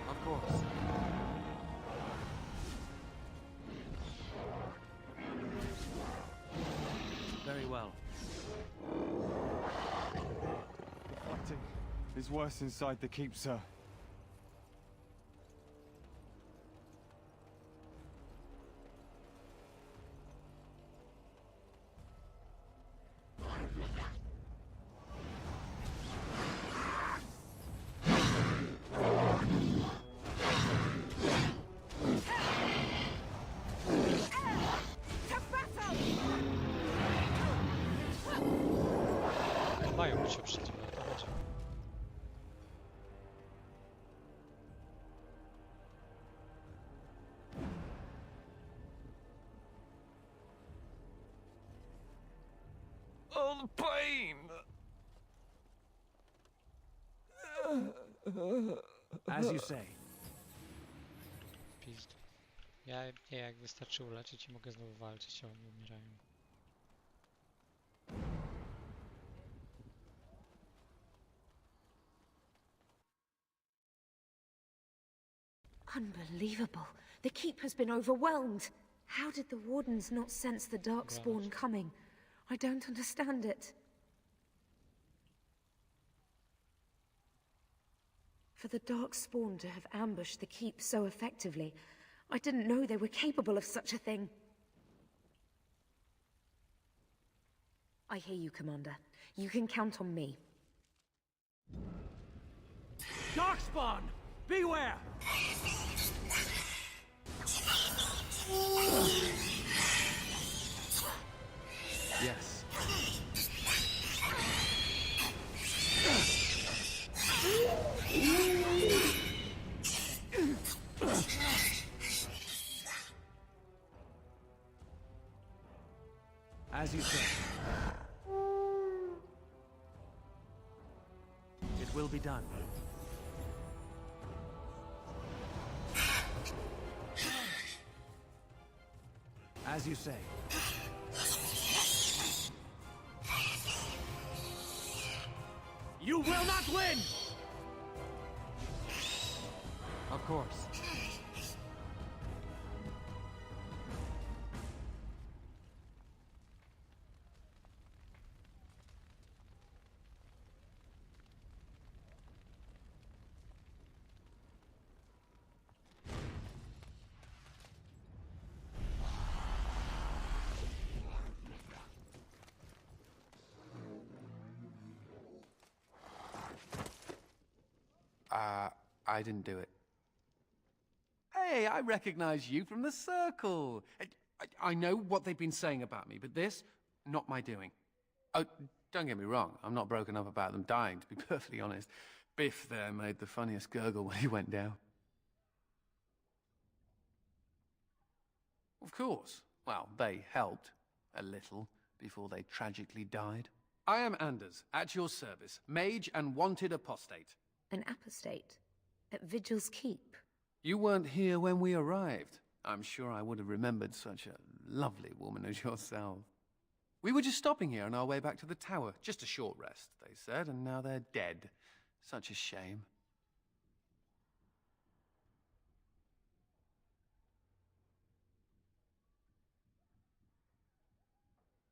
Of course. Very well. The fighting is worse inside the keep, sir. Mają być przeciwne, o to chodzi. Oh, the pain! As you say. Pizdu. Ja nie, jak wystarczy uleczyć i mogę znowu walczyć, a oni umierają. Unbelievable. The keep has been overwhelmed. How did the wardens not sense the Darkspawn coming? I don't understand it. For the Darkspawn to have ambushed the keep so effectively, I didn't know they were capable of such a thing. I hear you, Commander. You can count on me. Darkspawn! Beware! Yes. As you say. It will be done. As you say. You will not win! Of course. I didn't do it. Hey, I recognize you from the circle. I know what they've been saying about me, but this, not my doing. Oh, don't get me wrong. I'm not broken up about them dying, to be perfectly honest. Biff there made the funniest gurgle when he went down. Of course. Well, they helped. A little. Before they tragically died. I am Anders, at your service. Mage and wanted apostate. An apostate? At Vigil's Keep? You weren't here when we arrived. I'm sure I would have remembered such a lovely woman as yourself. We were just stopping here on our way back to the tower. Just a short rest, they said, and now they're dead. Such a shame.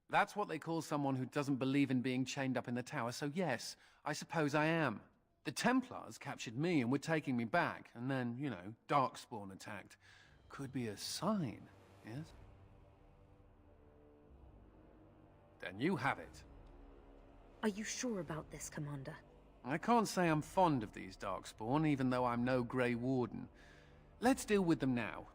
That's what they call someone who doesn't believe in being chained up in the tower, so yes, I suppose I am. The Templars captured me and were taking me back, and then, you know, Darkspawn attacked. Could be a sign, yes? Then you have it. Are you sure about this, Commander? I can't say I'm fond of these Darkspawn, even though I'm no Grey Warden. Let's deal with them now.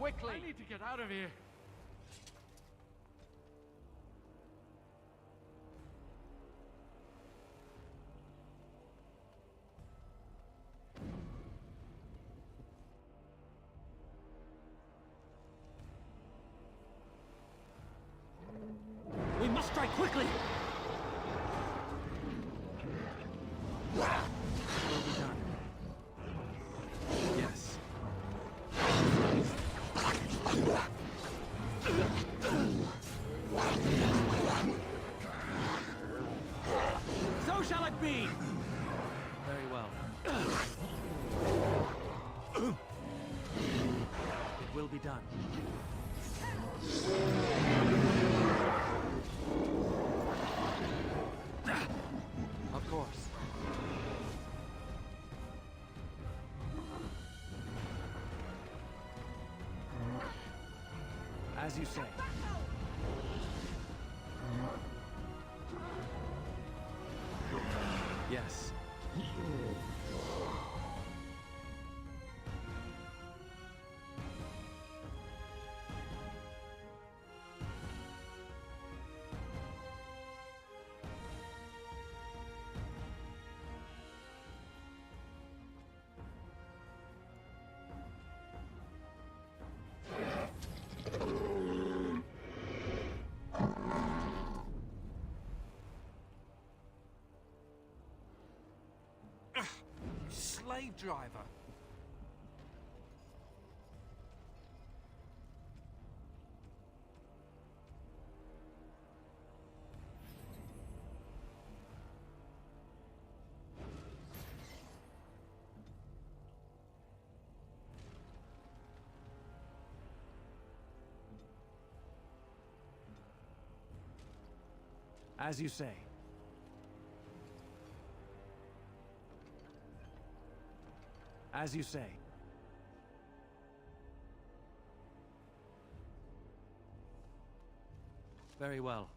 quickly! I need to get out of here. We must strike quickly! Will be done. Yes. So shall it be! Very well. It will be done. Of course. As you say. Yes. Slave driver! As you say. As you say. Very well.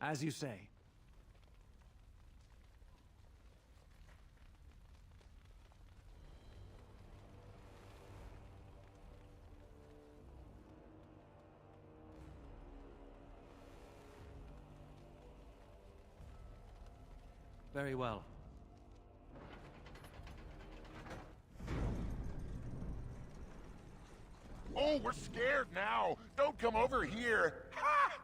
As you say. Very well. Oh, we're scared now! Don't come over here! Ha!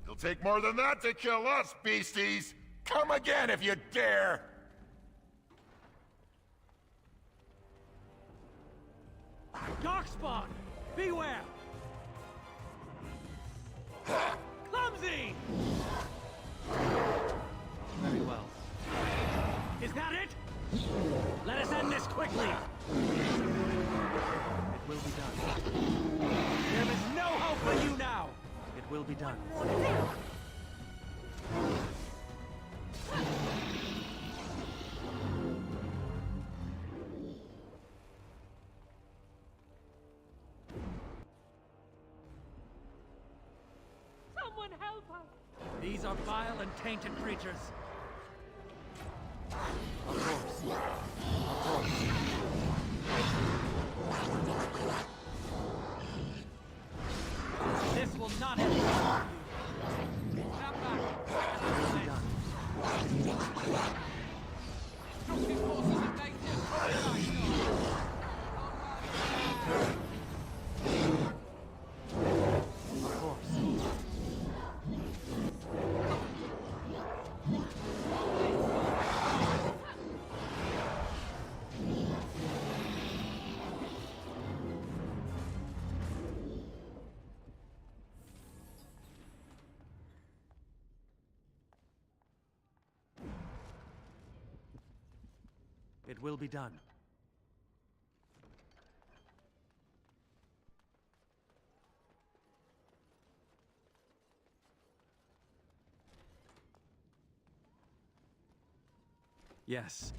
It'll take more than that to kill us, beasties! Come again if you dare! Darkspawn! Beware! Clumsy! Very well. Is that it? Let us end this quickly! It will be done. There is no hope for you now! It will be done. Someone help us! These are vile and tainted creatures. Of course. Of course. This will not end well. Stand back. Destructive forces of nature. Of course. It will be done. Yes.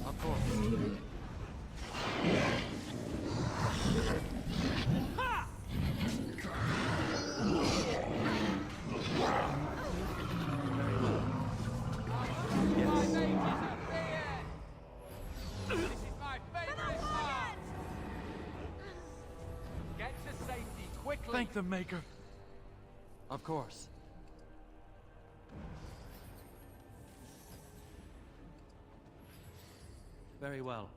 Of course. Get to safety, quickly! Thank the Maker. Of course. Very well.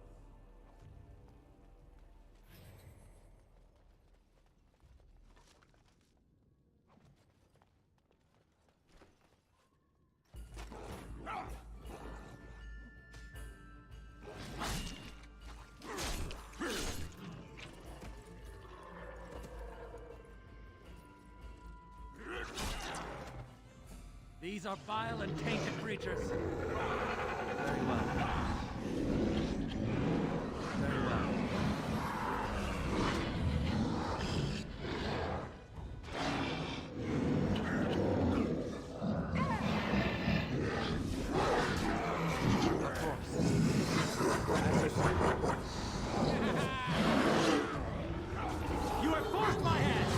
These are vile and tainted creatures. Very well. Very well. Of course. You have forced my hand!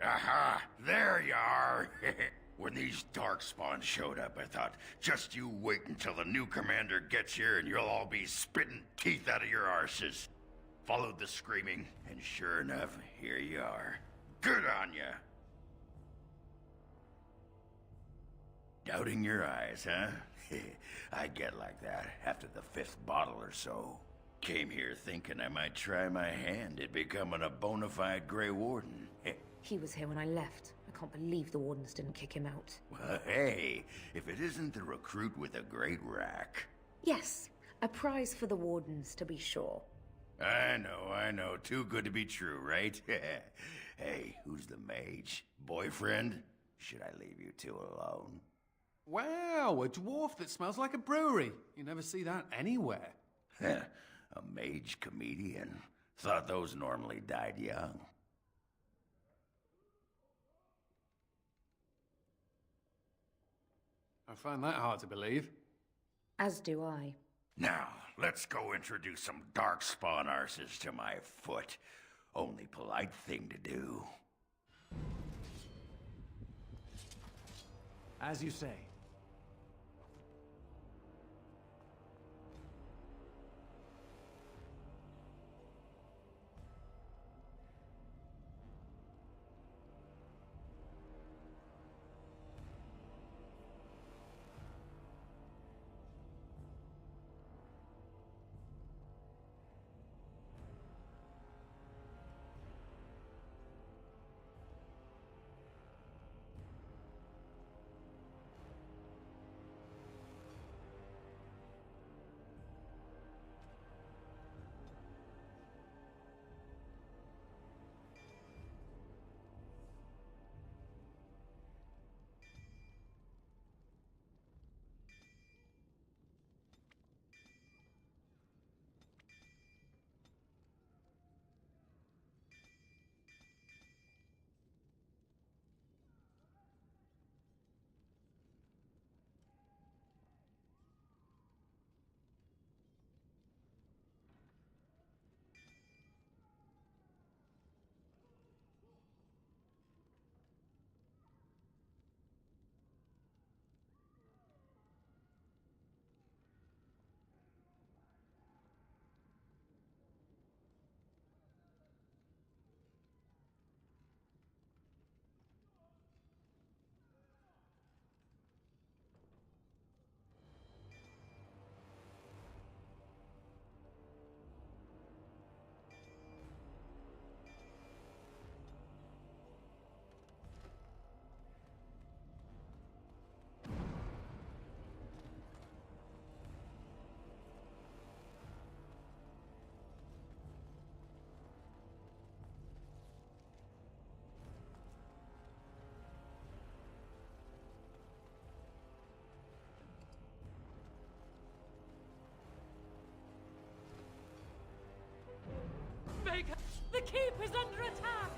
Aha! There you are! When these Darkspawn showed up, I thought, just you wait until the new commander gets here and you'll all be spitting teeth out of your arses. Followed the screaming, and sure enough, here you are. Good on ya! Doubting your eyes, huh? I get like that after the 5th bottle or so. Came here thinking I might try my hand at becoming a bona fide Grey Warden. He was here when I left. I can't believe the Wardens didn't kick him out. Well, hey, if it isn't the recruit with a great rack. Yes, a prize for the Wardens, to be sure. I know. Too good to be true, right? Hey, who's the mage? Boyfriend? Should I leave you two alone? Wow, a dwarf that smells like a brewery. You never see that anywhere. A mage comedian. Thought those normally died young. I find that hard to believe. As do I. Now, let's go introduce some Darkspawn arses to my foot. Only polite thing to do. As you say. The keep is under attack!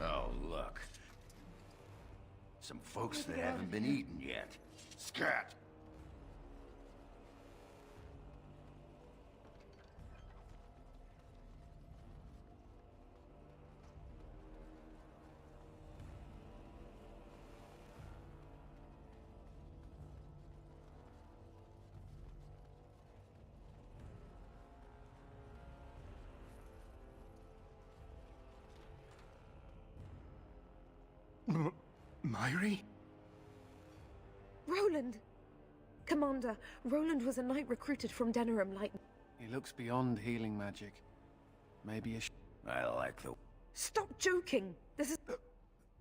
Oh, look. Some folks that haven't been eaten yet. Scat! Myri? Roland! Commander, Roland was a knight recruited from Denerim like... He looks beyond healing magic. Maybe a I like the... Stop joking! This is...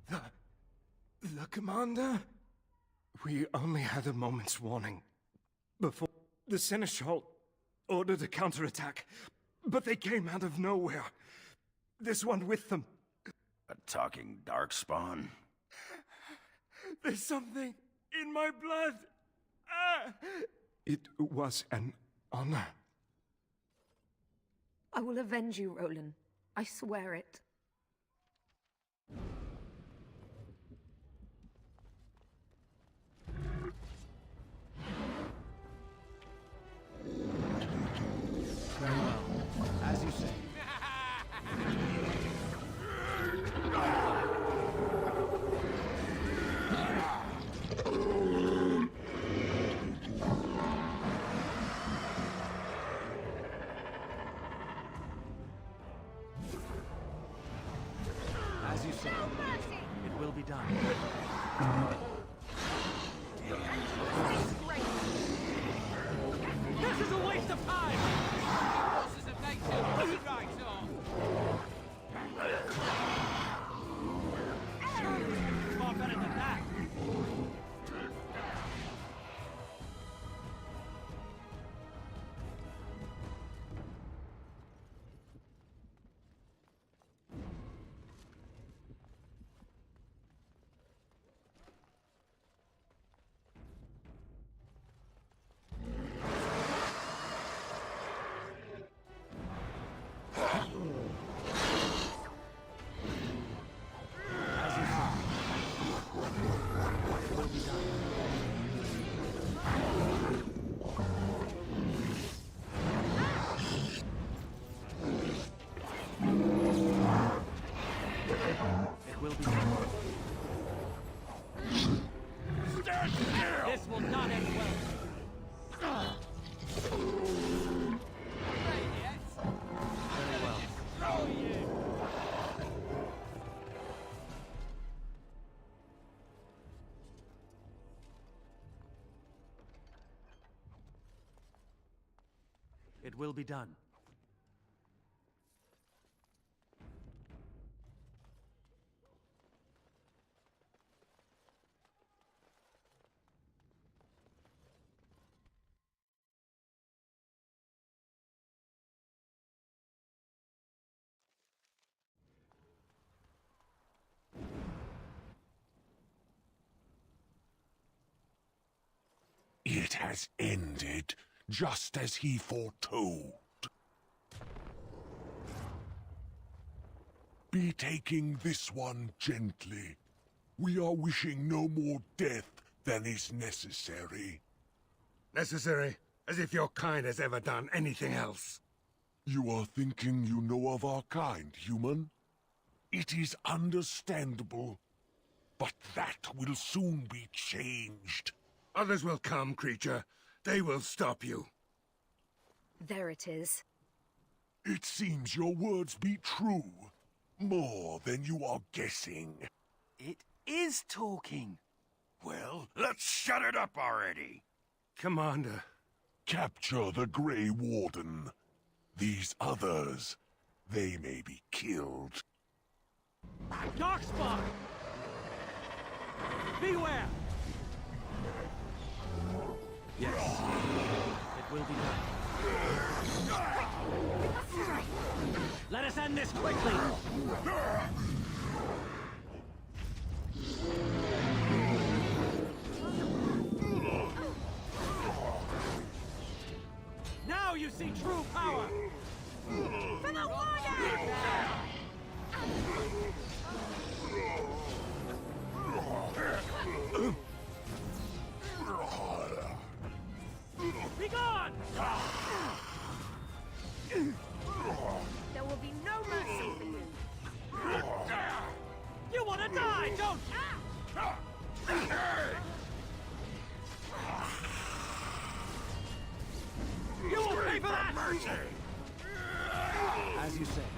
The commander? We only had a moment's warning before the Seneschal ordered a counterattack, but they came out of nowhere. This one with them. A talking darkspawn? There's something in my blood. Ah! It was an honor. I will avenge you, Roland. I swear it. Very well. As you say. As you say. It will be done. This is a waste of time! Forces of nature, right on! Far better than that! This will not end well. Very well. Throw you! It will be done. It has ended, just as he foretold. Be taking this one gently. We are wishing no more death than is necessary. Necessary? As if your kind has ever done anything else. You are thinking you know of our kind, human? It is understandable, but that will soon be changed. Others will come, creature. They will stop you. There it is. It seems your words be true. More than you are guessing. It is talking. Well, let's shut it up already. Commander. Capture the Grey Warden. These others, they may be killed. Darkspawn! Beware! Yes. It will be done. Let us end this quickly! Now you see true power! For the warden! Be gone! There will be no mercy for you. You want to die, don't you? You will pay for that! Mercy! As you say.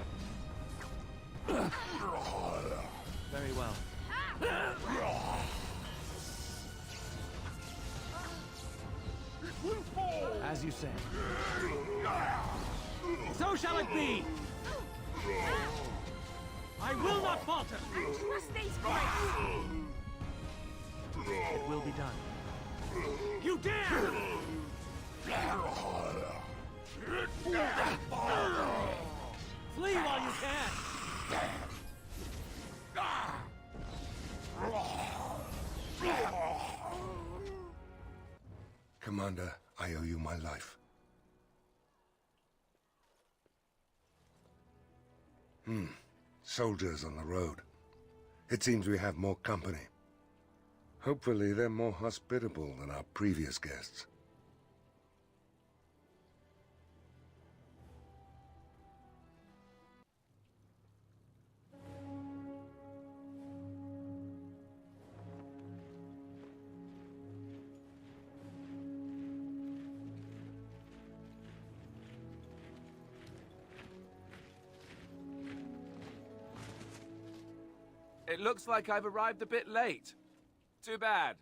Very well. As you say. So shall it be! I will not falter! Trust these grace! It will be done. You dare! Flee while you can! Commander, I owe you my life. Soldiers on the road. It seems we have more company. Hopefully they're more hospitable than our previous guests. It looks like I've arrived a bit late. Too bad.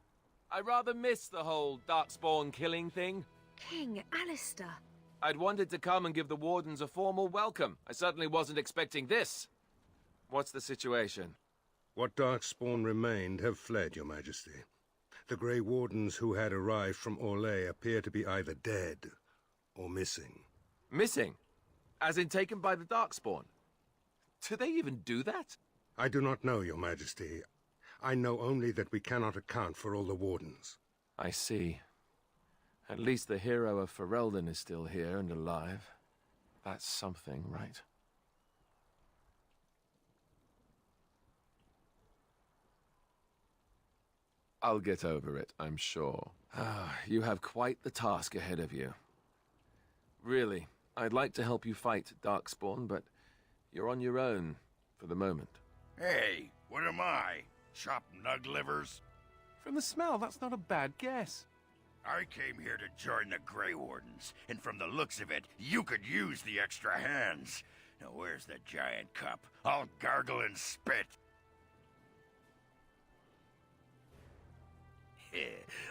I rather missed the whole Darkspawn killing thing. King Alistair. I'd wanted to come and give the Wardens a formal welcome. I certainly wasn't expecting this. What's the situation? What Darkspawn remained have fled, Your Majesty. The Grey Wardens who had arrived from Orlais appear to be either dead or missing. Missing? As in taken by the Darkspawn? Do they even do that? I do not know, Your Majesty. I know only that we cannot account for all the Wardens. I see. At least the hero of Ferelden is still here and alive. That's something, right? I'll get over it, I'm sure. You have quite the task ahead of you. Really, I'd like to help you fight Darkspawn, but you're on your own for the moment. Hey, what am I? Chopped nug livers? From the smell, that's not a bad guess. I came here to join the Grey Wardens, and from the looks of it, you could use the extra hands. Now where's the giant cup? I'll gargle and spit.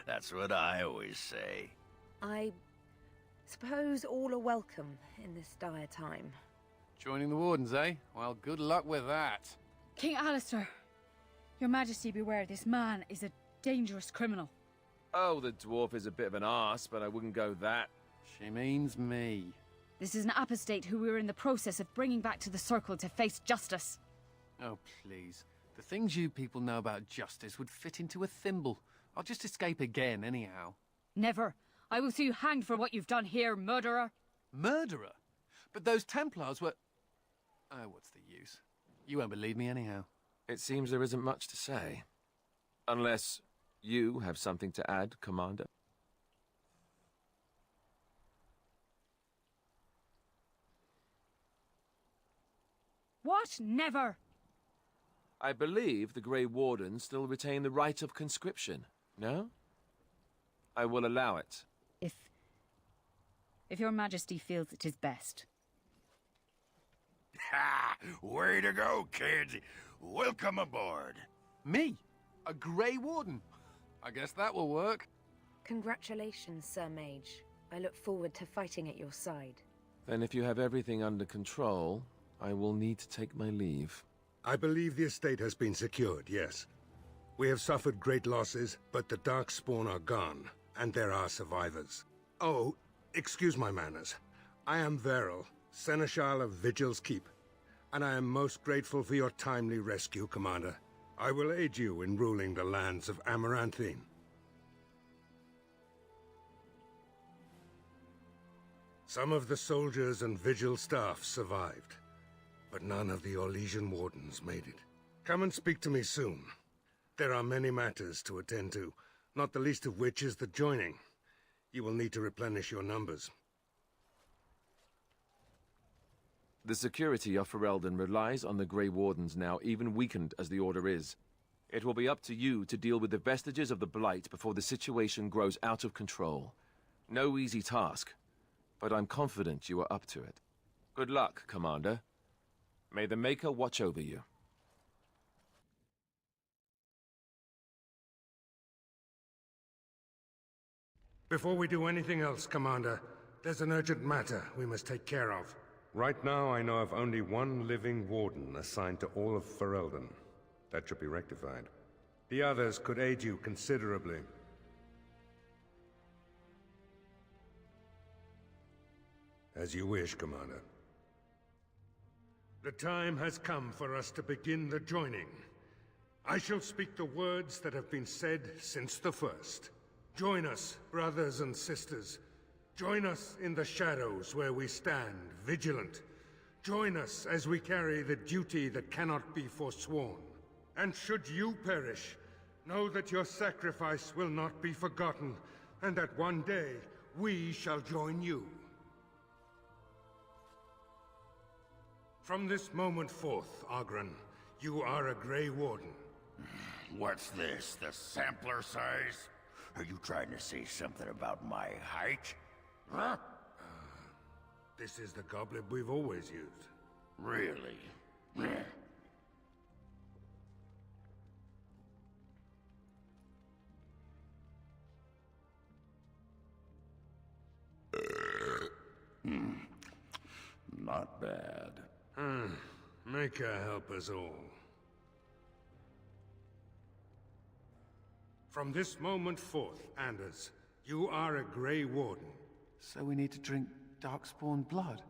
That's what I always say. I suppose all are welcome in this dire time. Joining the Wardens, eh? Well, good luck with that. King Alistair, Your Majesty beware, this man is a dangerous criminal. Oh, the dwarf is a bit of an arse, but I wouldn't go that. She means me. This is an apostate who we were in the process of bringing back to the Circle to face justice. Oh, please. The things you people know about justice would fit into a thimble. I'll just escape again, anyhow. Never. I will see you hanged for what you've done here, murderer. Murderer? But those Templars were... Oh, what's the use? You won't believe me anyhow. It seems there isn't much to say. Unless you have something to add, Commander. What? Never! I believe the Grey Wardens still retain the right of conscription, no? I will allow it. If Your Majesty feels it is best. Ha! Way to go, kids! Welcome aboard. Me? A Grey Warden? I guess that will work. Congratulations, Sir Mage. I look forward to fighting at your side. Then if you have everything under control, I will need to take my leave. I believe the estate has been secured, yes. We have suffered great losses, but the Darkspawn are gone, and there are survivors. Oh, Excuse my manners. I am Veril, Seneschal of Vigil's Keep, and I am most grateful for your timely rescue, Commander. I will aid you in ruling the lands of Amaranthine. Some of the soldiers and Vigil staff survived, but none of the Orlesian wardens made it. Come and speak to me soon. There are many matters to attend to, not the least of which is the joining. You will need to replenish your numbers. The security of Ferelden relies on the Grey Wardens now, even weakened as the Order is. It will be up to you to deal with the vestiges of the Blight before the situation grows out of control. No easy task, but I'm confident you are up to it. Good luck, Commander. May the Maker watch over you. Before we do anything else, Commander, there's an urgent matter we must take care of. Right now, I know of only one living warden assigned to all of Ferelden. That should be rectified. The others could aid you considerably. As you wish, Commander. The time has come for us to begin the joining. I shall speak the words that have been said since the first. Join us, brothers and sisters. Join us in the shadows where we stand, vigilant. Join us as we carry the duty that cannot be forsworn. And should you perish, know that your sacrifice will not be forgotten, and that one day we shall join you. From this moment forth, Oghren, you are a Grey Warden. What's this, the sampler size? Are you trying to say something about my height? Huh? This is the goblet we've always used. Really? Not bad. Maker help us all. From this moment forth, Anders, you are a Grey Warden. So we need to drink Darkspawn blood?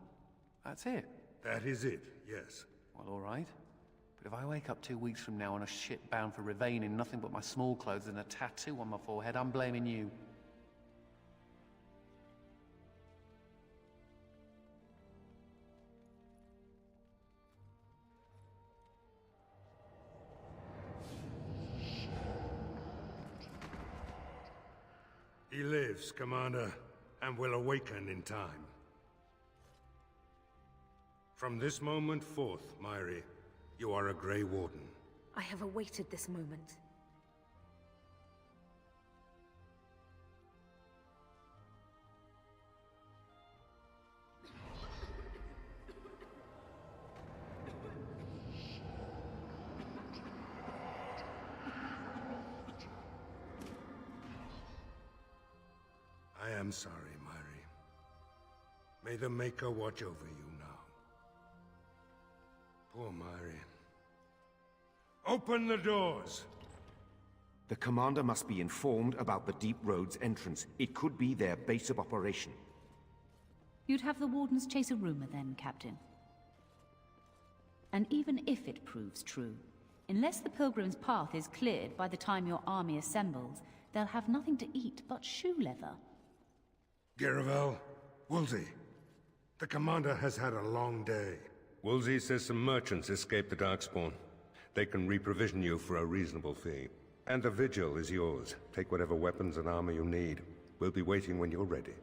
That's it? That is it, yes. Well, all right. But if I wake up 2 weeks from now on a ship bound for Rivain in nothing but my small clothes and a tattoo on my forehead, I'm blaming you. He lives, Commander, and will awaken in time. From this moment forth, Myri, you are a Grey Warden. I have awaited this moment. I am sorry, Myri. May the Maker watch over you now. Poor Myri. Open the doors! The Commander must be informed about the Deep Road's entrance. It could be their base of operation. You'd have the Wardens chase a rumor then, Captain. And even if it proves true, unless the Pilgrim's path is cleared by the time your army assembles, they'll have nothing to eat but shoe leather. Giravel, Woolsey, the Commander has had a long day. Woolsey says some merchants escaped the Darkspawn. They can reprovision you for a reasonable fee. And the Vigil is yours. Take whatever weapons and armor you need. We'll be waiting when you're ready.